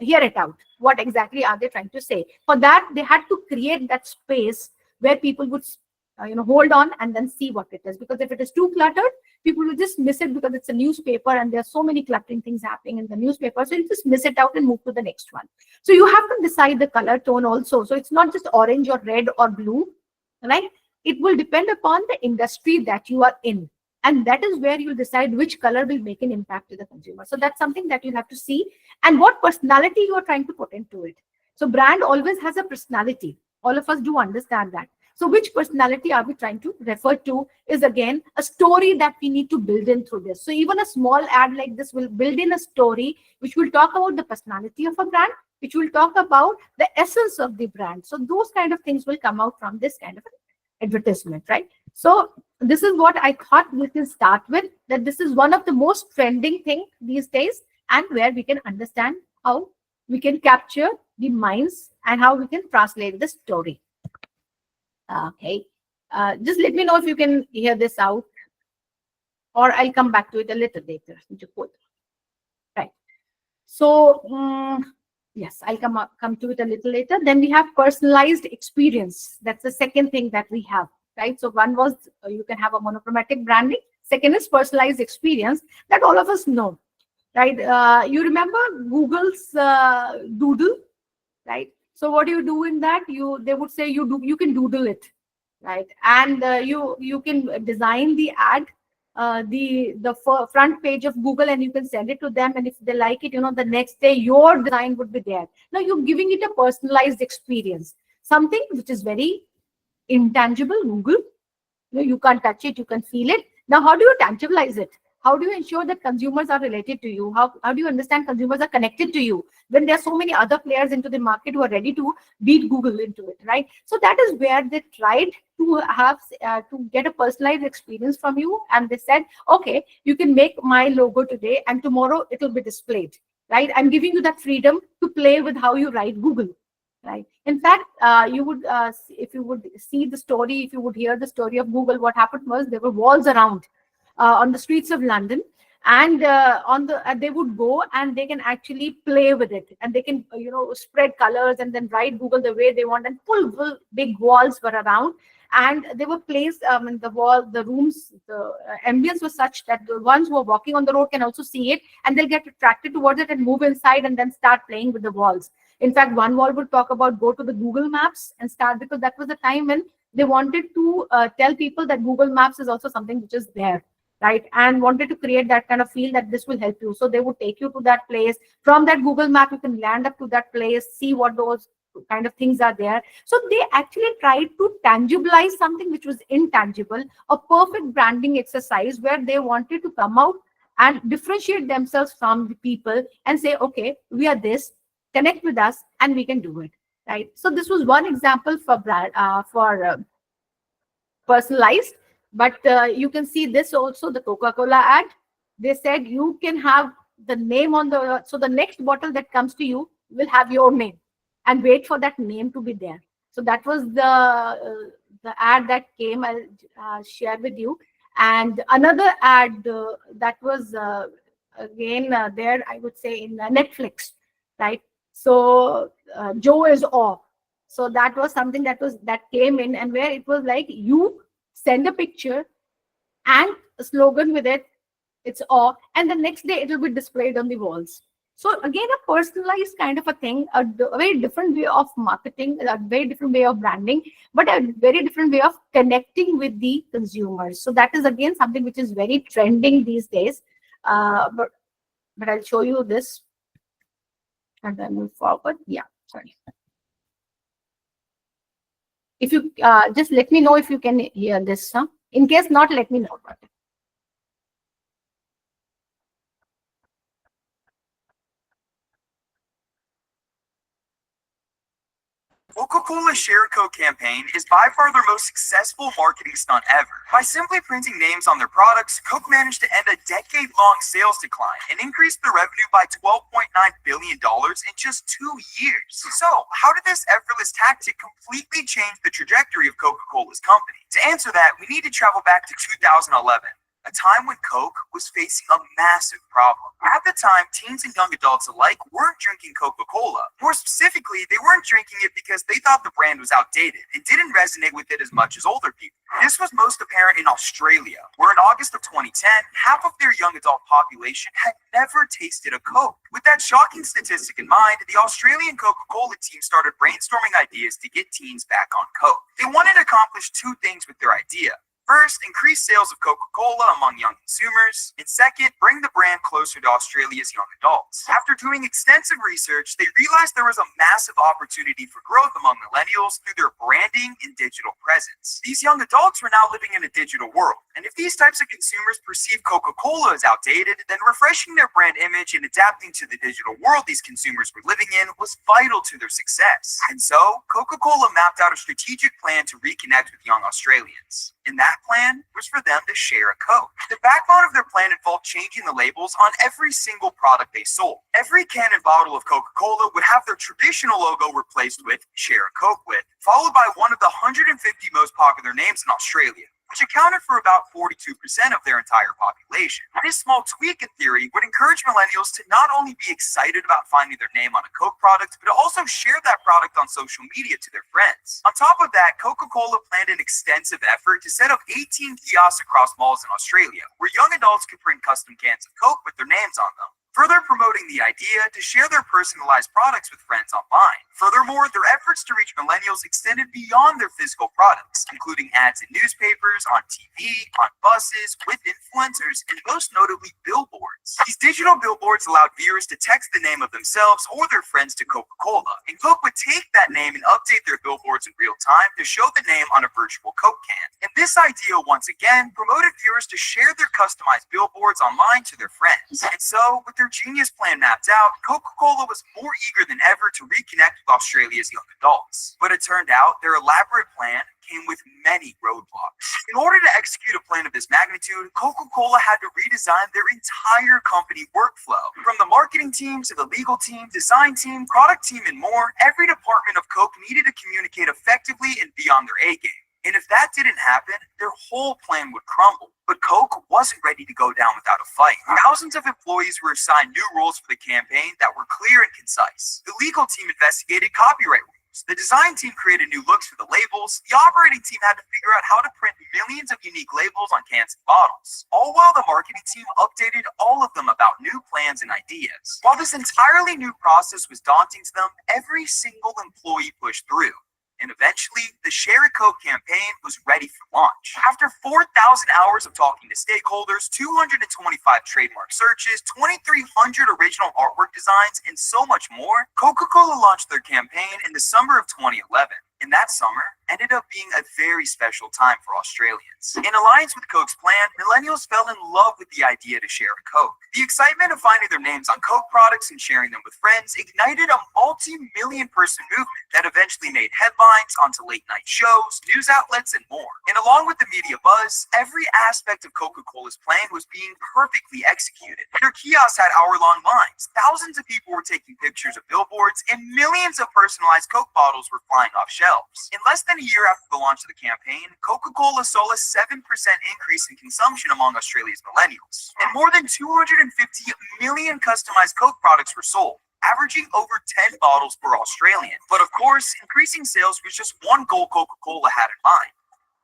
hear it out. What exactly are they trying to say? For that, they had to create that space where people would hold on and then see what it is. Because if it is too cluttered, people will just miss it because it's a newspaper and there are so many cluttering things happening in the newspaper. So you just miss it out and move to the next one. So you have to decide the color tone also. So it's not just orange or red or blue, right? It will depend upon the industry that you are in. And that is where you'll decide which color will make an impact to the consumer. So that's something that you have to see, and what personality you are trying to put into it. So brand always has a personality. All of us do understand that. So which personality are we trying to refer to is again a story that we need to build in through this. So even a small ad like this will build in a story which will talk about the personality of a brand, which will talk about the essence of the brand. So those kind of things will come out from this kind of advertisement, right? So this is what I thought we can start with, that this is one of the most trending thing these days, and where we can understand how we can capture the minds and how we can translate the story. Okay, just let me know if you can hear this out, or I'll come back to it a little later. Right. So yes, I'll come to it a little later. Then we have personalized experience. That's the second thing that we have, right? So one was you can have a monochromatic branding. Second is personalized experience that all of us know, right? You remember Google's Doodle, right? So what do you do in that? They would say you can doodle it, right? And you can design the ad, the front page of Google, and you can send it to them. And if they like it, the next day your design would be there. Now you're giving it a personalized experience, something which is very intangible. Google, you can't touch it, you can feel it. Now, how do you tangibilize it? How do you ensure that consumers are related to you? How do you understand consumers are connected to you when there are so many other players into the market who are ready to beat Google into it, right? So that is where they tried to have to get a personalized experience from you, and they said, okay, you can make my logo today and tomorrow it will be displayed, right? I'm giving you that freedom to play with how you write Google, right? In fact, you would if you would see the story, if you would hear the story of Google, what happened was there were walls around on the streets of London, and they would go and they can actually play with it, and they can spread colors and then write Google the way they want, and full big walls were around, and they were placed in the rooms, the ambience was such that the ones who are walking on the road can also see it, and they'll get attracted towards it and move inside and then start playing with the walls. In fact, one wall would talk about go to the Google Maps and start, because that was the time when they wanted to tell people that Google Maps is also something which is there, right? And wanted to create that kind of feel that this will help you. So they would take you to that place. From that Google Map, you can land up to that place, see what those kind of things are there. So they actually tried to tangibilize something which was intangible, a perfect branding exercise where they wanted to come out and differentiate themselves from the people and say, okay, we are this, connect with us and we can do it, right? So this was one example for brand personalized. But you can see this also, the Coca-Cola ad. They said you can have the name on the, so the next bottle that comes to you will have your name, and wait for that name to be there. So that was the ad that came. I'll share with you. And another ad that was again there, I would say in Netflix, right? So Joe is off. So that was something that came in, and where it was like you send a picture and a slogan with it, it's off, and the next day it will be displayed on the walls. So again, a personalized kind of a thing, a very different way of marketing, a very different way of branding, but a very different way of connecting with the consumers. So that is again something which is very trending these days. But I'll show you this and then move forward. Yeah, sorry. If you just let me know if you can hear this. In case not, let me know about it. Coca-Cola's Share Coke campaign is by far their most successful marketing stunt ever. By simply printing names on their products, Coke managed to end a decade-long sales decline and increase their revenue by $12.9 billion in just 2 years. So, how did this effortless tactic completely change the trajectory of Coca-Cola's company? To answer that, we need to travel back to 2011. a time when Coke was facing a massive problem. At the time, teens and young adults alike weren't drinking Coca-Cola. More specifically, they weren't drinking it because they thought the brand was outdated and didn't resonate with it as much as older people. This was most apparent in Australia, where in August of 2010, half of their young adult population had never tasted a Coke. With that shocking statistic in mind, the Australian Coca-Cola team started brainstorming ideas to get teens back on Coke. They wanted to accomplish two things with their idea. First, increase sales of Coca-Cola among young consumers, and second, bring the brand closer to Australia's young adults. After doing extensive research, they realized there was a massive opportunity for growth among millennials through their branding and digital presence. These young adults were now living in a digital world, and if these types of consumers perceive Coca-Cola as outdated, then refreshing their brand image and adapting to the digital world these consumers were living in was vital to their success. And so, Coca-Cola mapped out a strategic plan to reconnect with young Australians. And that plan was for them to share a Coke. The backbone of their plan involved changing the labels on every single product they sold. Every can and bottle of Coca-Cola would have their traditional logo replaced with "Share a Coke with," followed by one of the 150 most popular names in Australia, which accounted for about 42% of their entire population. This small tweak, in theory, would encourage millennials to not only be excited about finding their name on a Coke product, but to also share that product on social media to their friends. On top of that, Coca-Cola planned an extensive effort to set up 18 kiosks across malls in Australia, where young adults could print custom cans of Coke with their names on them, further promoting the idea to share their personalized products with friends online. Furthermore, their efforts to reach millennials extended beyond their physical products, including ads in newspapers, on TV, on buses, with influencers, and most notably billboards. These digital billboards allowed viewers to text the name of themselves or their friends to Coca-Cola, and Coke would take that name and update their billboards in real time to show the name on a virtual Coke can. And this idea, once again, promoted viewers to share their customized billboards online to their friends. And so, with their genius plan mapped out, Coca-Cola was more eager than ever to reconnect with Australia's young adults. But it turned out their elaborate plan came with many roadblocks. In order to execute a plan of this magnitude, Coca-Cola had to redesign their entire company workflow. From the marketing team to the legal team, design team, product team, and more, every department of Coke needed to communicate effectively and be on their A game. And if that didn't happen, their whole plan would crumble. But Coke wasn't ready to go down without a fight. Thousands of employees were assigned new rules for the campaign that were clear and concise. The legal team investigated copyright rules. The design team created new looks for the labels. The operating team had to figure out how to print millions of unique labels on cans and bottles, all while the marketing team updated all of them about new plans and ideas. While this entirely new process was daunting to them, every single employee pushed through. And eventually, the Share a Coke campaign was ready for launch. After 4,000 hours of talking to stakeholders, 225 trademark searches, 2,300 original artwork designs, and so much more, Coca-Cola launched their campaign in the summer of 2011. And that summer ended up being a very special time for Australians. In alliance with Coke's plan, millennials fell in love with the idea to share a Coke. The excitement of finding their names on Coke products and sharing them with friends ignited a multi-million person movement that eventually made headlines onto late night shows, news outlets, and more. And along with the media buzz, every aspect of Coca-Cola's plan was being perfectly executed. Their kiosks had hour-long lines, thousands of people were taking pictures of billboards, and millions of personalized Coke bottles were flying off shelves. In less than a year after the launch of the campaign, Coca-Cola saw a 7% increase in consumption among Australia's millennials, and more than 250 million customized Coke products were sold, averaging over 10 bottles per Australian. But of course, increasing sales was just one goal Coca-Cola had in mind.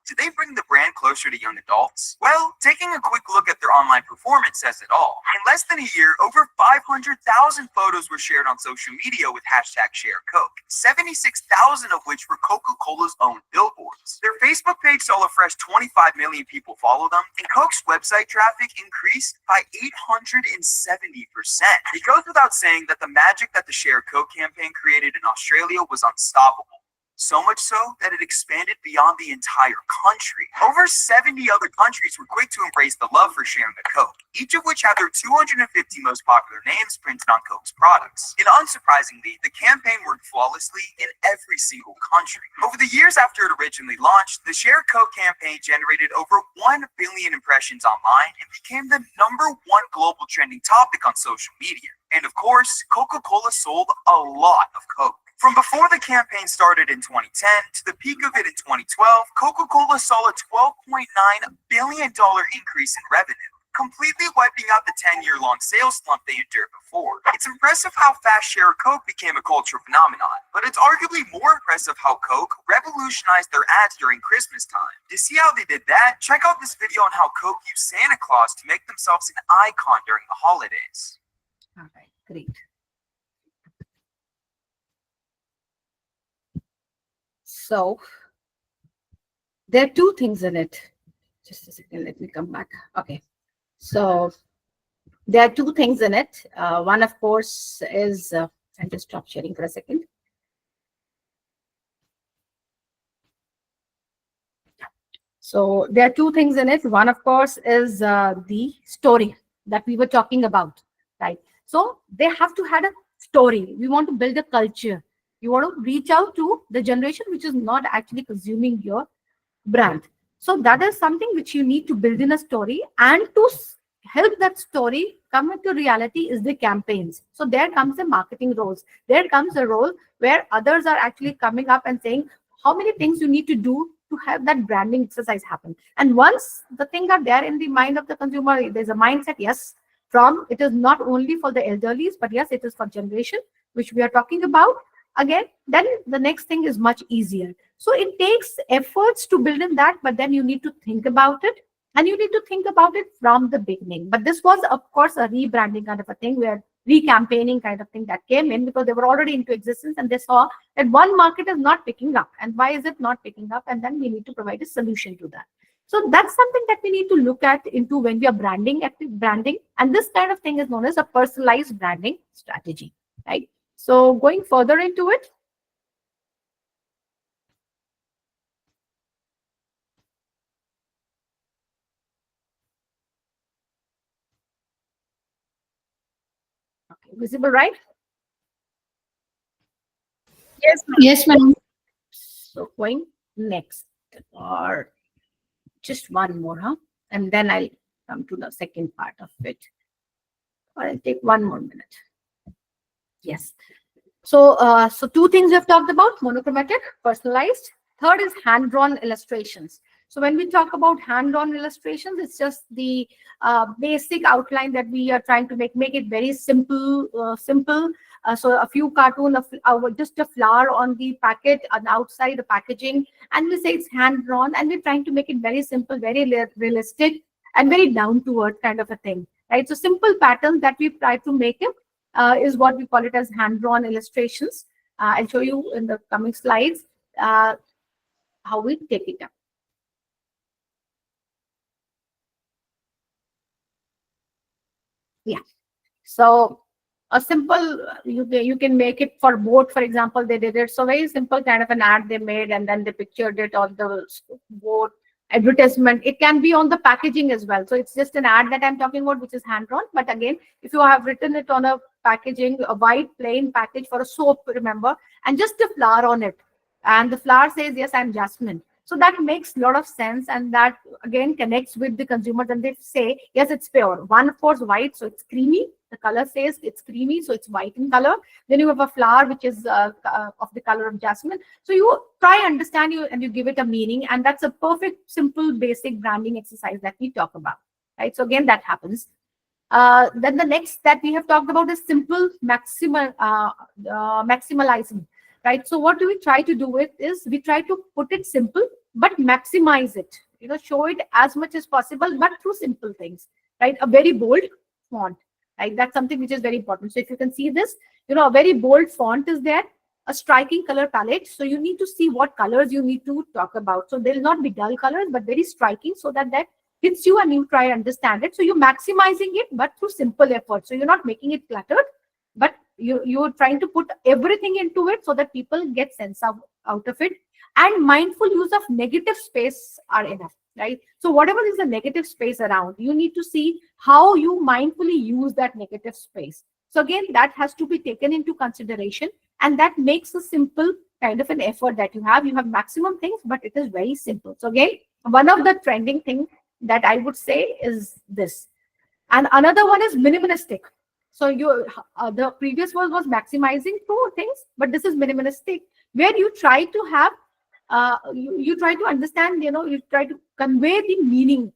Did they bring the brand closer to young adults? Well, taking a quick look at their online performance says it all. In less than a year, over 500,000 photos were shared on social media with hashtag #ShareCoke, 76,000 of which were Coca-Cola's own billboards. Their Facebook page saw a fresh 25 million people follow them, and Coke's website traffic increased by 870%. It goes without saying that the magic that the Share Coke campaign created in Australia was unstoppable. So much so that it expanded beyond the entire country. Over 70 other countries were quick to embrace the love for sharing a Coke, each of which had their 250 most popular names printed on Coke's products. And unsurprisingly, the campaign worked flawlessly in every single country. Over the years after it originally launched, the Share Coke campaign generated over 1 billion impressions online and became the #1 global trending topic on social media. And of course, Coca-Cola sold a lot of Coke. From before the campaign started in 2010 to the peak of it in 2012, Coca-Cola saw a $12.9 billion increase in revenue, completely wiping out the 10-year-long sales slump they endured before. It's impressive how fast Share a Coke became a cultural phenomenon, but it's arguably more impressive how Coke revolutionized their ads during Christmas time. To see how they did that, check out this video on how Coke used Santa Claus to make themselves an icon during the holidays. All right, great. So there are two things in it. Just a second, let me come back. Okay. So there are two things in it. One, of course, is, I'll just stop sharing for a second. So there are two things in it. One, of course, is the story that we were talking about, right? So they have to have a story. We want to build a culture. You want to reach out to the generation which is not actually consuming your brand. So that is something which you need to build in a story, and to help that story come into reality is the campaigns. So there comes the marketing roles. There comes a role where others are actually coming up and saying how many things you need to do to have that branding exercise happen. And once the things are there in the mind of the consumer, there's a mindset, yes, from it is not only for the elderlies, but yes, it is for generation, which we are talking about. Again, then the next thing is much easier. So it takes efforts to build in that, but then you need to think about it, and you need to think about it from the beginning. But this was, of course, a rebranding kind of a thing, where recampaigning kind of thing that came in because they were already into existence and they saw that one market is not picking up. And why is it not picking up? And then we need to provide a solution to that. So that's something that we need to look at into when we are branding, active branding. And this kind of thing is known as a personalized branding strategy, right? So going further into it, okay, visible, right? Yes, ma'am. Yes, ma'am. So going next, or just one more, huh? And then I'll come to the second part of it. Or I'll take one more minute. Yes. So, so two things we have talked about: monochromatic, personalized. Third is hand-drawn illustrations. So when we talk about hand-drawn illustrations, it's just the basic outline that we are trying to make it very simple. So a few cartoon of just a flower on the packet and outside the packaging, and we say it's hand-drawn, and we're trying to make it very simple, very realistic, and very down-to-earth kind of a thing, right? So simple patterns that we try to make it is what we call it as hand-drawn illustrations. I'll show you in the coming slides how we take it up. Yeah. So a simple, you can make it for boat, for example. They did it. So very simple kind of an ad they made, and then they pictured it on the boat advertisement. It can be on the packaging as well. So it's just an ad that I'm talking about, which is hand-drawn. But again, if you have written it on a packaging, a white plain package for a soap, remember, and just a flower on it, and the flower says, yes, I'm Jasmine. So that makes a lot of sense, and that again connects with the consumers, and they say, yes, it's pure. One, of course, white, so it's creamy. The color says it's creamy, so it's white in color. Then you have a flower which is of the color of jasmine. So you try understand and you give it a meaning, and that's a perfect, simple, basic branding exercise that we talk about, right? So again, that happens. Then the next that we have talked about is simple maximalizing. Right. So what do we try to do with is we try to put it simple, but maximize it, show it as much as possible, but through simple things, right? A very bold font, right? That's something which is very important. So if you can see this, a very bold font is there, a striking color palette. So you need to see what colors you need to talk about. So they'll not be dull colors, but very striking, so that hits you and you try to understand it. So you're maximizing it, but through simple effort. So you're not making it cluttered, but you're trying to put everything into it so that people get sense out of it. And mindful use of negative space are enough, right? So whatever is the negative space around, you need to see how you mindfully use that negative space. So again, that has to be taken into consideration, and that makes a simple kind of an effort that you have. You have maximum things, but it is very simple. So again, one of the trending things that I would say is this. And another one is minimalistic. So the previous was maximizing two things, but this is minimalistic, where you try to have, you try to understand, you try to convey the meaning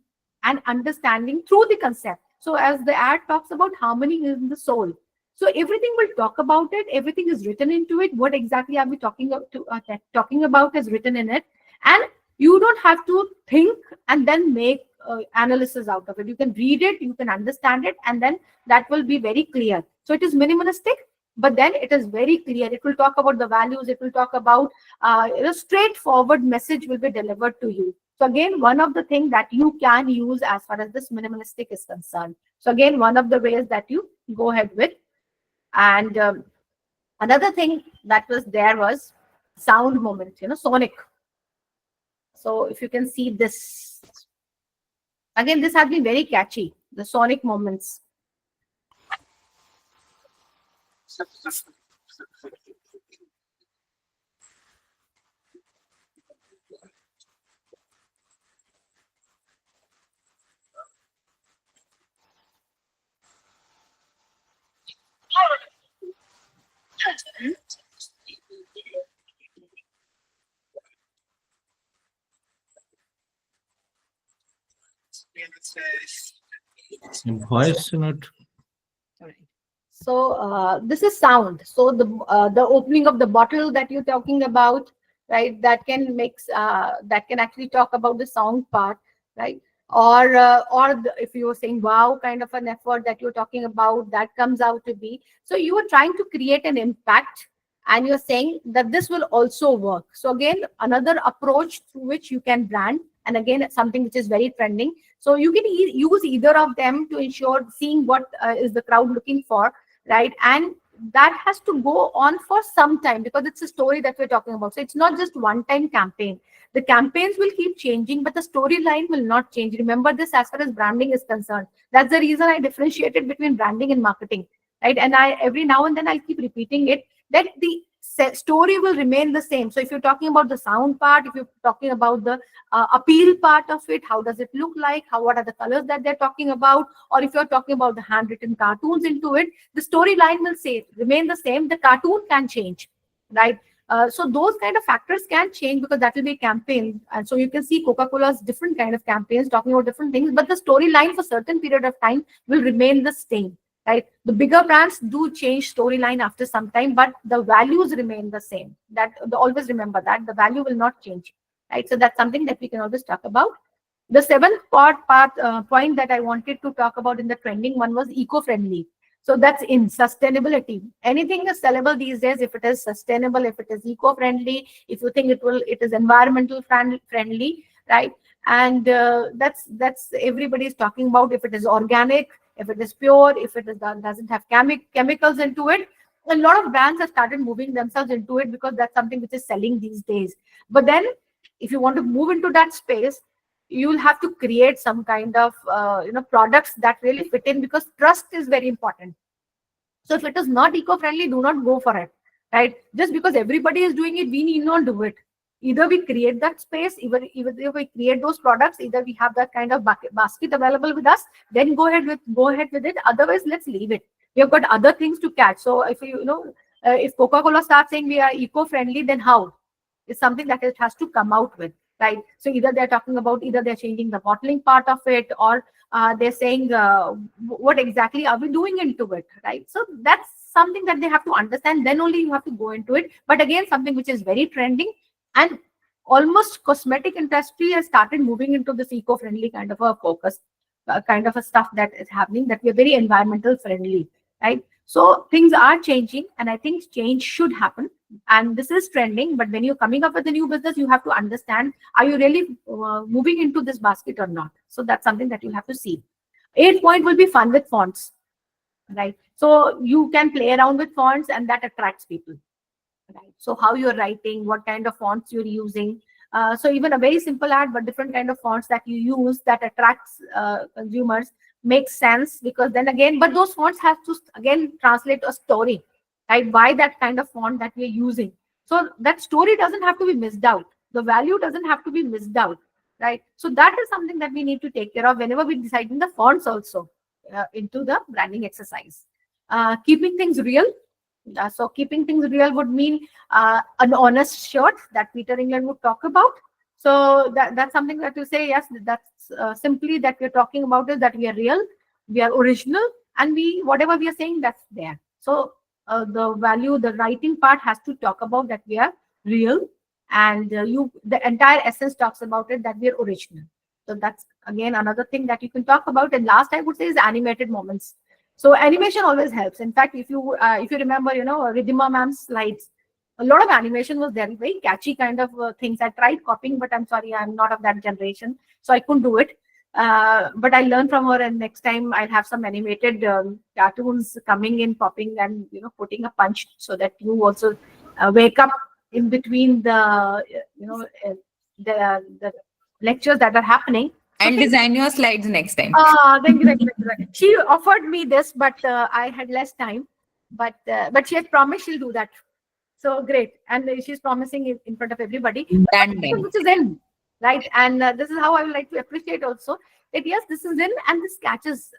and understanding through the concept. So as the ad talks about harmony in the soul, so everything will talk about it. Everything is written into it. What exactly are we talking about is written in it, and you don't have to think and then make analysis out of it. You can read it, you can understand it, and then that will be very clear. So it is minimalistic, but then it is very clear. It will talk about the values. It will talk about straightforward message will be delivered to you. So again, one of the things that you can use as far as this minimalistic is concerned. So again, one of the ways that you go ahead with. And another thing that was there was sound moment, sonic. So if you can see this, again, this has been very catchy, the sonic moments. Voice not. So this is sound. So the opening of the bottle that you're talking about, right? That can actually talk about the sound part, right? Or if you were saying wow, kind of an effort that you're talking about, that comes out to be. So you are trying to create an impact, and you're saying that this will also work. So again, another approach through which you can brand, and again, something which is very trending. So you can use either of them to ensure seeing what is the crowd looking for, right? And that has to go on for some time, because it's a story that we're talking about. So it's not just one-time campaign. The campaigns will keep changing, but the storyline will not change. Remember this as far as branding is concerned. That's the reason I differentiated between branding and marketing, right? And every now and then I'll keep repeating it, that the story will remain the same. So if you're talking about the sound part, if you're talking about the appeal part of it, how does it look like, what are the colors that they're talking about, or if you're talking about the handwritten cartoons into it, the storyline will remain the same. The cartoon can change, right? So those kind of factors can change, because that will be a campaign. And so you can see Coca-Cola's different kind of campaigns talking about different things, but the storyline for certain period of time will remain the same, right? The bigger brands do change storyline after some time, but the values remain the same. That always remember that the value will not change, right? So that's something that we can always talk about. The seventh point that I wanted to talk about in the trending one was eco-friendly. So that's in sustainability. Anything is sellable these days if it is sustainable, if it is eco-friendly, if you think it is environmental friendly, right? And that's everybody is talking about. If it is organic, if it is pure, if it doesn't have chemicals into it. A lot of brands have started moving themselves into it, because that's something which is selling these days. But then if you want to move into that space, you'll have to create some kind of products that really fit in, because trust is very important. So if it is not eco-friendly, do not go for it, right? Just because everybody is doing it, we need not do it. Either we create that space, either we create those products, either we have that kind of basket available with us, then go ahead with it. Otherwise, let's leave it. We have got other things to catch. So if if Coca-Cola starts saying we are eco-friendly, then how? It's something that it has to come out with, right? So either they're talking about, either they're changing the bottling part of it, or they're saying what exactly are we doing into it, right? So that's something that they have to understand. Then only you have to go into it. But again, something which is very trending, and almost cosmetic industry has started moving into this eco-friendly kind of a focus, kind of a stuff that is happening, that we're very environmental friendly, right? So things are changing, and I think change should happen. And this is trending, but when you're coming up with a new business, you have to understand, are you really moving into this basket or not? So that's something that you have to see. 8th point will be fun with fonts, right? So you can play around with fonts, and that attracts people, right? So how you're writing, what kind of fonts you're using. So even a very simple ad, but different kind of fonts that you use that attracts consumers makes sense, because then again, but those fonts have to again translate a story, right? Why that kind of font that we're using. So that story doesn't have to be missed out. The value doesn't have to be missed out, right? So that is something that we need to take care of whenever we're deciding the fonts also into the branding exercise. Keeping things real. So keeping things real would mean an honest shirt that Peter England would talk about. So that's something that you say, yes, that's simply that we're talking about is that we are real, we are original, and whatever we are saying, that's there. So the value, the writing part has to talk about that we are real, and the entire essence talks about it that we are original. So that's again another thing that you can talk about. And last I would say is animated moments. So animation always helps. In fact, if you remember, Ridhima ma'am's slides, a lot of animation was there, very catchy kind of things. I tried copying, but I'm sorry, I'm not of that generation, so I couldn't do it. But I learned from her, and next time I'll have some animated cartoons coming in, popping, and putting a punch so that you also wake up in between the the lectures that are happening. I'll design your slides next time. Thank you. She offered me this, but I had less time. But she has promised she'll do that. So great, and she's promising it in front of everybody. Which is in, right? And this is how I would like to appreciate also that yes, this is in, and this catches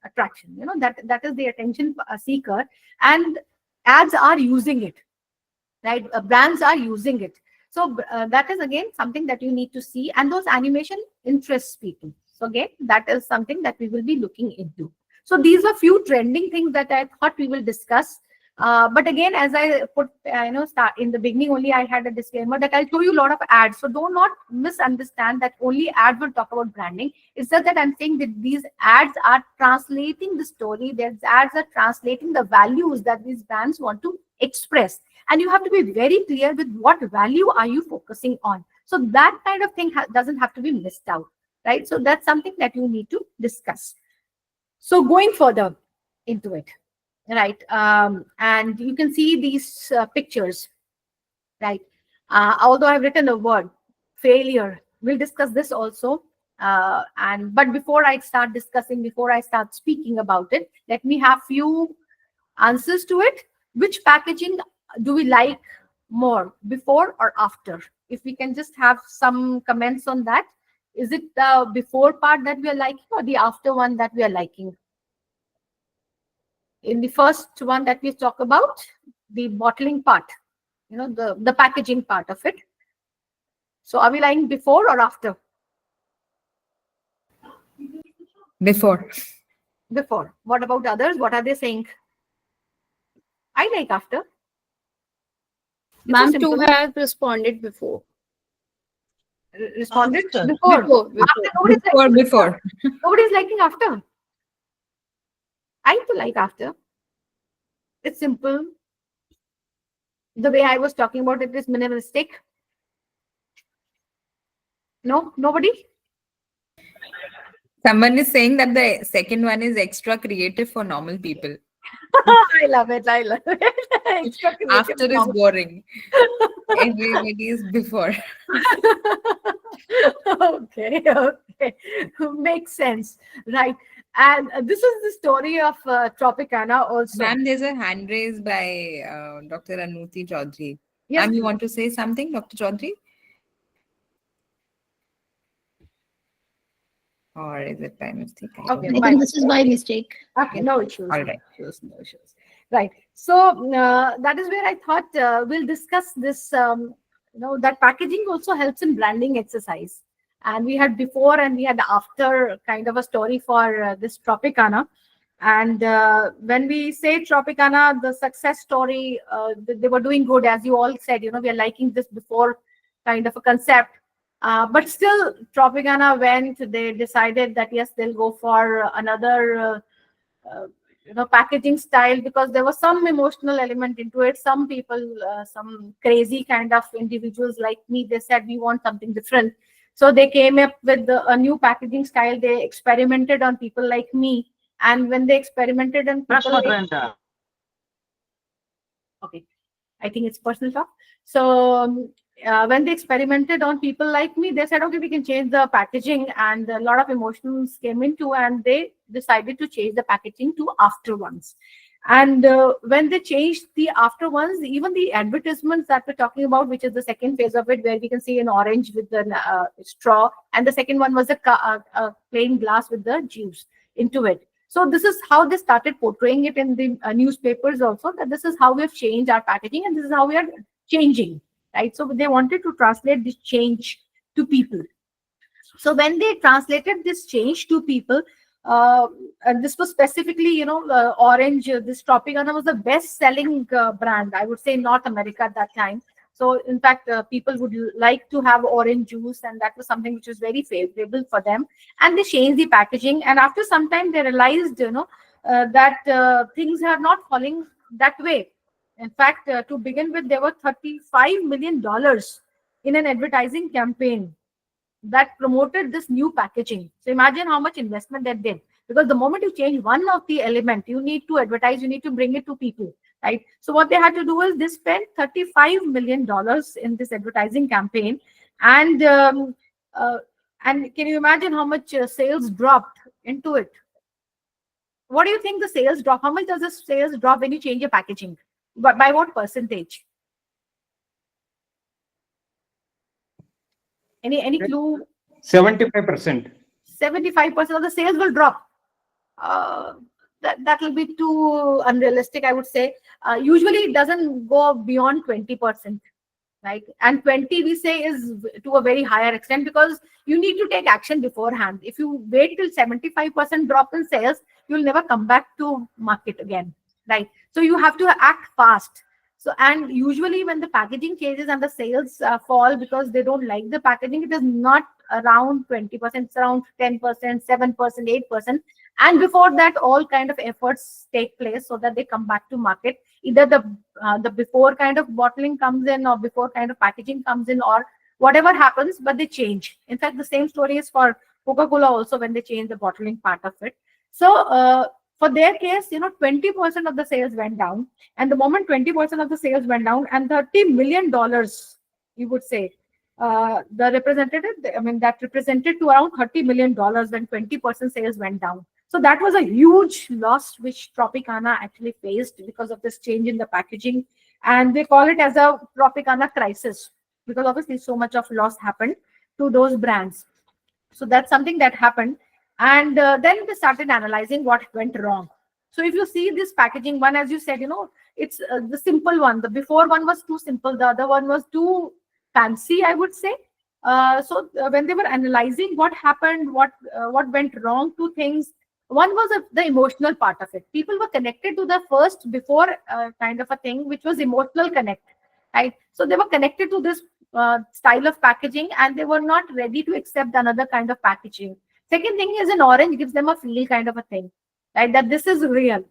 attraction. That is the attention seeker, and ads are using it, right? Brands are using it. So that is again something that you need to see, and those animation interests people. So again, that is something that we will be looking into. So these are few trending things that I thought we will discuss. But again, as I put, start in the beginning only, I had a disclaimer that I'll show you a lot of ads. So do not misunderstand that only ads will talk about branding. It's just that I'm saying that these ads are translating the story. These ads are translating the values that these brands want to express. And you have to be very clear with what value are you focusing on. So that kind of thing doesn't have to be missed out, right? So that's something that you need to discuss. So going further into it, right? And you can see these pictures, right? Although I've written a word, failure, we'll discuss this also. But before I start discussing, before I start speaking about it, let me have few answers to it. Which packaging do we like more, before or after? If we can just have some comments on that. Is it the before part that we are liking, or the after one that we are liking? In the first one that we talk about, the bottling part, the packaging part of it. So are we liking before or after? Before. Before. What about others? What are they saying? I like after. Ma'am, to have responded before. Responded After. before. Before. Nobody's liking after. I too like after. It's simple. The way I was talking about it is minimalistic. No, nobody. Someone is saying that the second one is extra creative for normal people. I love it. Extra creative After is normal. boring. Everybody is before. Okay. Makes sense. Right. And this is the story of Tropicana also. Ma'am, there's a hand raised by Dr. Anuti Chaudhary. Yes, Ma'am, you want to say something, Dr. Chaudhary? Or is it by mistake? Okay, I think this is by mistake. Okay, no issues. All right. No issues. Right. So that is where I thought we'll discuss this. That packaging also helps in branding exercise. And we had before and we had after kind of a story for this Tropicana. And when we say Tropicana, the success story, they were doing good, as you all said, we are liking this before kind of a concept. But still, Tropicana went, they decided that, yes, they'll go for another, packaging style, because there was some emotional element into it. Some people, some crazy kind of individuals like me, they said, we want something different. So they came up with a new packaging style. They experimented on people like me. And when they experimented on people okay, I think it's personal talk. So when they experimented on people like me, they said, okay, we can change the packaging, and a lot of emotions came into, and they decided to change the packaging to after ones. And when they changed the after ones, even the advertisements that we're talking about, which is the second phase of it, where we can see an orange with the straw, and the second one was a plain glass with the juice into it. So this is how they started portraying it in the newspapers also, that this is how we have changed our packaging and this is how we are changing, right? So they wanted to translate this change to people. So when they translated this change to people, and this was specifically, Orange, this Tropicana was the best-selling brand, I would say, in North America at that time. So in fact, people would like to have orange juice, and that was something which was very favorable for them. And they changed the packaging, and after some time, they realized, that things are not falling that way. In fact, to begin with, there were $35 million in an advertising campaign that promoted this new packaging. So imagine how much investment that did. Because the moment you change one of the element, you need to advertise, you need to bring it to people, right? So what they had to do is they spent $35 million in this advertising campaign. And can you imagine how much sales dropped into it? What do you think the sales drop? How much does the sales drop when you change your packaging? By what percentage? Any clue? 75%. 75% of the sales will drop. That will be too unrealistic, I would say. Usually it doesn't go beyond 20%, right? And 20 we say is to a very higher extent, because you need to take action beforehand. If you wait till 75% drop in sales, you'll never come back to market again, right? So you have to act fast. So, and usually when the packaging changes and the sales fall because they don't like the packaging, it is not around 20%, it's around 10%, 7%, 8%. And before that, all kind of efforts take place so that they come back to market. Either the before kind of bottling comes in, or before kind of packaging comes in, or whatever happens, but they change. In fact, the same story is for Coca-Cola also, when they change the bottling part of it. So for their case, 20% of the sales went down. And the moment 20% of the sales went down, and $30 million, you would say, that represented to around $30 million when 20% sales went down. So that was a huge loss which Tropicana actually faced because of this change in the packaging. And they call it as a Tropicana crisis, because obviously so much of loss happened to those brands. So that's something that happened. And then they started analyzing what went wrong. So if you see this packaging one, as you said, it's the simple one. The before one was too simple. The other one was too fancy, I would say. So when they were analyzing what happened, what went wrong to things, one was the emotional part of it. People were connected to the first before kind of a thing, which was emotional connect, right? So they were connected to this style of packaging, and they were not ready to accept another kind of packaging. Second thing is, an orange gives them a feel kind of a thing, right? That this is real,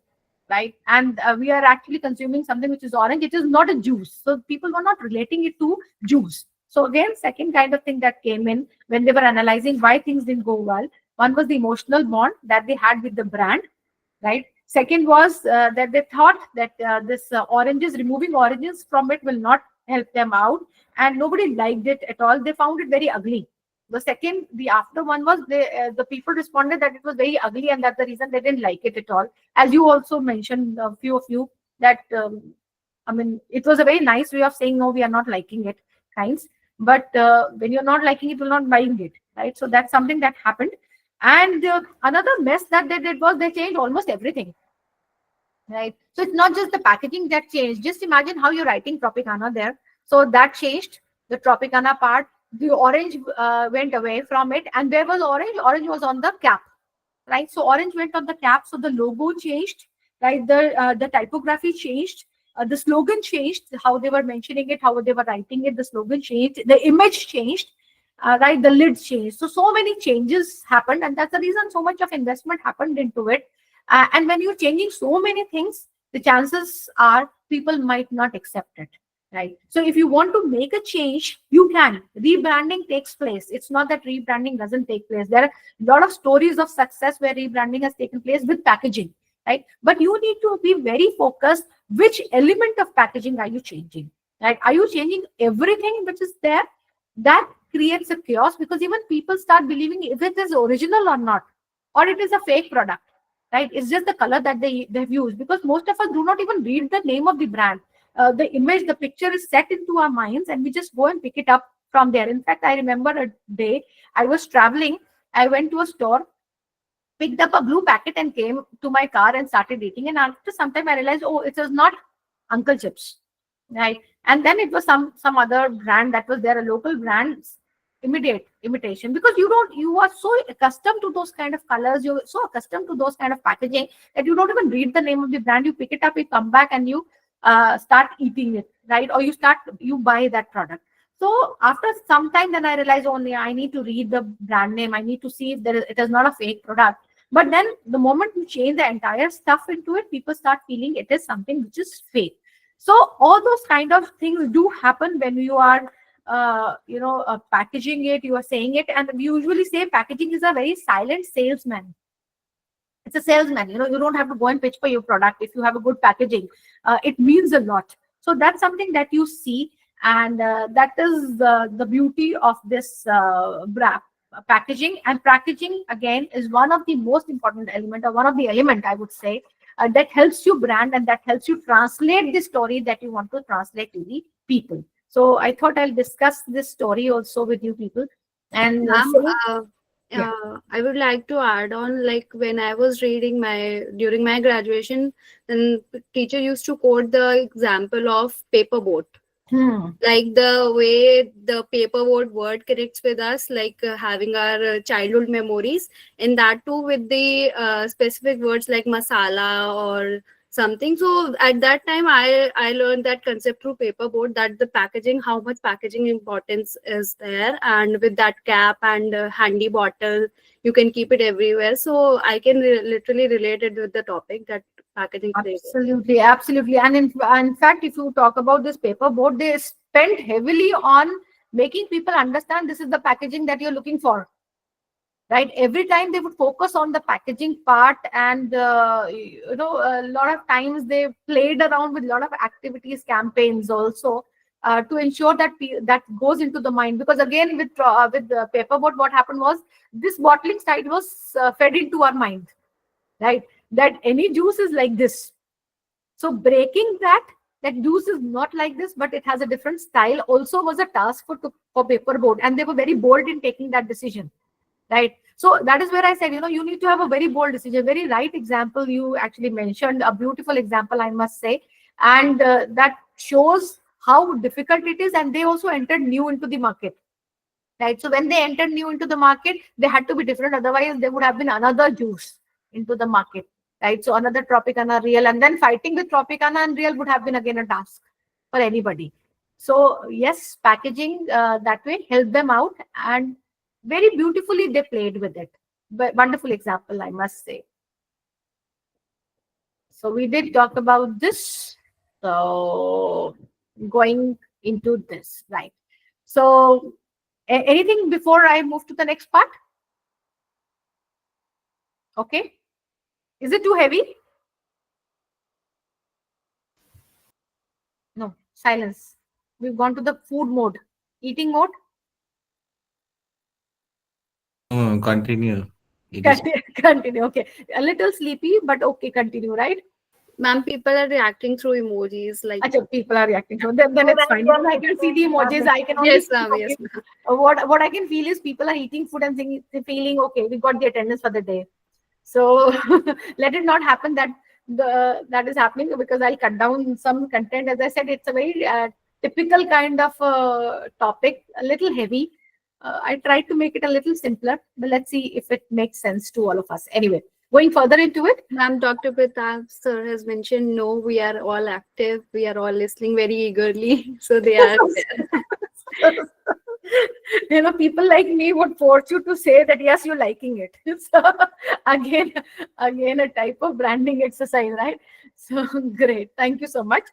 right? And we are actually consuming something which is orange. It is not a juice. So people were not relating it to juice. So again, second kind of thing that came in when they were analyzing why things didn't go well. One was the emotional bond that they had with the brand, right? Second was that they thought that this removing oranges from it will not help them out. And nobody liked it at all. They found it very ugly. The after one was the people responded that it was very ugly, and that's the reason they didn't like it at all. As you also mentioned, a few of you, that it was a very nice way of saying, no, we are not liking it, kinds. But when you're not liking it, you're not buying it, right? So that's something that happened. And another mess that they did was they changed almost everything, right? So it's not just the packaging that changed. Just imagine how you're writing Tropicana there. So that changed, the Tropicana part. The orange went away from it. And where was orange? Orange was on the cap, right? So orange went on the cap. So the logo changed, right? The typography changed. The slogan changed, how they were mentioning it, how they were writing it. The slogan changed. The image changed, right? The lid changed. So many changes happened. And that's the reason so much of investment happened into it. And when you're changing so many things, the chances are people might not accept it. Right. So if you want to make a change, you can. Rebranding takes place. It's not that rebranding doesn't take place. There are a lot of stories of success where rebranding has taken place with packaging, right? But you need to be very focused. Which element of packaging are you changing? Right? Are you changing everything which is there? That creates a chaos, because even people start believing if it is original or not, or it is a fake product, right? It's just the color that they've used, because most of us do not even read the name of the brand. The image, the picture is set into our minds, and we just go and pick it up from there. In fact, I remember a day I was traveling. I went to a store, picked up a blue packet and came to my car and started eating. And after some time, I realized, oh, it was not Uncle Chips, right? And then it was some other brand that was there, a local brand, imitation, because you are so accustomed to those kind of colors, you're so accustomed to those kind of packaging that you don't even read the name of the brand. You pick it up, you come back, and you start eating it, right? Or you buy that product. So after some time, then I realized, oh, yeah, I need to read the brand name. I need to see if it is not a fake product. But then the moment you change the entire stuff into it, people start feeling it is something which is fake. So all those kind of things do happen when you are, packaging it, you are saying it. And we usually say packaging is a very silent salesman. It's a salesman, you don't have to go and pitch for your product. If you have a good packaging, it means a lot. So that's something that you see. And that is the beauty of this packaging. And packaging, again, is one of the most important element, or one of the element, I would say, that helps you brand and that helps you translate the story that you want to translate to the people. So I thought I'll discuss this story also with you people. And I would like to add on, like when I was reading during my graduation, then teacher used to quote the example of paper boat. Like the way the paperboard word connects with us, like having our childhood memories, and that too with the specific words like masala or something. So at that time, I learned that concept through paperboard, that the packaging, how much packaging importance is there, and with that cap and handy bottle, you can keep it everywhere. So I can literally relate it with the topic that packaging. Absolutely. And in fact, if you talk about this paperboard, they spent heavily on making people understand this is the packaging that you're looking for, right? Every time they would focus on the packaging part, and a lot of times they played around with a lot of activities, campaigns also, to ensure that that goes into the mind. Because again, with the paperboard, what happened was this bottling side was fed into our mind, right? That any juice is like this. So breaking that juice is not like this, but it has a different style, also was a task for paperboard, and they were very bold in taking that decision, right? So that is where I said, you need to have a very bold decision. Very right example you actually mentioned, a beautiful example, I must say, and that shows how difficult it is. And they also entered new into the market, right? So when they entered new into the market, they had to be different, otherwise there would have been another juice into the market, right? So another Tropicana Real, and then fighting with Tropicana and Real would have been again a task for anybody. So yes, packaging that way helped them out, and very beautifully they played with it. But wonderful example, I must say. So we did talk about this. So going into this, right? So anything before I move to the next part? Okay. Is it too heavy? No, silence. We've gone to the food mode, eating mode. Continue. Continue. Okay. A little sleepy, but okay, continue, right? Ma'am, people are reacting through emojis. Like people are reacting through. Then it's fine. When I can see the emojis, I can only yes, see, ma'am. okay. Yes, ma'am. What I can feel is people are eating food and feeling okay. We got the attendance for the day. So let it not happen that that is happening, because I'll cut down some content. As I said, it's a very typical kind of topic, a little heavy. I tried to make it a little simpler, but let's see if it makes sense to all of us. Anyway, going further into it. Ma'am, Dr. Pratap sir has mentioned, no, we are all active. We are all listening very eagerly. So they are people like me would force you to say that, yes, you're liking it. So again, a type of branding exercise, right? So great. Thank you so much.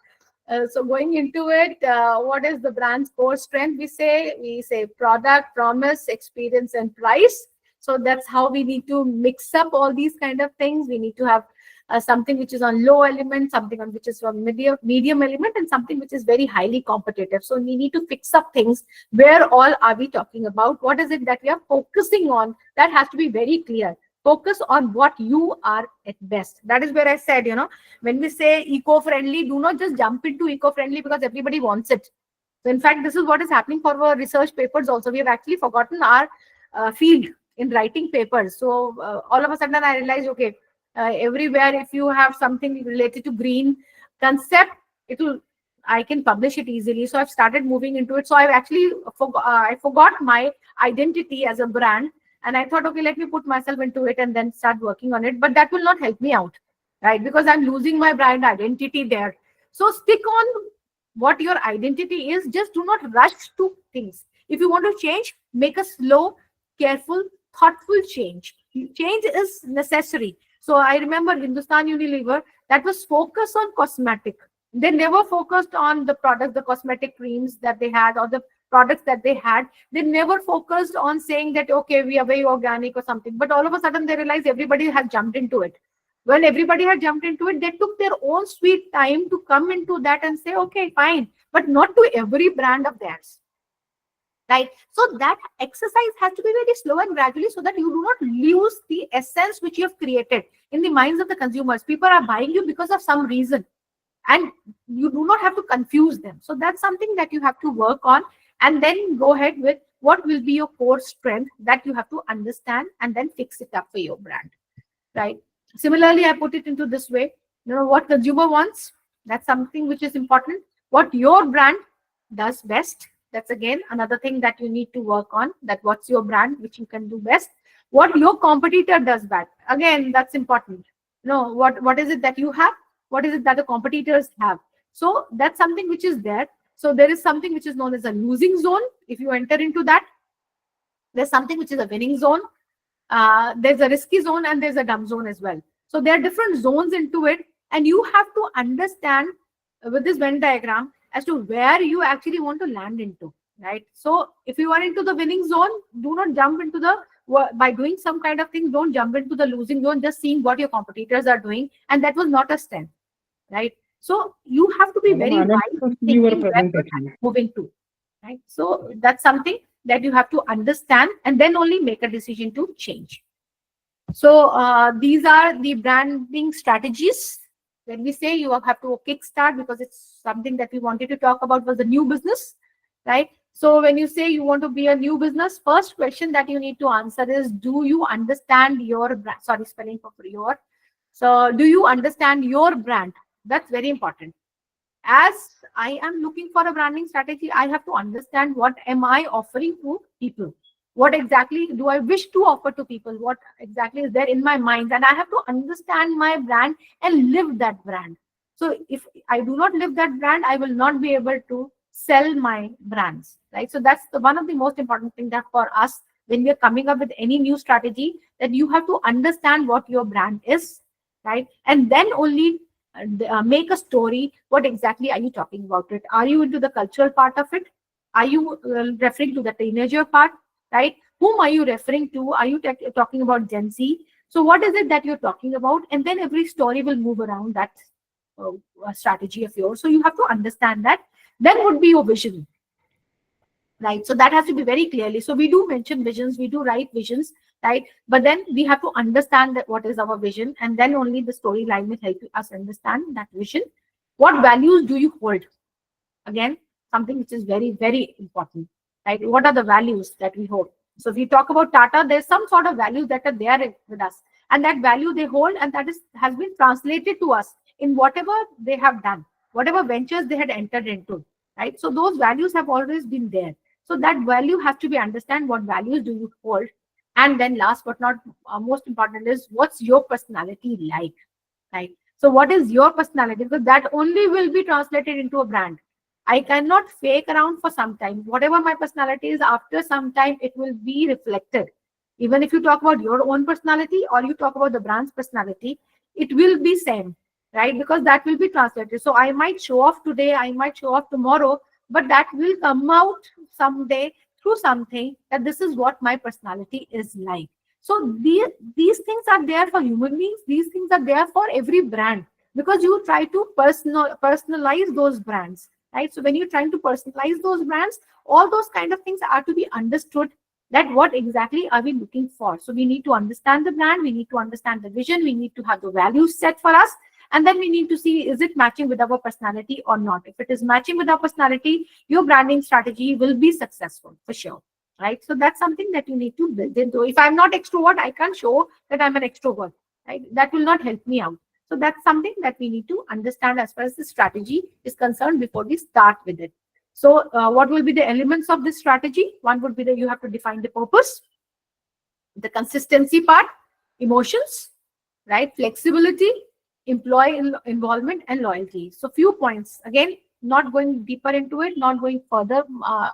So going into it, what is the brand's core strength? We say product, promise, experience, and price. So that's how we need to mix up all these kind of things. We need to have something which is on low element, something on which is from medium element, and something which is very highly competitive. So we need to fix up things. Where all are we talking about? What is it that we are focusing on? That has to be very clear. Focus on what you are at best. That is where I said, when we say eco-friendly, do not just jump into eco-friendly because everybody wants it. So in fact, this is what is happening for our research papers also. We have actually forgotten our field in writing papers. So all of a sudden I realized, okay, everywhere if you have something related to green concept, I can publish it easily. So I've started moving into it. So I've actually I forgot my identity as a brand, and I thought, okay, let me put myself into it and then start working on it. But that will not help me out, right? Because I'm losing my brand identity there. So stick on what your identity is. Just do not rush to things. If you want to change, make a slow, careful, thoughtful change. Change is necessary. So I remember Hindustan Unilever, that was focused on cosmetic. They never focused on the product, the cosmetic creams that they had or the products that they had. They never focused on saying that, okay, we are very organic or something. But all of a sudden they realized everybody has jumped into it. When everybody had jumped into it, they took their own sweet time to come into that and say, okay, fine, but not to every brand of theirs. Right? So that exercise has to be very slow and gradually, so that you do not lose the essence which you have created in the minds of the consumers. People are buying you because of some reason, and you do not have to confuse them. So that's something that you have to work on, and then go ahead with what will be your core strength that you have to understand, and then fix it up for your brand. Right? Similarly, I put it into this way, what consumer wants, that's something which is important. What your brand does best, that's again another thing that you need to work on, that what's your brand which you can do best. What your competitor does best, again, that's important. What is it that you have? What is it that the competitors have? So that's something which is there. So there is something which is known as a losing zone. If you enter into that, there's something which is a winning zone. There's a risky zone and there's a dumb zone as well. So there are different zones into it, and you have to understand with this Venn diagram as to where you actually want to land into, right? So if you are into the winning zone, do not jump into by doing some kind of thing, don't jump into the losing zone, just seeing what your competitors are doing, and that was not a strength, right? So you have to be very wise thinking where you're moving to, right? So that's something that you have to understand, and then only make a decision to change. So these are the branding strategies. When we say you have to kickstart, because it's something that we wanted to talk about was the new business, right? So when you say you want to be a new business, first question that you need to answer is, do you understand your brand? Sorry, spelling for your. So do you understand your brand? That's very important. As I am looking for a branding strategy, I have to understand what am I offering to people? What exactly do I wish to offer to people? What exactly is there in my mind? And I have to understand my brand and live that brand. So if I do not live that brand, I will not be able to sell my brands, right? So that's one of the most important things that for us, when we are coming up with any new strategy, that you have to understand what your brand is, right? And then only make a story. What exactly are you talking about it? Are you into the cultural part of it? Are you referring to the teenager part, right? Whom are you referring to? Are you talking about Gen Z? So what is it that you're talking about? And then every story will move around that strategy of yours. So you have to understand that. Then would be your vision, right? So that has to be very clearly. So we do mention visions, we do write visions, right? But then we have to understand that what is our vision, and then only the storyline will help us understand that vision. What values do you hold? Again, something which is very, very important, right? What are the values that we hold? So if we talk about Tata, there's some sort of values that are there with us, and that value they hold, and that has been translated to us in whatever they have done, whatever ventures they had entered into, right? So those values have always been there. So that value has to be understand. What values do you hold? And then last but not most important is, what's your personality like, right? So what is your personality? Because that only will be translated into a brand. I cannot fake around for some time. Whatever my personality is, after some time, it will be reflected. Even if you talk about your own personality or you talk about the brand's personality, it will be same, right? Because that will be translated. So I might show off today, I might show off tomorrow, but that will come out someday through something that this is what my personality is like. So these things are there for human beings. These things are there for every brand, because you try to personalize those brands, right? So when you're trying to personalize those brands, all those kind of things are to be understood, that what exactly are we looking for. So we need to understand the brand, we need to understand the vision, we need to have the values set for us, and then we need to see, is it matching with our personality or not? If it is matching with our personality, your branding strategy will be successful for sure. right? So that's something that you need to build into. If I'm not extrovert, I can't show that I'm an extrovert, right? That will not help me out. So that's something that we need to understand as far as the strategy is concerned before we start with it. So what will be the elements of this strategy? One would be that you have to define the purpose, the consistency part, emotions, right? Flexibility, employee involvement, and loyalty. So few points. Again, not going deeper into it, not going further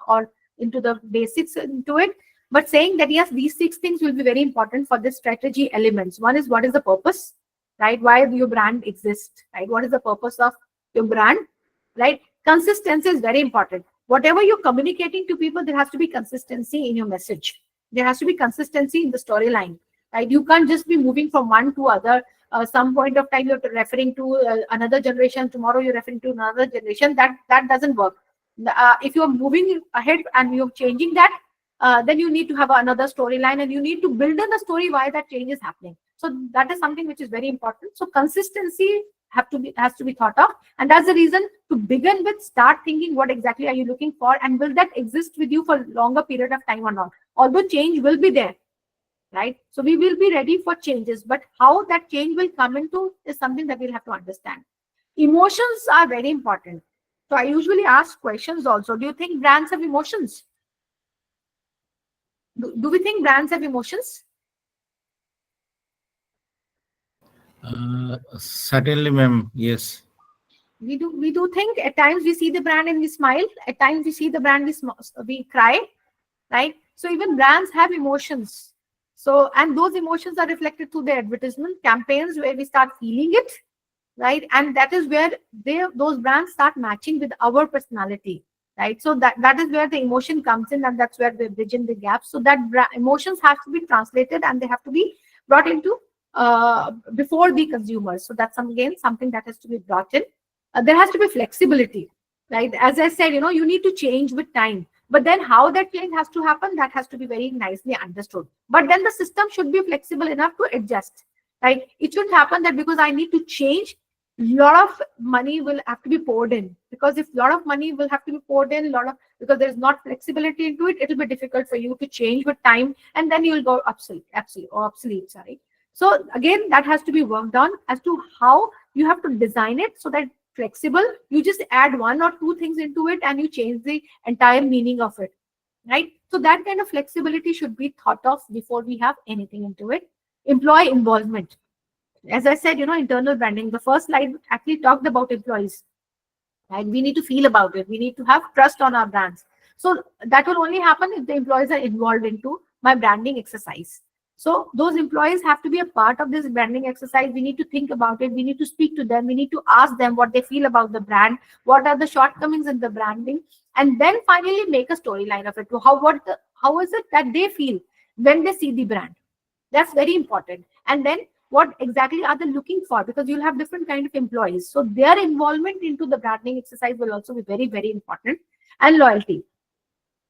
or into the basics into it, but saying that yes, these 6 things will be very important for the strategy elements. One is, what is the purpose, right? Why your brand exists, right? What is the purpose of your brand, right? Consistency is very important. Whatever you're communicating to people, there has to be consistency in your message. There has to be consistency in the storyline, right? You can't just be moving from one to other. Some point of time you're referring to another generation, tomorrow you're referring to another generation. That doesn't work. If you're moving ahead and you're changing that, then you need to have another storyline, and you need to build in the story why that change is happening. So that is something which is very important. So consistency has to be thought of, and that's the reason to begin with, start thinking what exactly are you looking for, and will that exist with you for a longer period of time or not. Although change will be there, right? So we will be ready for changes, but how that change will come into is something that we'll have to understand. Emotions are very important. So I usually ask questions also. Do you think brands have emotions? Do we think brands have emotions? Certainly, ma'am. Yes. We do think at times we see the brand and we smile. At times we see the brand, we cry, right? So even brands have emotions. So, and those emotions are reflected through the advertisement campaigns where we start feeling it, right? And that is where those brands start matching with our personality, right? So that is where the emotion comes in, and that's where they bridge in the gap. So that emotions have to be translated, and they have to be brought into before the consumers. So that's again something that has to be brought in. There has to be flexibility, right? As I said, you need to change with time. But then how that change has to happen, that has to be very nicely understood. But then the system should be flexible enough to adjust, right? It shouldn't happen that because I need to change, a lot of money will have to be poured in. Because if a lot of money will have to be poured in, because there's not flexibility into it, it'll be difficult for you to change with time, and then you'll go obsolete, sorry. So again, that has to be worked on as to how you have to design it so that flexible. You just add 1 or 2 things into it and you change the entire meaning of it, right? So that kind of flexibility should be thought of before we have anything into it. Employee involvement. As I said, internal branding, the first slide actually talked about employees, right? We need to feel about it. We need to have trust on our brands. So that will only happen if the employees are involved into my branding exercise. So those employees have to be a part of this branding exercise. We need to think about it. We need to speak to them. We need to ask them what they feel about the brand. What are the shortcomings in the branding? And then finally make a storyline of it. How is it that they feel when they see the brand? That's very important. And then what exactly are they looking for? Because you'll have different kind of employees. So their involvement into the branding exercise will also be very, very important. And loyalty.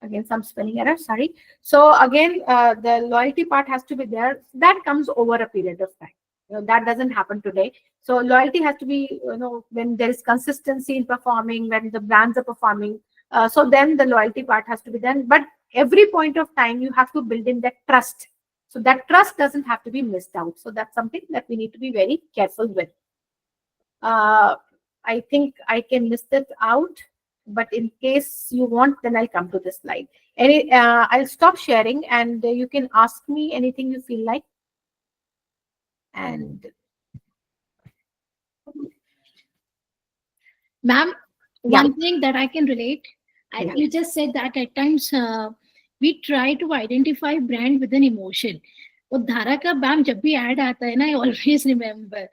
Again, some spelling error, sorry. So again, the loyalty part has to be there. That comes over a period of time. That doesn't happen today. So loyalty has to be, when there is consistency in performing, when the brands are performing. So then the loyalty part has to be done. But every point of time, you have to build in that trust. So that trust doesn't have to be missed out. So that's something that we need to be very careful with. I think I can list it out. But in case you want, then I'll come to this slide. I'll stop sharing, and you can ask me anything you feel like. And ma'am, one thing that I can relate, you just said that at times we try to identify brand with an emotion. वो धारा का ma'am जब भी add आता है ना, I always remember.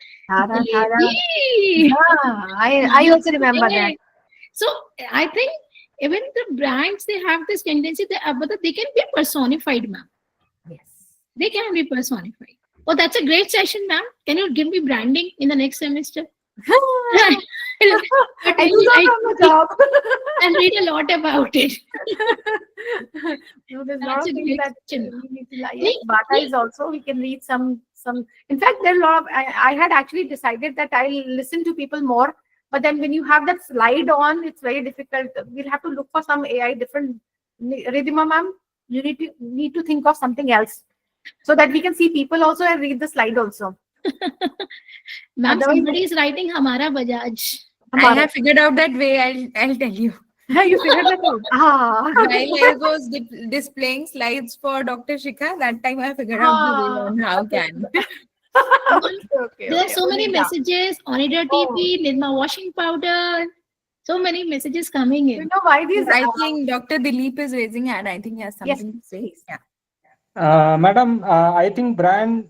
I also remember that. So I think even the brands, they have this tendency but they can be personified, ma'am. Yes, they can be personified. Oh, that's a great session, ma'am. Can you give me branding in the next semester? I read a lot about it. There's a lot of things that we need to like. Bata is also, we can read some. In fact, there are a lot of. I had actually decided that I'll listen to people more. But then when you have that slide on, it's very difficult. We'll have to look for some AI different. Ridhima ma'am, You need to think of something else so that we can see people also and read the slide also. Ma'am, somebody is writing Hamara Bajaj. I have figured out that way. I'll tell you. You figured that out. While I was displaying slides for Dr. Shikha, that time I figured out the way on how can. There are so many messages. Onida TP, Nirma washing powder. So many messages coming in. You know why these? I think Dr. Dilip is raising hand. I think he has something to say. Yeah. Madam, I think brand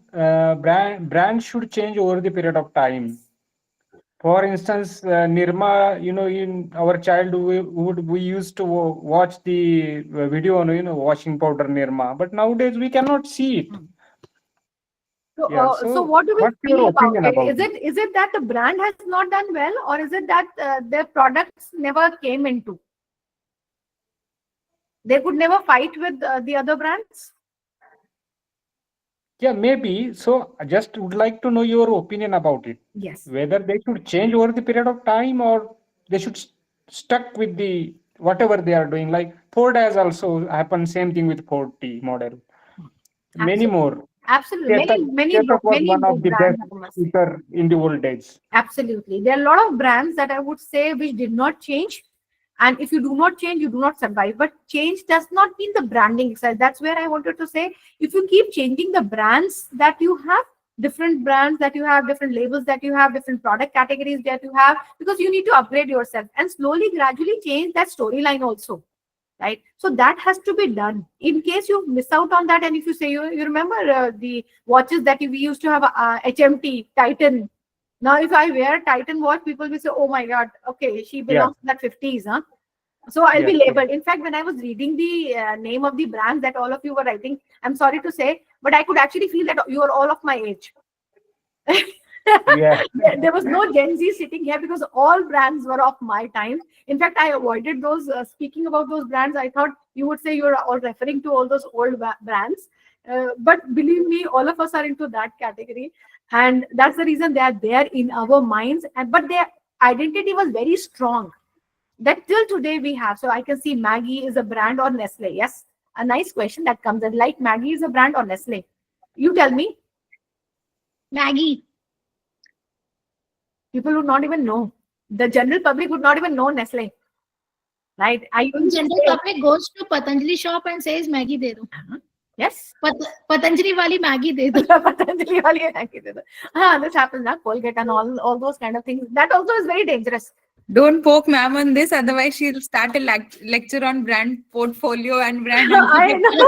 should change over the period of time. For instance, Nirma, in our childhood, we used to watch the video on, washing powder Nirma, but nowadays we cannot see it. So, Yeah, so what do we what's feel your about opinion it? about Is it that the brand has not done well, or is it that their products never came into? They could never fight with the other brands? Yeah, maybe. So I just would like to know your opinion about it. Yes. Whether they should change over the period of time or they should stuck with the whatever they are doing. Like Ford has also happened, same thing with Ford T model. Many more. Absolutely. Many Chetak was one of the brands, best I must say. speaker in the old days. Absolutely. There are a lot of brands that I would say which did not change. And if you do not change, you do not survive. But change does not mean the branding exercise. That's where I wanted to say, if you keep changing the brands that you have, different brands that you have, different labels that you have, different product categories that you have, because you need to upgrade yourself and slowly, gradually change that storyline also. Right? So that has to be done. In case you miss out on that, and if you say, you remember the watches that we used to have, HMT, Titan. Now, if I wear a Titan watch, people will say, oh my God, okay, she belongs to that 50s, huh? So I'll be labeled. In fact, when I was reading the name of the brands that all of you were writing, I'm sorry to say, but I could actually feel that you are all of my age. There was no Gen Z sitting here because all brands were of my time. In fact, I avoided those, speaking about those brands. I thought you would say you're all referring to all those old brands. But believe me, all of us are into that category. And that's the reason they are there in our minds. But their identity was very strong. That till today we have. So I can see Maggie is a brand or Nestle. Yes, a nice question that comes in. Like Maggie is a brand or Nestle? You tell me. Maggie. People would not even know. The general public would not even know Nestle. Right? General public goes to Patanjali shop and says Maggie de do. Yes. Patanjali wali Maggie de do. Patanjali wali Maggie de do. This happens now. Colgate and all those kind of things. That also is very dangerous. Don't poke ma'am on this, otherwise she'll start a lecture on brand portfolio and brand. I know.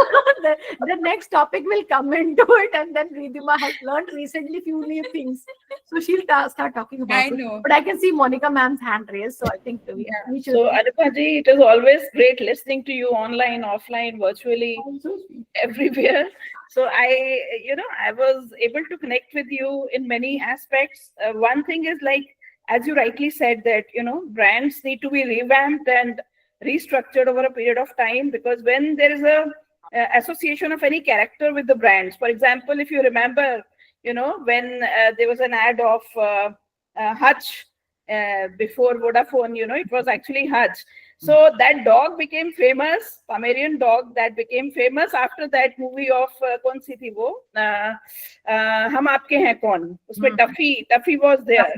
The next topic will come into it, and then Ridhima has learned recently few new things, so she'll start talking about I it. know. But I can see Monica ma'am's hand raised, so I think we should. So Anubha ji, it is always great listening to you online, offline, virtually, everywhere. So I was able to connect with you in many aspects. One thing is, like, as you rightly said, that brands need to be revamped and restructured over a period of time, because when there is a association of any character with the brands, for example, if you remember, when there was an ad of Hutch before Vodafone, it was actually Hutch. So that dog became famous, Pomeranian dog, that became famous after that movie of kaun si thi wo, Hum Aapke Hain Kaun. Usme Duffy was there.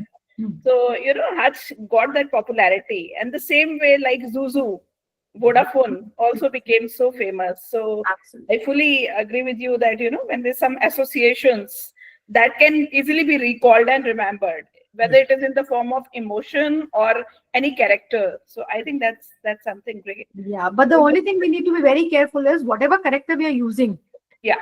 So, Hutch got that popularity. And the same way, like Zuzu, Vodafone also became so famous. So I fully agree with you that, when there's some associations that can easily be recalled and remembered, whether it is in the form of emotion or any character. So I think that's something great. Yeah, but the only thing we need to be very careful is whatever character we are using. Yeah.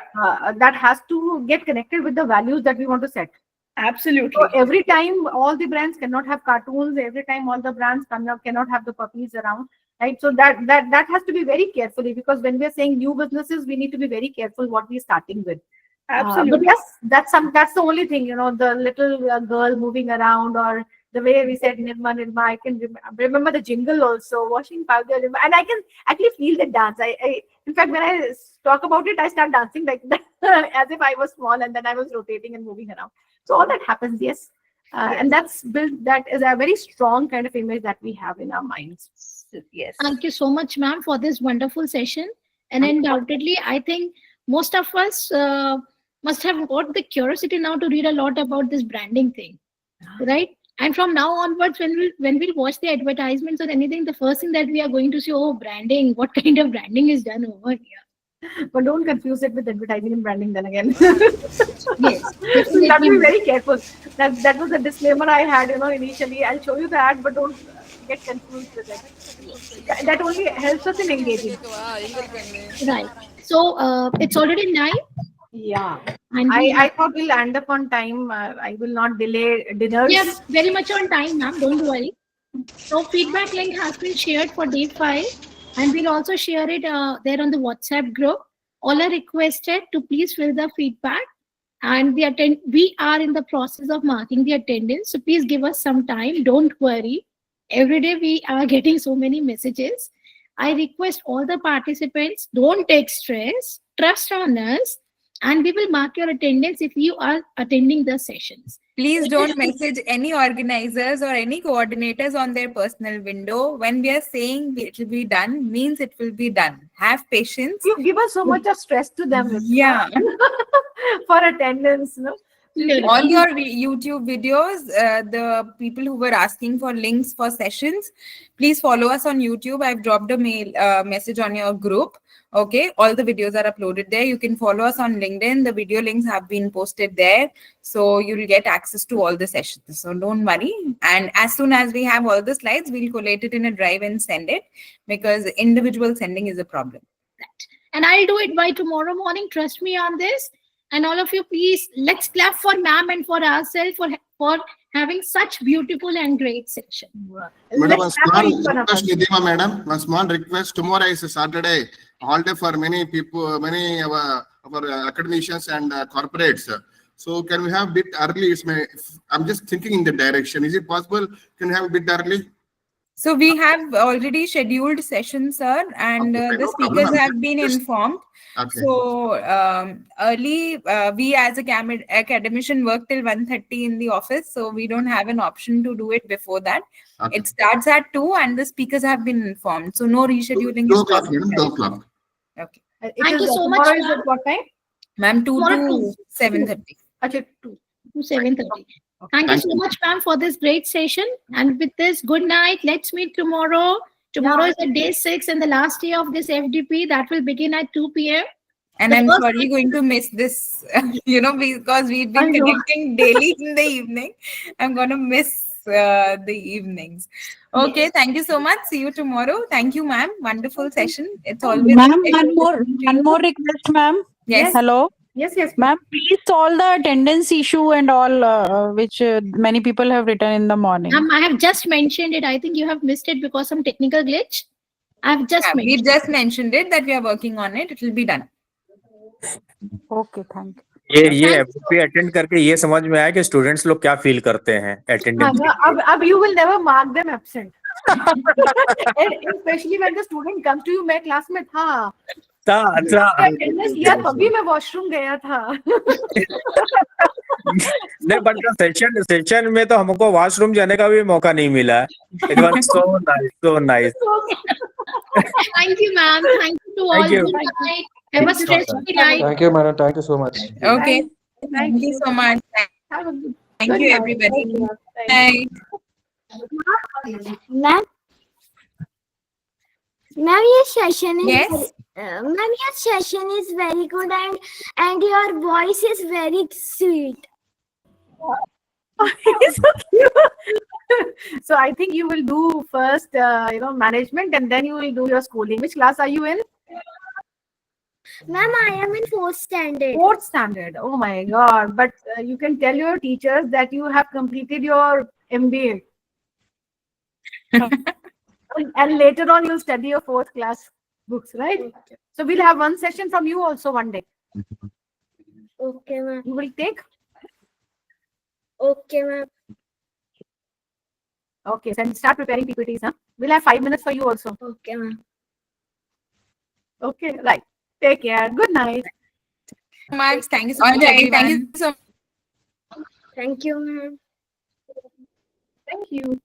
That has to get connected with the values that we want to set. Absolutely. So every time all the brands cannot have cartoons, every time all the brands cannot have the puppies around, right? So that has to be very carefully, because when we are saying new businesses, we need to be very careful what we're starting with. Absolutely. But yes, that's the only thing, the little girl moving around, or the way we said Nirma. I can remember the jingle also, washing powder, and I can actually feel the dance. In fact, when I talk about it, I start dancing like that, as if I was small, and then I was rotating and moving around. So all that happens, yes. And that's built, that is a very strong kind of image that we have in our minds. Yes. Thank you so much, ma'am, for this wonderful session. And undoubtedly, I think most of us must have got the curiosity now to read a lot about this branding thing, right? And from now onwards, when we'll watch the advertisements or anything, the first thing that we are going to see, oh, branding, what kind of branding is done over here? But don't confuse it with advertising and branding then again. Yes, So you have to be very careful. That was a disclaimer I had, initially. I'll show you the ad, but don't get confused with it. That only helps us in engaging. Right. So it's already 9. Yeah. And I thought we'll end up on time. I will not delay dinners. we are very much on time, ma'am. Don't worry. So feedback link has been shared for day 5, and we'll also share it there on the WhatsApp group. All are requested to please fill the feedback, and we are in the process of marking the attendance. So please give us some time. Don't worry. Every day we are getting so many messages. I request all the participants, don't take stress, trust on us, and we will mark your attendance if you are attending the sessions. Please don't message any organizers or any coordinators on their personal window. When we are saying it will be done, means it will be done. Have patience. You give us so much of stress to them. Yeah. For attendance, no? All your YouTube videos, the people who were asking for links for sessions, please follow us on YouTube. I've dropped a message on your group. Okay, all the videos are uploaded there. You can follow us on LinkedIn. The video links have been posted there. So you'll get access to all the sessions. So don't worry. And as soon as we have all the slides, we'll collate it in a drive and send it, because individual sending is a problem. And I'll do it by tomorrow morning. Trust me on this. And all of you, please, let's clap for ma'am and for ourselves for having such beautiful and great session. Madam, one small request, Nidima, madam. One small request. Tomorrow is a Saturday, holiday for many people, many of our academicians and corporates. So can we have a bit early? I'm just thinking in the direction. Is it possible? Can we have a bit early? So we have already scheduled sessions, sir, and the speakers have been informed. Okay. So early, we as a academician work till 1:30 in the office, so we don't have an option to do it before that. Okay. It starts at 2, and the speakers have been informed, so no rescheduling. 2 o'clock, madam, 2 o'clock. Okay. Thank you so much, Tomorrow is ma'am. at what time? Ma'am, 2 Tomorrow to 7:30. Okay, 2 to 7:30. Thank you so much, ma'am, for this great session. And with this, good night. Let's meet tomorrow. Tomorrow is the day 6 and the last day of this FDP. That will begin at 2 p.m. And I'm sorry going to miss this, because we've been connecting daily in the evening. I'm going to miss the evenings. Okay, Yes. thank you so much. See you tomorrow. Thank you, ma'am. Wonderful session. It's always Ma'am, one more request, ma'am. Yes. Hello. Yes. Ma'am, please solve the attendance issue and all, which many people have written in the morning. I have just mentioned it. I think you have missed it because some technical glitch. I've just mentioned We've just mentioned it that we are working on it. It will be done. Okay, thank you. ये FDP attend करके ये समझ में आया कि students लोग क्या feel करते हैं अटेंडेंस। अब you will never mark them absent. And especially when the student comes to you, मैं क्लास में था। अटेंडेंस किया तभी मैं वॉशरूम गया था। नहीं, बट सेशन में तो हमको वॉशरूम जाने का भी मौका नहीं मिला। It was so nice. Thank you, ma'am. Thank you to all. Thank you. Good night. Have a stress-free night. Thank you, madam. Thank you so much. Okay. Thank you so much. Thank you, everybody. Bye. Ma'am, your session is Yes. Ma'am, your session is very good and your voice is very sweet. So cute. So I think you will do first, management, and then you will do your schooling. Which class are you in? Ma'am, I am in 4th standard. 4th standard. Oh my God! But you can tell your teachers that you have completed your MBA. And later on, you'll study your 4th class books, right? So we'll have one session from you also one day. Okay, ma'am. You will take? Okay, ma'am. Okay, then start preparing PPTs, huh? We'll have 5 minutes for you also. Okay, ma'am. Okay, right. Take care. Good night. Much. Thank you so much, everyone. Thank you so much. Thank you, ma'am. Thank you.